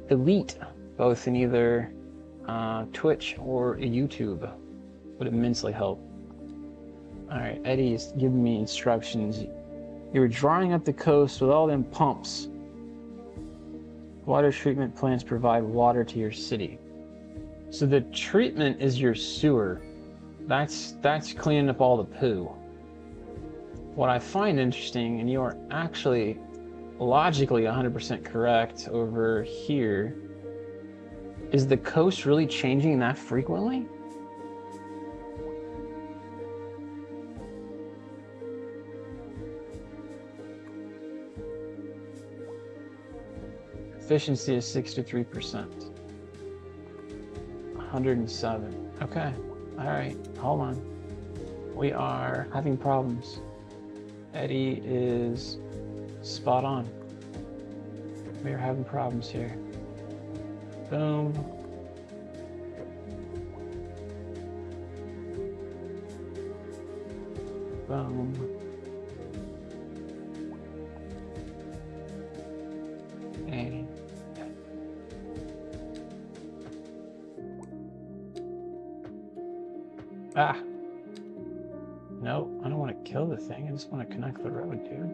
elite, both in either Twitch or YouTube. Would immensely help. Alright, Eddie's giving me instructions. You were drying up the coast with all them pumps. Water treatment plants provide water to your city. So the treatment is your sewer. That's cleaning up all the poo. What I find interesting, and you are actually logically 100% correct over here, is the coast really changing that frequently? Efficiency is 63%. 107. Okay. Alright. Hold on. We are having problems. Eddie is spot on. We are having problems here. Boom. Boom. And no, I don't want to kill the thing. I just want to connect the road, dude.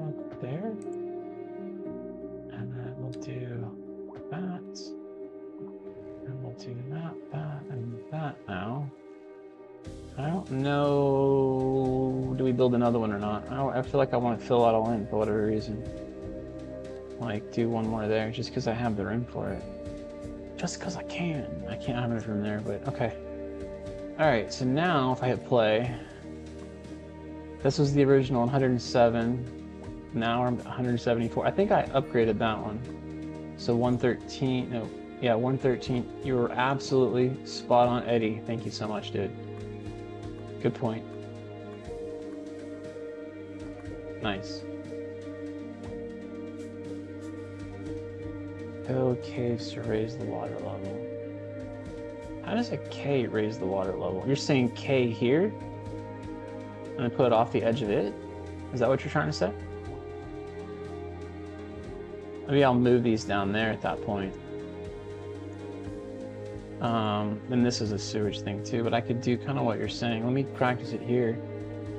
Up there. And then we'll do that. And we'll do that, and that now. I don't know. Do we build another one or not? I feel like I want to fill it all in for whatever reason. Like, do one more there just because I have the room for it. Just because I can. I can't have enough room there, but okay. Alright, so now if I hit play, this was the original 107. Now I'm 174. I think I upgraded that one. So 113. No, yeah, 113. You were absolutely spot on, Eddie. Thank you so much, dude. Good point. Nice. Go caves to raise the water level. How does a K raise the water level? You're saying K here? And then put it off the edge of it? Is that what you're trying to say? Maybe I'll move these down there at that point. Then this is a sewage thing too, but I could do kind of what you're saying. Let me practice it here.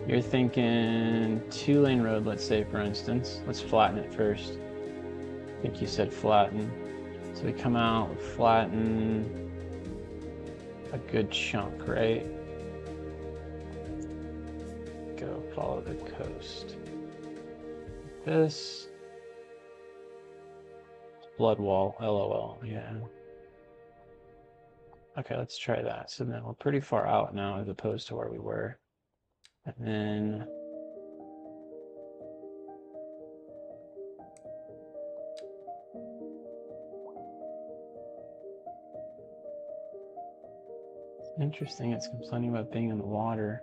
You're thinking 2-lane road, let's say, for instance. Let's flatten it first. I think you said flatten. So we come out, flatten a good chunk, right? Go follow the coast. This blood wall, LOL, yeah. Okay, let's try that. So then we're pretty far out now as opposed to where we were. And then interesting, it's complaining about being in the water.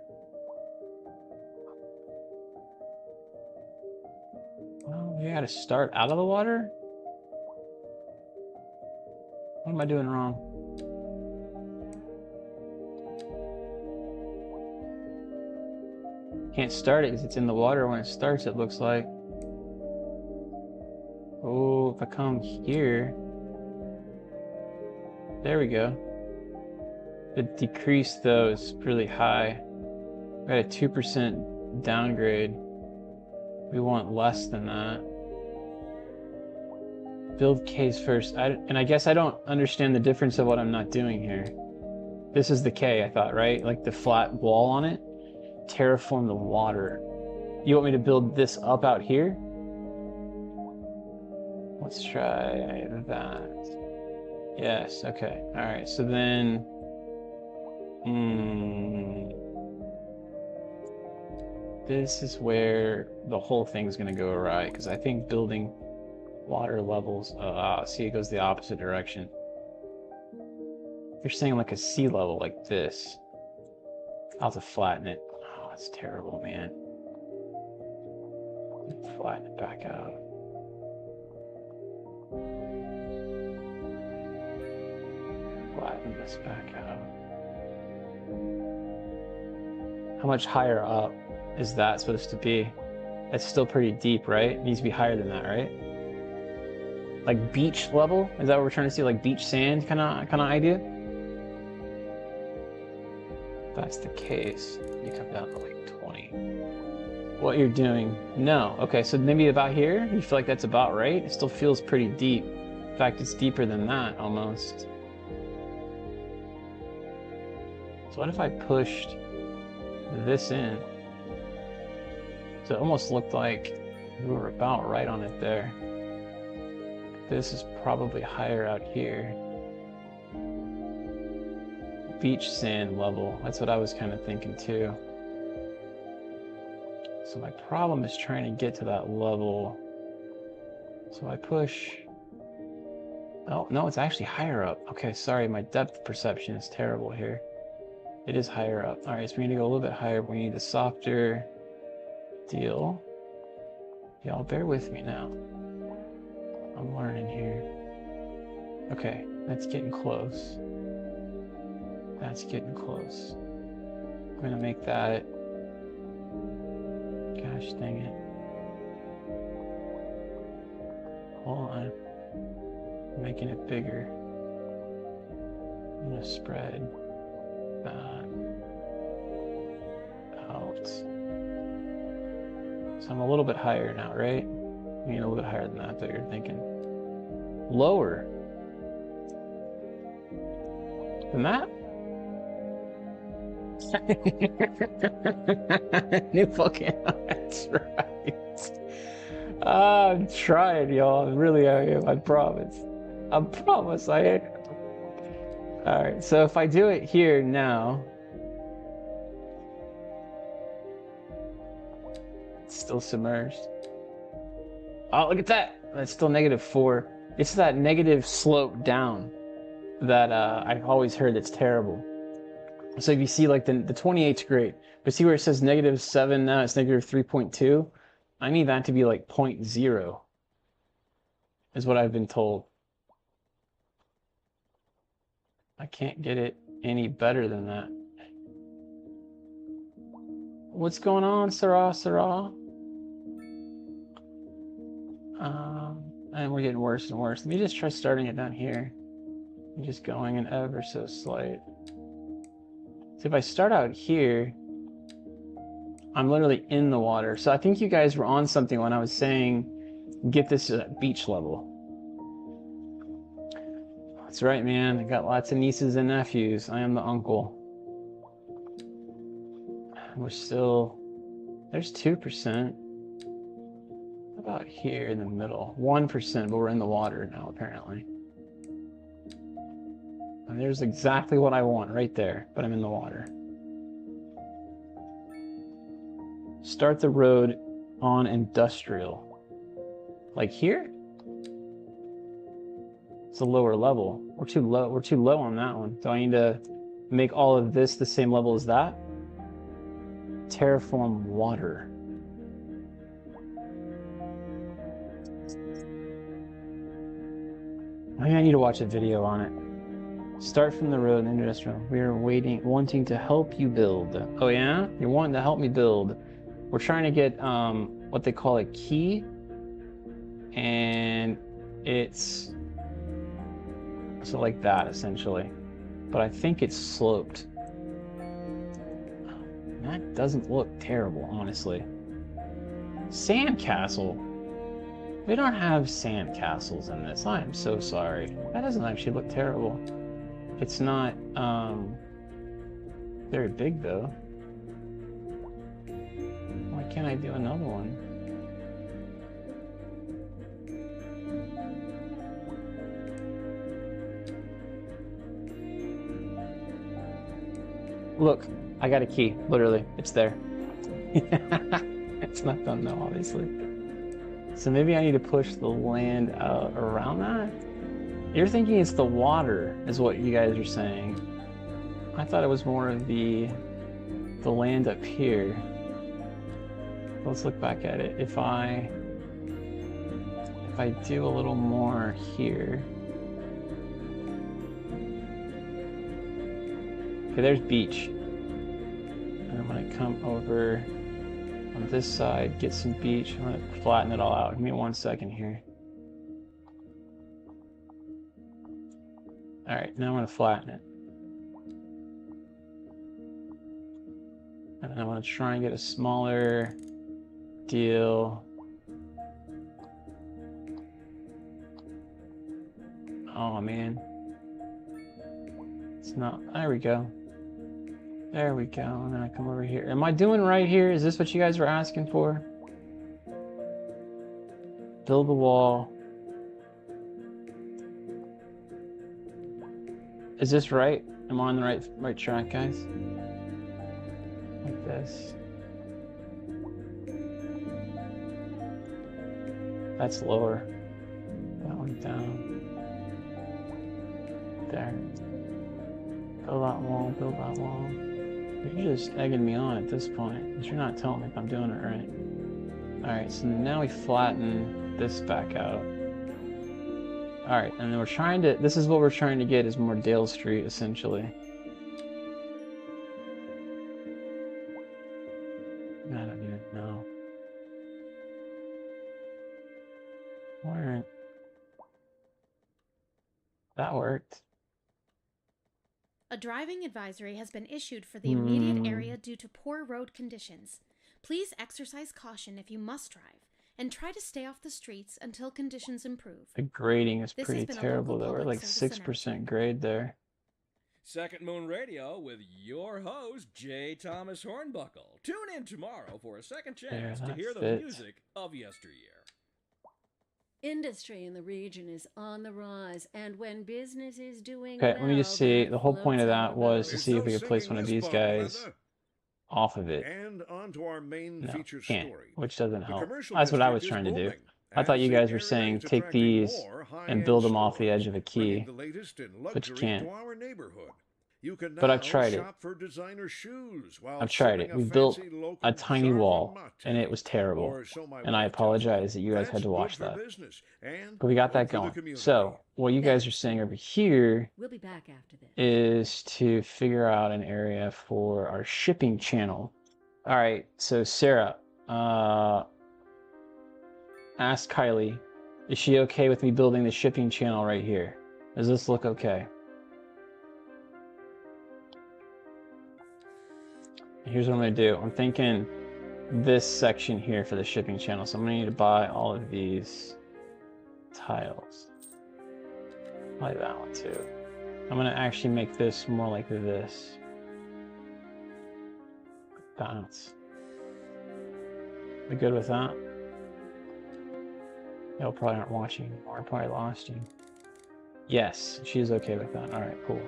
Well, you gotta start out of the water? What am I doing wrong? Can't start it because it's in the water when it starts, it looks like. Oh, if I come here... There we go. The decrease, though, is really high. We got a 2% downgrade. We want less than that. Build K's first. And I guess I don't understand the difference of what I'm not doing here. This is the K, I thought, right? Like the flat wall on it. Terraform the water. You want me to build this up out here? Let's try that. Yes, okay. Alright, so then... This is where the whole thing's going to go awry, because I think building water levels... see, it goes the opposite direction. You're saying like a sea level like this. I'll have to flatten it. Oh, that's terrible, man. Flatten it back out. Flatten this back out. How much higher up is that supposed to be? That's still pretty deep, right? It needs to be higher than that, right? Like beach level? Is that what we're trying to see? Like beach sand kind of idea? If that's the case, you come down to like 20. What you're doing? No. Okay, so maybe about here? You feel like that's about right? It still feels pretty deep. In fact, it's deeper than that almost. So what if I pushed this in? So it almost looked like we were about right on it there. This is probably higher out here. Beach sand level. That's what I was kind of thinking too. So my problem is trying to get to that level. So I push... Oh, no, it's actually higher up. Okay, sorry, my depth perception is terrible here. It is higher up. All right, so we need to go a little bit higher. We need a softer deal. Y'all bear with me now. I'm learning here. Okay, that's getting close. That's getting close. I'm gonna make that... Gosh dang it. Hold on. I'm making it bigger. I'm gonna spread that out. So I'm a little bit higher now, right? I mean, a little bit higher than that, but you're thinking lower than that? New fucking, that's right. I'm trying, y'all. Really, I am. I promise. I promise I am. Alright, so if I do it here now, it's still submerged. Oh, look at that! That's still -4. It's that negative slope down that I've always heard that's terrible. So if you see, like, the 28's great, but see where it says -7 now, it's -3.2? I need that to be like 0.0, is what I've been told. I can't get it any better than that. What's going on, Sarah? And we're getting worse and worse. Let me just try starting it down here. I'm just going an ever so slight. So if I start out here, I'm literally in the water. So I think you guys were on something when I was saying, get this at beach level. That's right, man. I got lots of nieces and nephews. I am the uncle. We're still, there's 2%. About here in the middle. 1%, but we're in the water now, apparently. And there's exactly what I want right there, but I'm in the water. Start the road on industrial. Like here? It's a lower level. We're too low on that one. So I need to make all of this the same level as that. Terraform water. Maybe I need to watch a video on it. Start from the road industrial. We are wanting to help you build. Oh yeah? You're wanting to help me build. we're trying to get what they call a key, and it's so like that essentially, but I think it's sloped. That doesn't look terrible, honestly. Sandcastle. We don't have sand castles in this. I am so sorry. That doesn't actually look terrible. It's not very big though. Why can't I do another one? Look, I got a key. Literally, it's there. It's not done though, obviously. So maybe I need to push the land out around that? You're thinking it's the water, is what you guys are saying. I thought it was more of the land up here. Let's look back at it. If I do a little more here. Okay, there's beach. And I'm gonna come over on this side, get some beach. I'm gonna flatten it all out. Give me 1 second here. All right, now I'm gonna flatten it. And then I'm gonna try and get a smaller deal. Oh man. It's not, there we go. There we go, and then I come over here. Am I doing right here? Is this what you guys were asking for? Build the wall. Is this right? Am I on the right track, guys? Like this. That's lower. That one down. There. Build that wall, build that wall. You're just egging me on at this point, because you're not telling me if I'm doing it right. Alright, so now we flatten this back out. Alright, and then we're trying to, this is what we're trying to get, is more Dale Street, essentially. I don't even know. Where? That worked. A driving advisory has been issued for the immediate area due to poor road conditions. Please exercise caution if you must drive, and try to stay off the streets until conditions improve. The grading is pretty terrible though. We're like 6% grade there. Second Moon Radio with your host, J. Thomas Hornbuckle. Tune in tomorrow for a second chance to hear the music of yesteryear. Industry in the region is on the rise, and when business is doing well, let me just see. The whole point of that was to see if we could place one of these guys off of it. And on to our main feature can't, story. which doesn't help. That's what I was trying to do. I thought you guys were saying take these and build them off the edge of a key, but you can't. But I've tried it. I've tried it. We built a tiny wall, and it was terrible. And I apologize that you guys had to watch that. But we got that going. So what you guys are saying over here is to figure out an area for our shipping channel. All right. So Sarah, ask Kylie, is she okay with me building the shipping channel right here? Does this look okay? Here's what I'm going to do. I'm thinking this section here for the shipping channel. So I'm going to need to buy all of these tiles. Probably that one too. I'm going to actually make this more like this. Balance. We good with that? Y'all probably aren't watching anymore. I probably lost you. Yes, she's okay with that. All right, cool.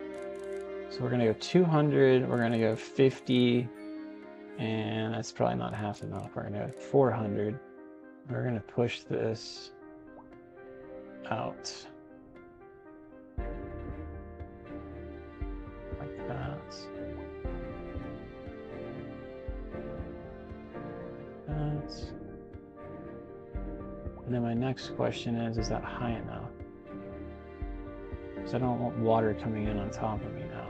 So we're going to go 200. We're going to go 50. And that's probably not half enough. We're going to go 400. We're going to push this out. Like that. That. And then my next question is that high enough? Because I don't want water coming in on top of me now.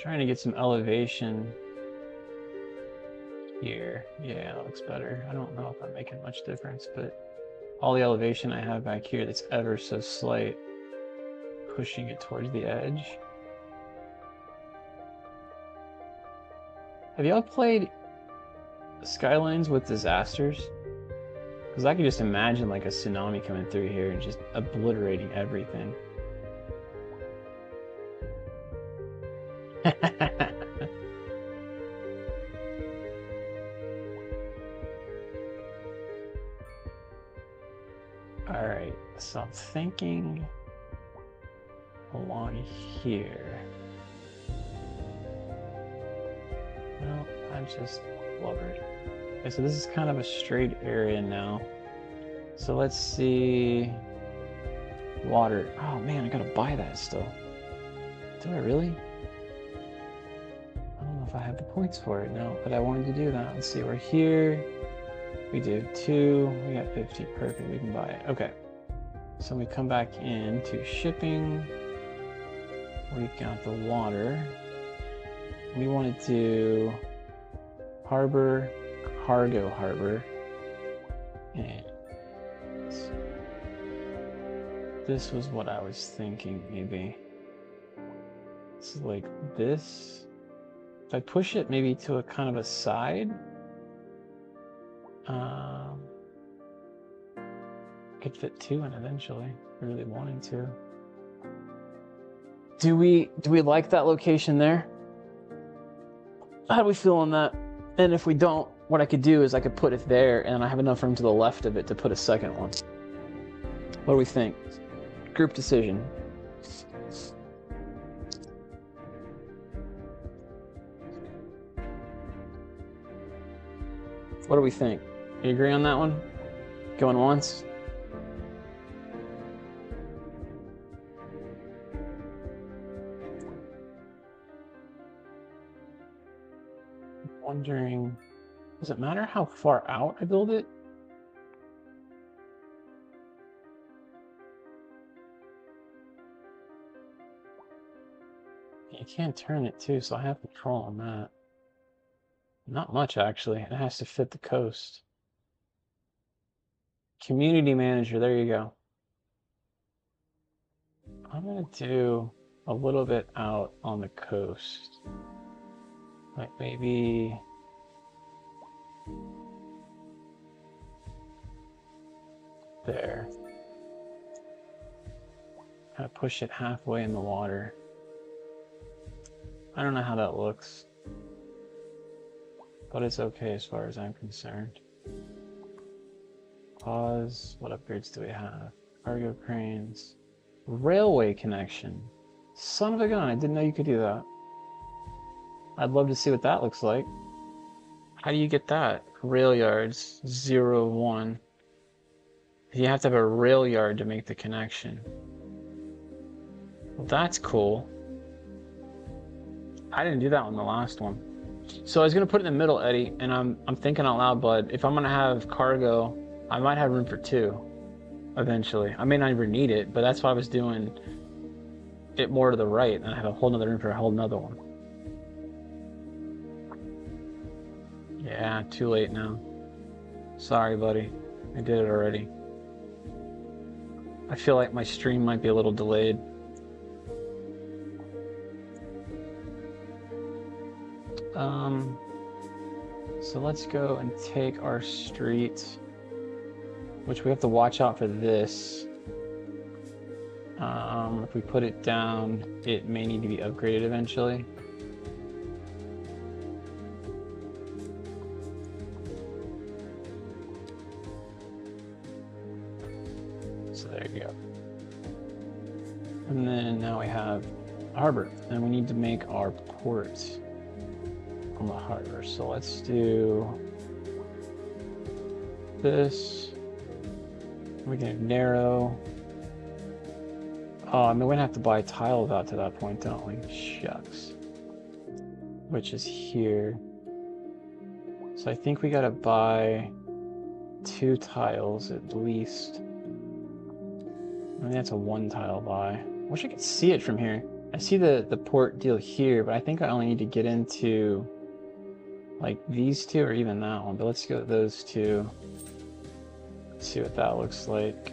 Trying to get some elevation here. Yeah, that looks better. I don't know if I'm making much difference, but all the elevation I have back here that's ever so slight, pushing it towards the edge. Have y'all played Skylines with disasters? Because I can just imagine like a tsunami coming through here and just obliterating everything. Alright, so I'm thinking along here. No, I'm just blubbered. Okay, so this is kind of a straight area now. So let's see. Water. Oh man, I gotta buy that still. Do I really? I don't know if I have the points for it now, but I wanted to do that. Let's see, we're here. We do 2. We got 50. Perfect. We can buy it. Okay. So we come back into shipping. We've got the water. We want to do harbor, cargo harbor. And this was what I was thinking, maybe. It's like this. If I push it maybe to a kind of a side, could fit 2 in eventually, if we really wanted to. Do we like that location there? How do we feel on that? And if we don't, what I could do is I could put it there, and I have enough room to the left of it to put a second one. What do we think? Group decision. What do we think? You agree on that one? Going once? Wondering, does it matter how far out I build it? You can't turn it too, so I have control on that. Not much, actually. It has to fit the coast. Community manager, there you go. I'm gonna do a little bit out on the coast. Like maybe there. Kind of push it halfway in the water. I don't know how that looks, but it's okay as far as I'm concerned. Pause. What upgrades do we have? Cargo cranes. Railway connection. Son of a gun, I didn't know you could do that. I'd love to see what that looks like. How do you get that? Rail yards, 0, 1. You have to have a rail yard to make the connection. Well, that's cool. I didn't do that on the last one. So I was gonna put it in the middle, Eddie, and I'm thinking out loud, bud. If I'm gonna have cargo, I might have room for 2 eventually. I may not even need it, but that's why I was doing it more to the right, and I have a whole nother room for a whole nother one. Yeah, too late now. Sorry, buddy. I did it already. I feel like my stream might be a little delayed. So let's go and take our street, which we have to watch out for this. If we put it down, it may need to be upgraded eventually. So there you go. And then now we have harbor, and we need to make our port on the harbor. So let's do this. We can narrow. Oh, I mean, we're gonna have to buy tiles out to that point, don't we? Shucks. Which is here. So I think we gotta buy 2 tiles at least. I mean, that's a 1 tile buy. Wish I could see it from here. I see the port deal here, but I think I only need to get into like these two or even that one. But let's go with those two. Let's see what that looks like.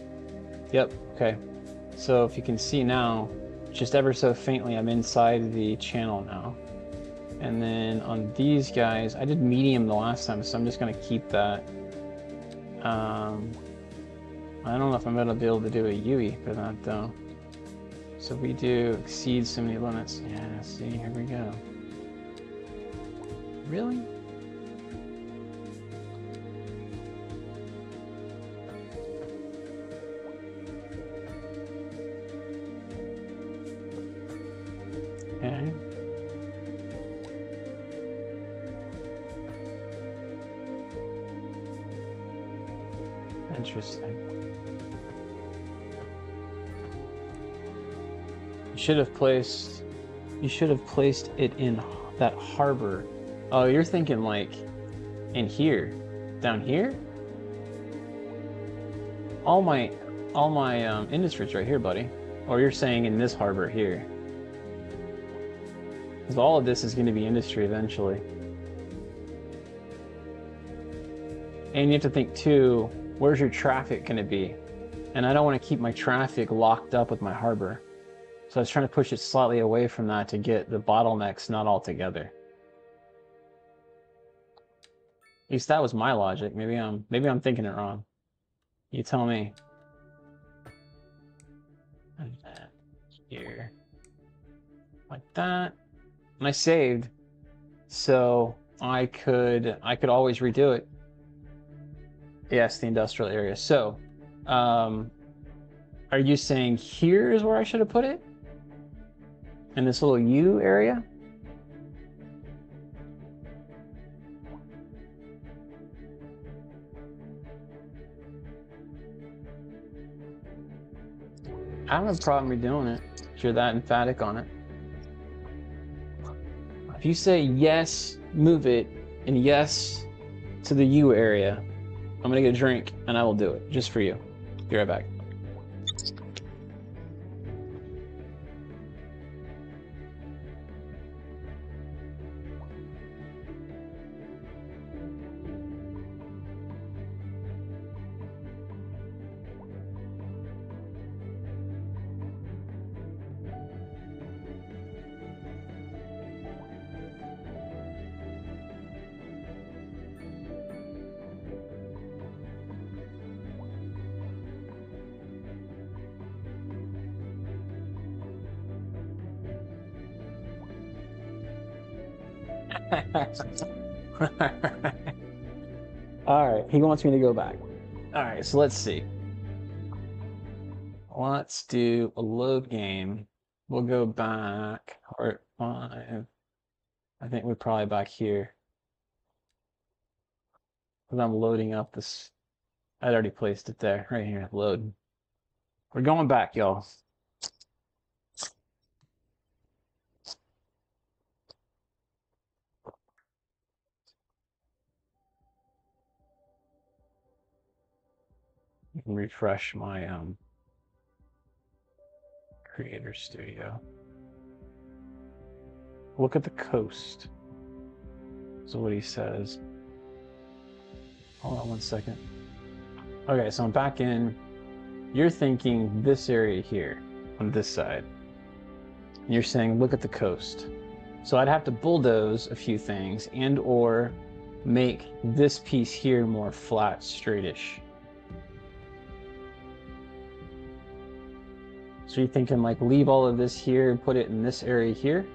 Yep, okay. So if you can see now, just ever so faintly, I'm inside the channel now. And then on these guys, I did medium the last time, so I'm just gonna keep that. I don't know if I'm gonna be able to do a UE for that though. So we do exceed so many limits. Yeah, see, here we go. Really? Okay. Interesting. You should have placed it in that harbor. Oh, you're thinking like in here, down here? All my industries right here, buddy. Or you're saying in this harbor here. Because all of this is going to be industry eventually. And you have to think too, where's your traffic going to be? And I don't want to keep my traffic locked up with my harbor. So I was trying to push it slightly away from that to get the bottlenecks not all together. At least that was my logic. Maybe I'm thinking it wrong. You tell me. And that here. Like that. And I saved. So I could always redo it. Yes, the industrial area. So, are you saying here is where I should have put it? In this little U area? I don't have a problem redoing it if you're that emphatic on it. If you say yes, move it, and yes to the U area, I'm gonna get a drink and I will do it just for you. Be right back. Alright, he wants me to go back. Alright, so let's see. Let's do a load game. We'll go back, or 5. I think we're probably back here. Because I'm loading up this. I'd already placed it there, right here, load. We're going back, y'all. Refresh my Creator Studio. Look at the coast. So what he says. Hold on 1 second. Okay, so I'm back in. You're thinking this area here on this side. And you're saying look at the coast. So I'd have to bulldoze a few things and or make this piece here more flat, straightish. So you're thinking like leave all of this here and put it in this area here?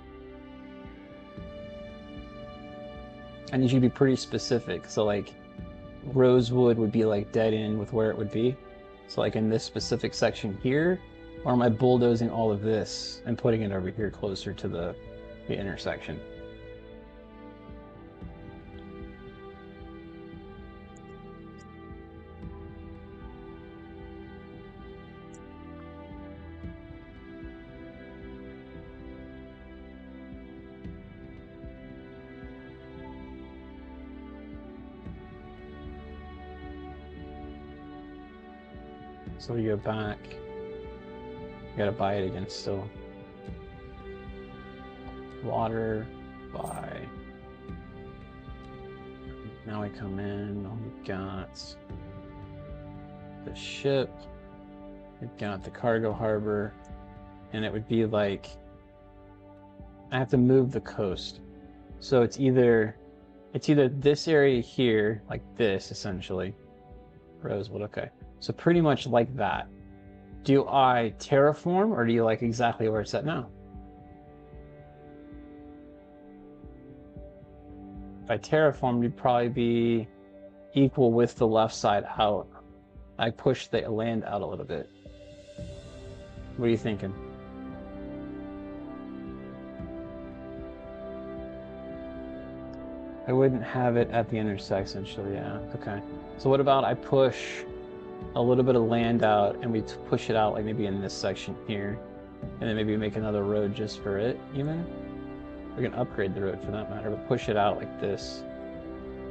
I need you to be pretty specific. So like Rosewood would be like dead end with where it would be. So like in this specific section here, or am I bulldozing all of this and putting it over here closer to the intersection? So we go back. You gotta buy it again still. water by. Now we come in, we've got the ship, we've got the cargo harbor, and it would be like, I have to move the coast. So it's either this area here, like this essentially. Rosewood, okay. So pretty much like that. Do I terraform or do you like exactly where it's at now? If I terraformed, it'd probably be equal with the left side out. I push the land out a little bit. What are you thinking? I wouldn't have it at the intersection, so yeah, okay. So what about I push a little bit of land out and we push it out like maybe in this section here, and then maybe make another road just for it even? We can upgrade the road for that matter, but push it out like this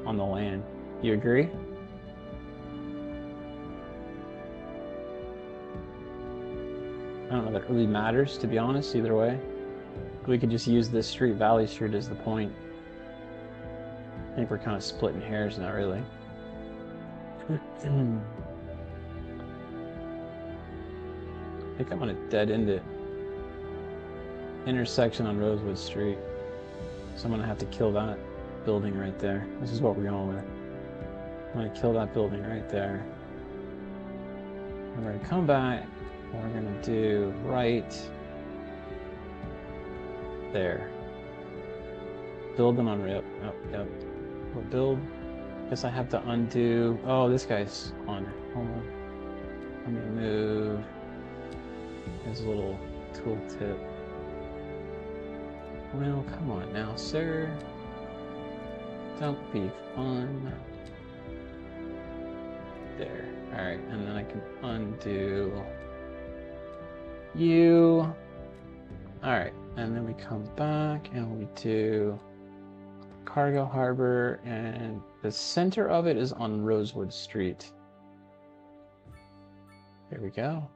on the land. You agree? I don't know that it really matters, to be honest, either way. We could just use this street, Valley Street, as the point. I think we're kind of splitting hairs, not really. I think I'm gonna dead end it. Intersection on Rosewood Street. So I'm gonna have to kill that building right there. This is what we're going with. I'm gonna kill that building right there. And we're gonna come back and we're gonna do right there. Building on yep. We'll build. Guess I have to undo. Oh, this guy's on. Hold on. Let me move his little tooltip. Well, come on now, sir. Don't be fun. There. Alright, and then I can undo you. Alright, and then we come back and we do cargo harbor, and the center of it is on Rosewood Street. There we go.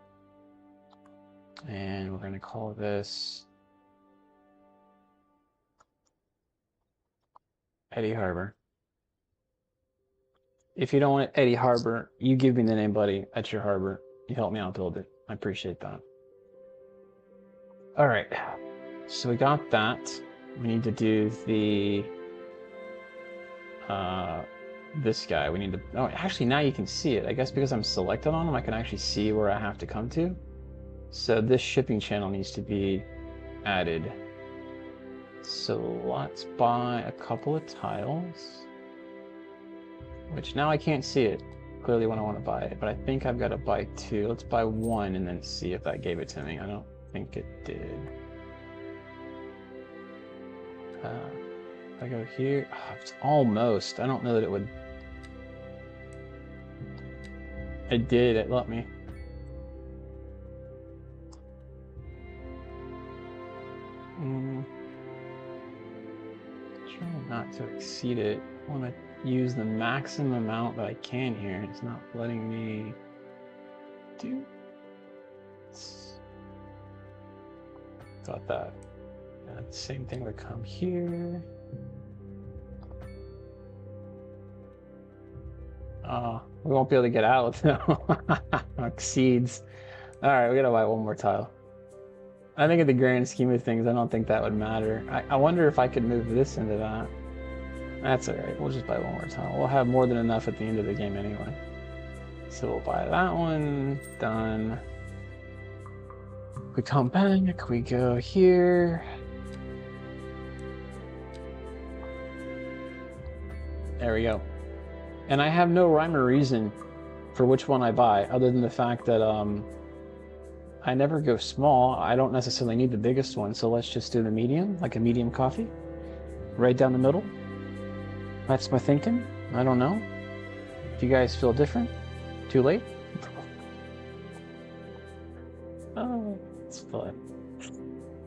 And we're going to call this Eddie Harbor. If you don't want Eddie Harbor, you give me the name, buddy. That's your harbor. You help me out build it. I appreciate that. All right. So we got that. We need to do the this guy. We need to. Oh, actually, now you can see it. I guess because I'm selected on him, I can actually see where I have to come to. So this shipping channel needs to be added. So let's buy a couple of tiles, which now I can't see it clearly when I want to buy it, but I think I've got to buy two. Let's buy one and then see if that gave it to me. I don't think it did. If I go here, oh, it's almost. I don't know that it would. It did. It let me. Trying not to exceed it. I want to use the maximum amount that I can here. It's not letting me do. Got that. And same thing would come here. We won't be able to get out though. Exceeds. All right, we gotta buy one more tile. I think in the grand scheme of things, I don't think that would matter. I wonder if I could move this into that. That's all right. We'll just buy one more tile. We'll have more than enough at the end of the game anyway. So we'll buy that one. Done. We come back. We go here. There we go. And I have no rhyme or reason for which one I buy, other than the fact that I never go small. I don't necessarily need the biggest one, so let's just do the medium, like a medium coffee. Right down the middle. That's my thinking. I don't know. If you guys feel different, too late. Oh, it's fun.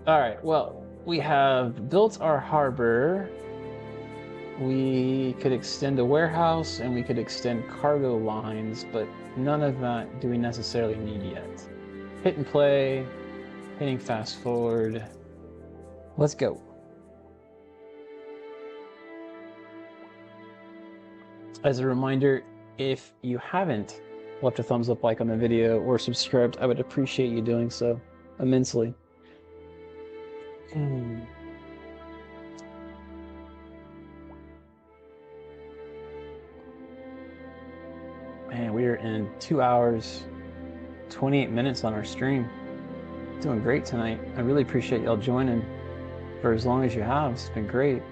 Alright, well, we have built our harbor. We could extend a warehouse and we could extend cargo lines, but none of that do we necessarily need yet. Hit and play, hitting fast forward. Let's go. As a reminder, if you haven't left a thumbs up, like on the video, or subscribed, I would appreciate you doing so immensely. Man, we are in 2 hours, 28 minutes on our stream. Doing great tonight. I really appreciate y'all joining for as long as you have. It's been great.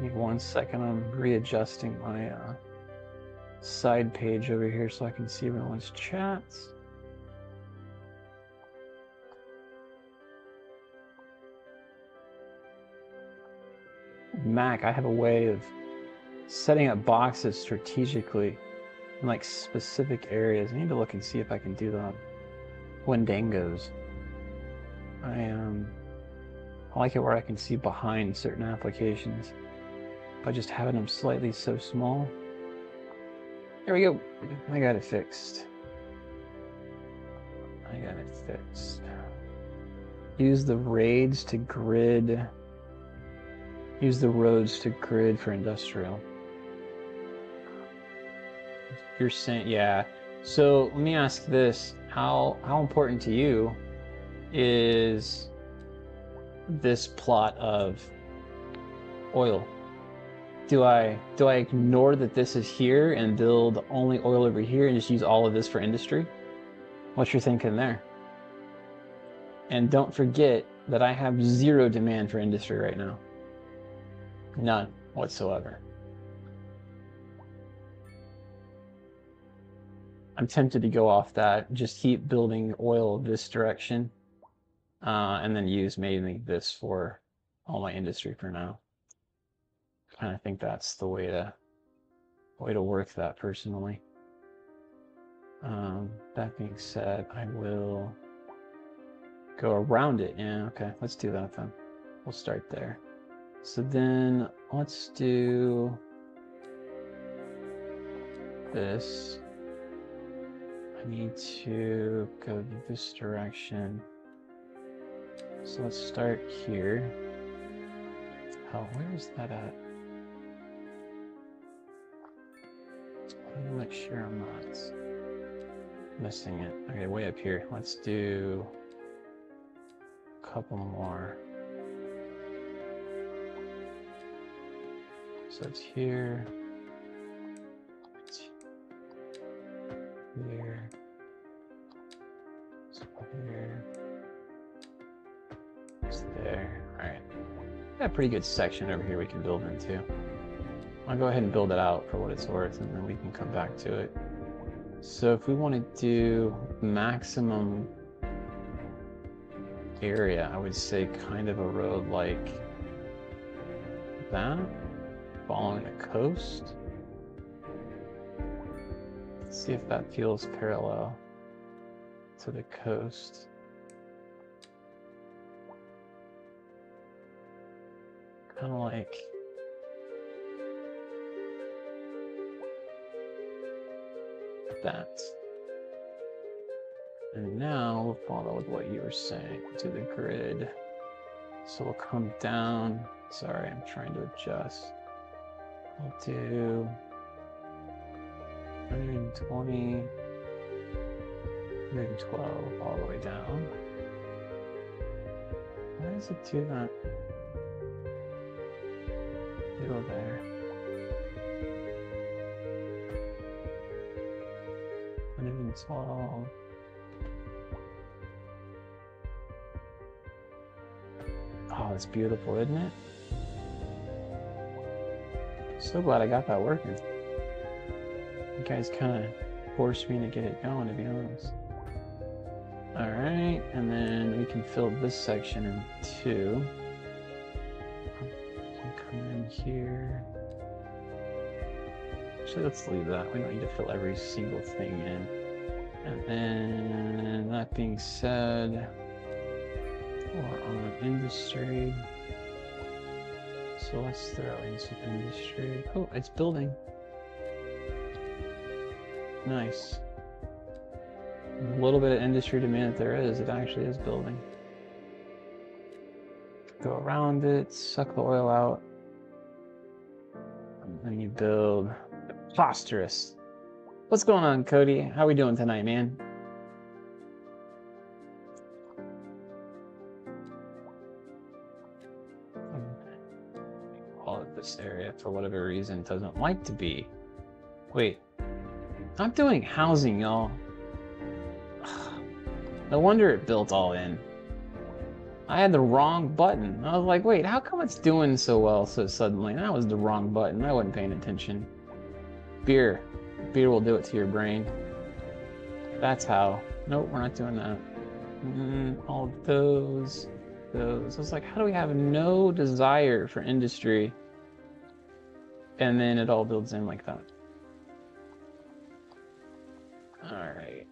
Give me 1 second. I'm readjusting my side page over here so I can see everyone's chats. Mac, I have a way of setting up boxes strategically in like specific areas. I need to look and see if I can do that on Wendangos. I like it where I can see behind certain applications by just having them slightly so small. There we go. I got it fixed. Use the raids to grid. Use the roads to grid for industrial. You're saying, yeah. So let me ask this: how important to you is this plot of oil? Do I ignore that this is here and build only oil over here and just use all of this for industry? What's your thinking there? And don't forget that I have zero demand for industry right now. None whatsoever. I'm tempted to go off that, just keep building oil this direction, and then use mainly this for all my industry for now. Kind of think that's the way to work that personally. That being said, I will go around it. Yeah, okay, let's do that then. We'll start there. So then let's do this. I need to go this direction. So let's start here. Oh, where is that at? I want to make sure I'm not missing it. Okay, way up here. Let's do a couple more. So it's here. It's here. It's here. It's there. Alright. Got a pretty good section over here we can build into. I'll go ahead and build it out for what it's worth, and then we can come back to it. So if we want to do maximum area, I would say kind of a road like that, following the coast. Let's see if that feels parallel to the coast. Kind of like that. And now we'll follow with what you were saying to the grid. So we'll come down. Sorry, I'm trying to adjust. I'll do 120, 112 all the way down. Why does it do that? Go there. 112. Oh, it's beautiful, isn't it? So glad I got that working. You guys kind of forced me to get it going, to be honest. Alright, and then we can fill this section in two. Come in here. Actually, let's leave that. We don't need to fill every single thing in. And then, that being said, we're on industry. So let's throw in some industry. Oh, it's building. Nice. A little bit of industry demand that there is, it actually is building. Go around it, suck the oil out. And then you build preposterous. What's going on, Cody? How we doing tonight, man? All of this area, for whatever reason, doesn't like to be. Wait. I'm doing housing, y'all. No wonder it built all in. I had the wrong button. I was like, wait, how come it's doing so well so suddenly? That was the wrong button. I wasn't paying attention. Beer. Beer will do it to your brain. That's how. Nope, we're not doing that. All of those. I was like, how do we have no desire for industry? And then it all builds in like that. Alright.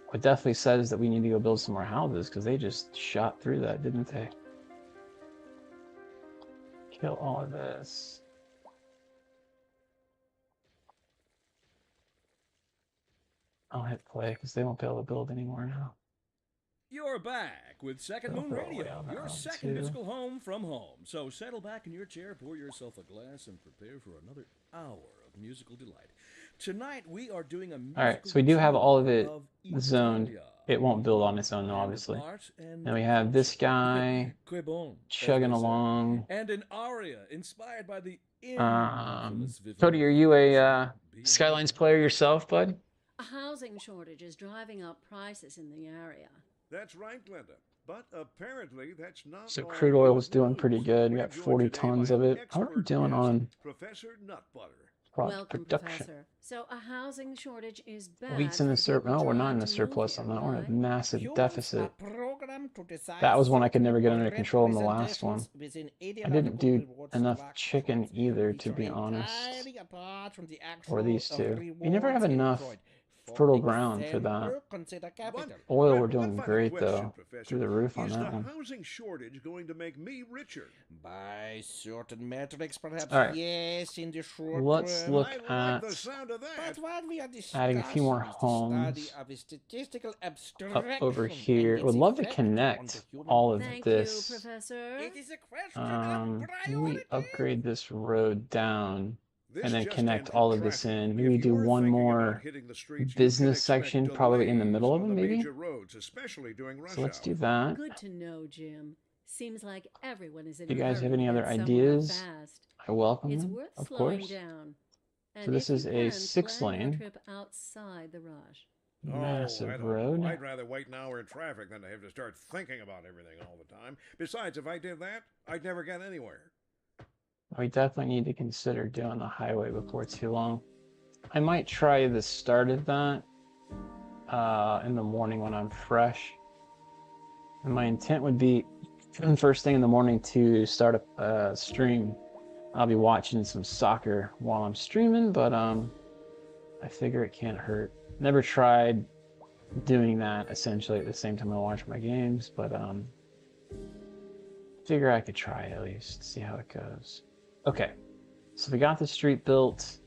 What definitely says that we need to go build some more houses because they just shot through that, didn't they? Kill all of this. I'll hit play because they won't be able to build anymore now. You're back with Second Moon Radio, your second musical home from home. So settle back in your chair, pour yourself a glass, and prepare for another hour of musical delight. Tonight we are doing a musical Alright, so we do have all of it zoned. It won't build on its own, obviously. Now we have this guy chugging along. And an aria inspired by the Cody, are you a Skylines player yourself, bud? A housing shortage is driving up prices in the area. That's right, Glenda. But apparently that's not. So crude oil is doing pretty good. We got 40 tons of it. How are we doing on Professor Nutbutter? Welcome, production? Professor. So a housing shortage is bad. Wheat's in the surplus. No, we're not in the surplus on that. We're in a massive deficit. That was one I could never get under control in the last one. I didn't do enough chicken either, to be honest. Or these two. You never have enough fertile ground for that. Oil, we're doing great though. Through the roof on that one. Is the housing shortage going to make me richer? By certain metrics, perhaps. All right. Yes, in the short Let's term. look I at like the sound of that. But what we are adding a few more discussing is the homes study of a statistical up abstraction over and here. its Would love to effect on connect the human all of Thank this. you, Professor. It is a question of Can we priority. upgrade this road down This and then just connect entered all of this traffic. in? If Maybe do you're one thinking more about hitting the streets, you business can expect section, probably in the middle of delays them, on the maybe? major roads, especially during rush So let's do hour. that. Good to know, Jim. Seems like everyone is in Do you a guys hurry have to any get other somewhere ideas? fast. I welcome It's them, worth of slowing course. down. And So this if is you a can, 6 plan your lane. trip outside the rush. Massive I don't road. know. I'd rather wait an hour in traffic than to have to start thinking about everything all the time. Besides, if I did that, I'd never get anywhere. We definitely need to consider doing the highway before too long. I might try the start of that in the morning when I'm fresh. And my intent would be first thing in the morning to start a stream. I'll be watching some soccer while I'm streaming, but I figure it can't hurt. Never tried doing that essentially at the same time I watch my games, but figure I could try at least, see how it goes. Okay, so we got the street built.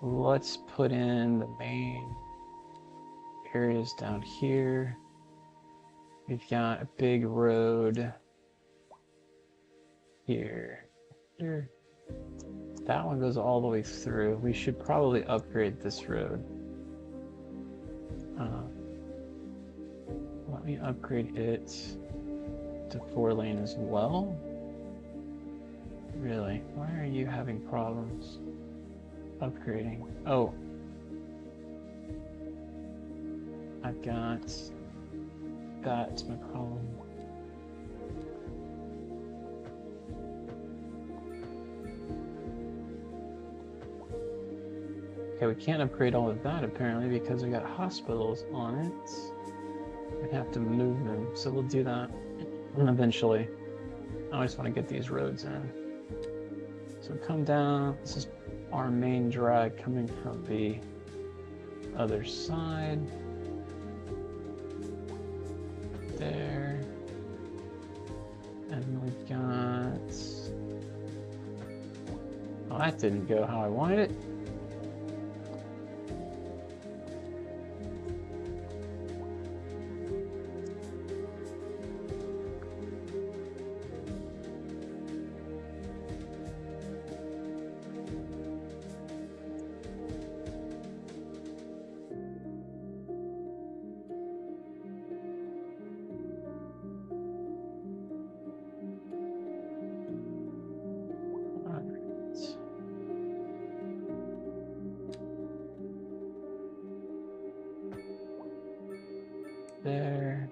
Let's put in the main areas down here. We've got a big road here. That one goes all the way through. We should probably upgrade this road. Let me upgrade it to 4 lane as well. Really? Why are you having problems upgrading? Oh. I've got... That's my problem. Okay, we can't upgrade all of that apparently because we got hospitals on it. We'd have to move them, so we'll do that eventually. I just want to get these roads in. So come down. This is our main drag coming from the other side. There. And we've got... Oh, that didn't go how I wanted it. there.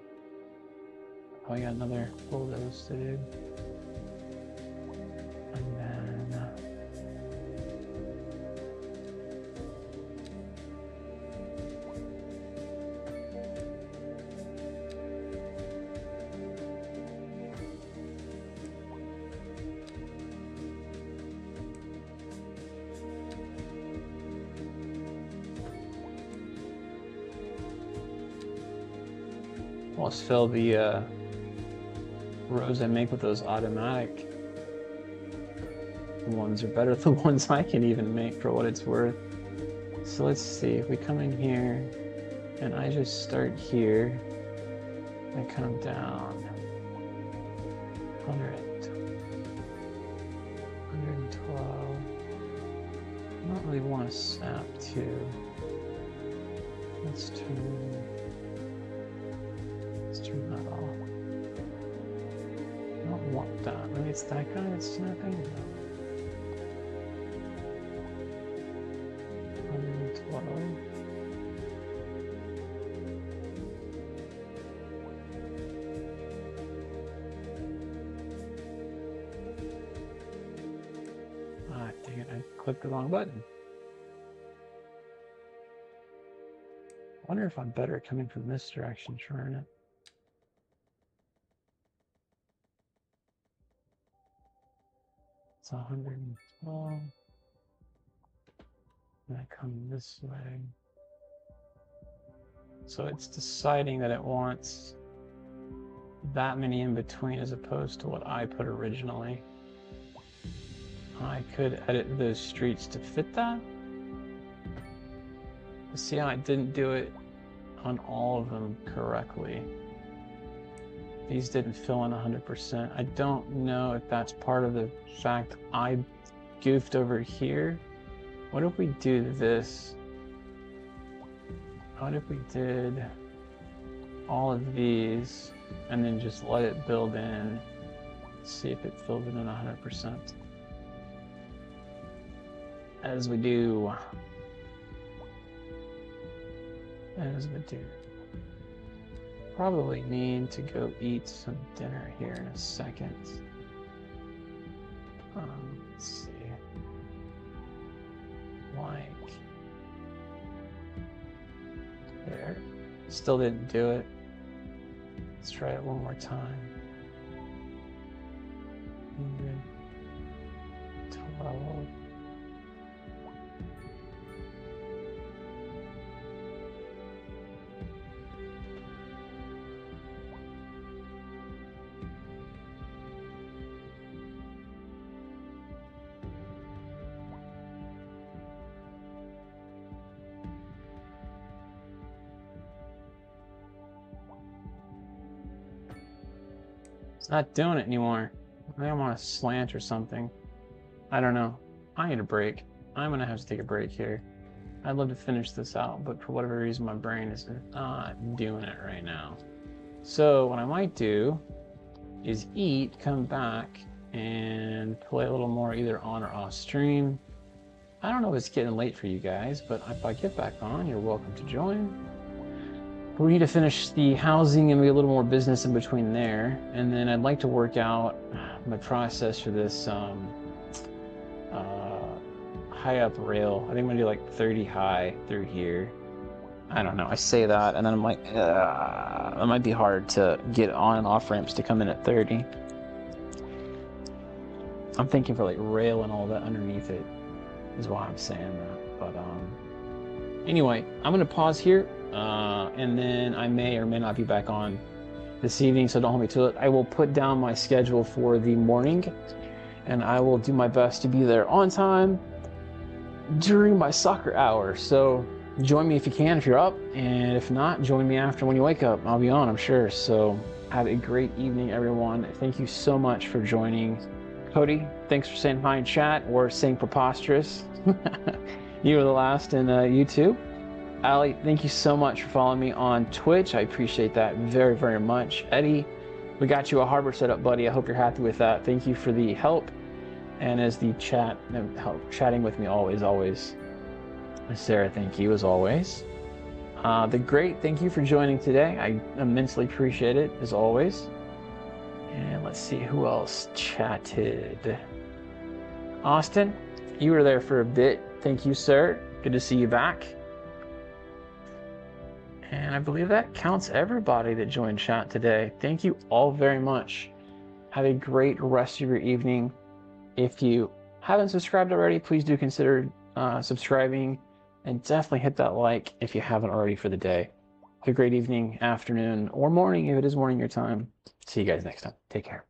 Oh, I got another full those to do. And then almost fill the rows I make with those automatic ones are better than the ones I can even make for what it's worth. So let's see, if we come in here and I just start here, I come down 100, 112. I don't really want to snap to. Let's turn that off. I don't want that. Maybe it's that guy that's snapping? No. 112. Ah, dang it, I clicked the wrong button. I wonder if I'm better coming from this direction, trying it. It's 112. And I come this way. So it's deciding that it wants that many in between as opposed to what I put originally. I could edit those streets to fit that. See how I didn't do it on all of them correctly. These didn't fill in 100%. I don't know if that's part of the fact I goofed over here. What if we do this? What if we did all of these and then just let it build in? See if it fills it in 100%. As we do. As we do. Probably need to go eat some dinner here in a second. Let's see. Like there. Still didn't do it. Let's try it one more time. 112. It's not doing it anymore. I want a slant or something. I don't know. I need a break. I'm gonna have to take a break here. I'd love to finish this out, but for whatever reason, my brain is not doing it right now. So what I might do is eat, come back, and play a little more either on or off stream. I don't know if it's getting late for you guys, but if I get back on, you're welcome to join. We need to finish the housing and be a little more business in between there. And then I'd like to work out my process for this high up rail. I think I'm gonna do like 30 high through here. I don't know, I say that and then I'm like, it might be hard to get on and off ramps to come in at 30. I'm thinking for like rail and all that underneath it is why I'm saying that. But anyway, I'm gonna pause here. And then I may or may not be back on this evening, so don't hold me to it. I will put down my schedule for the morning, and I will do my best to be there on time during my soccer hour. So join me if you can, if you're up, and if not, join me after when you wake up. I'll be on, I'm sure. So have a great evening, everyone. Thank you so much for joining. Cody, thanks for saying hi in chat or saying preposterous. You were the last in YouTube. Ali, thank you so much for following me on Twitch. I appreciate that very, very much. Eddie, we got you a harbor set up, buddy. I hope you're happy with that. Thank you for the help. And as the chatting with me always. Sarah, thank you as always. The Great, thank you for joining today. I immensely appreciate it, as always. And let's see who else chatted. Austin, you were there for a bit. Thank you, sir. Good to see you back. And I believe that counts everybody that joined chat today. Thank you all very much. Have a great rest of your evening. If you haven't subscribed already, please do consider subscribing, and definitely hit that like if you haven't already for the day. Have a great evening, afternoon, or morning if it is morning your time. See you guys next time. Take care.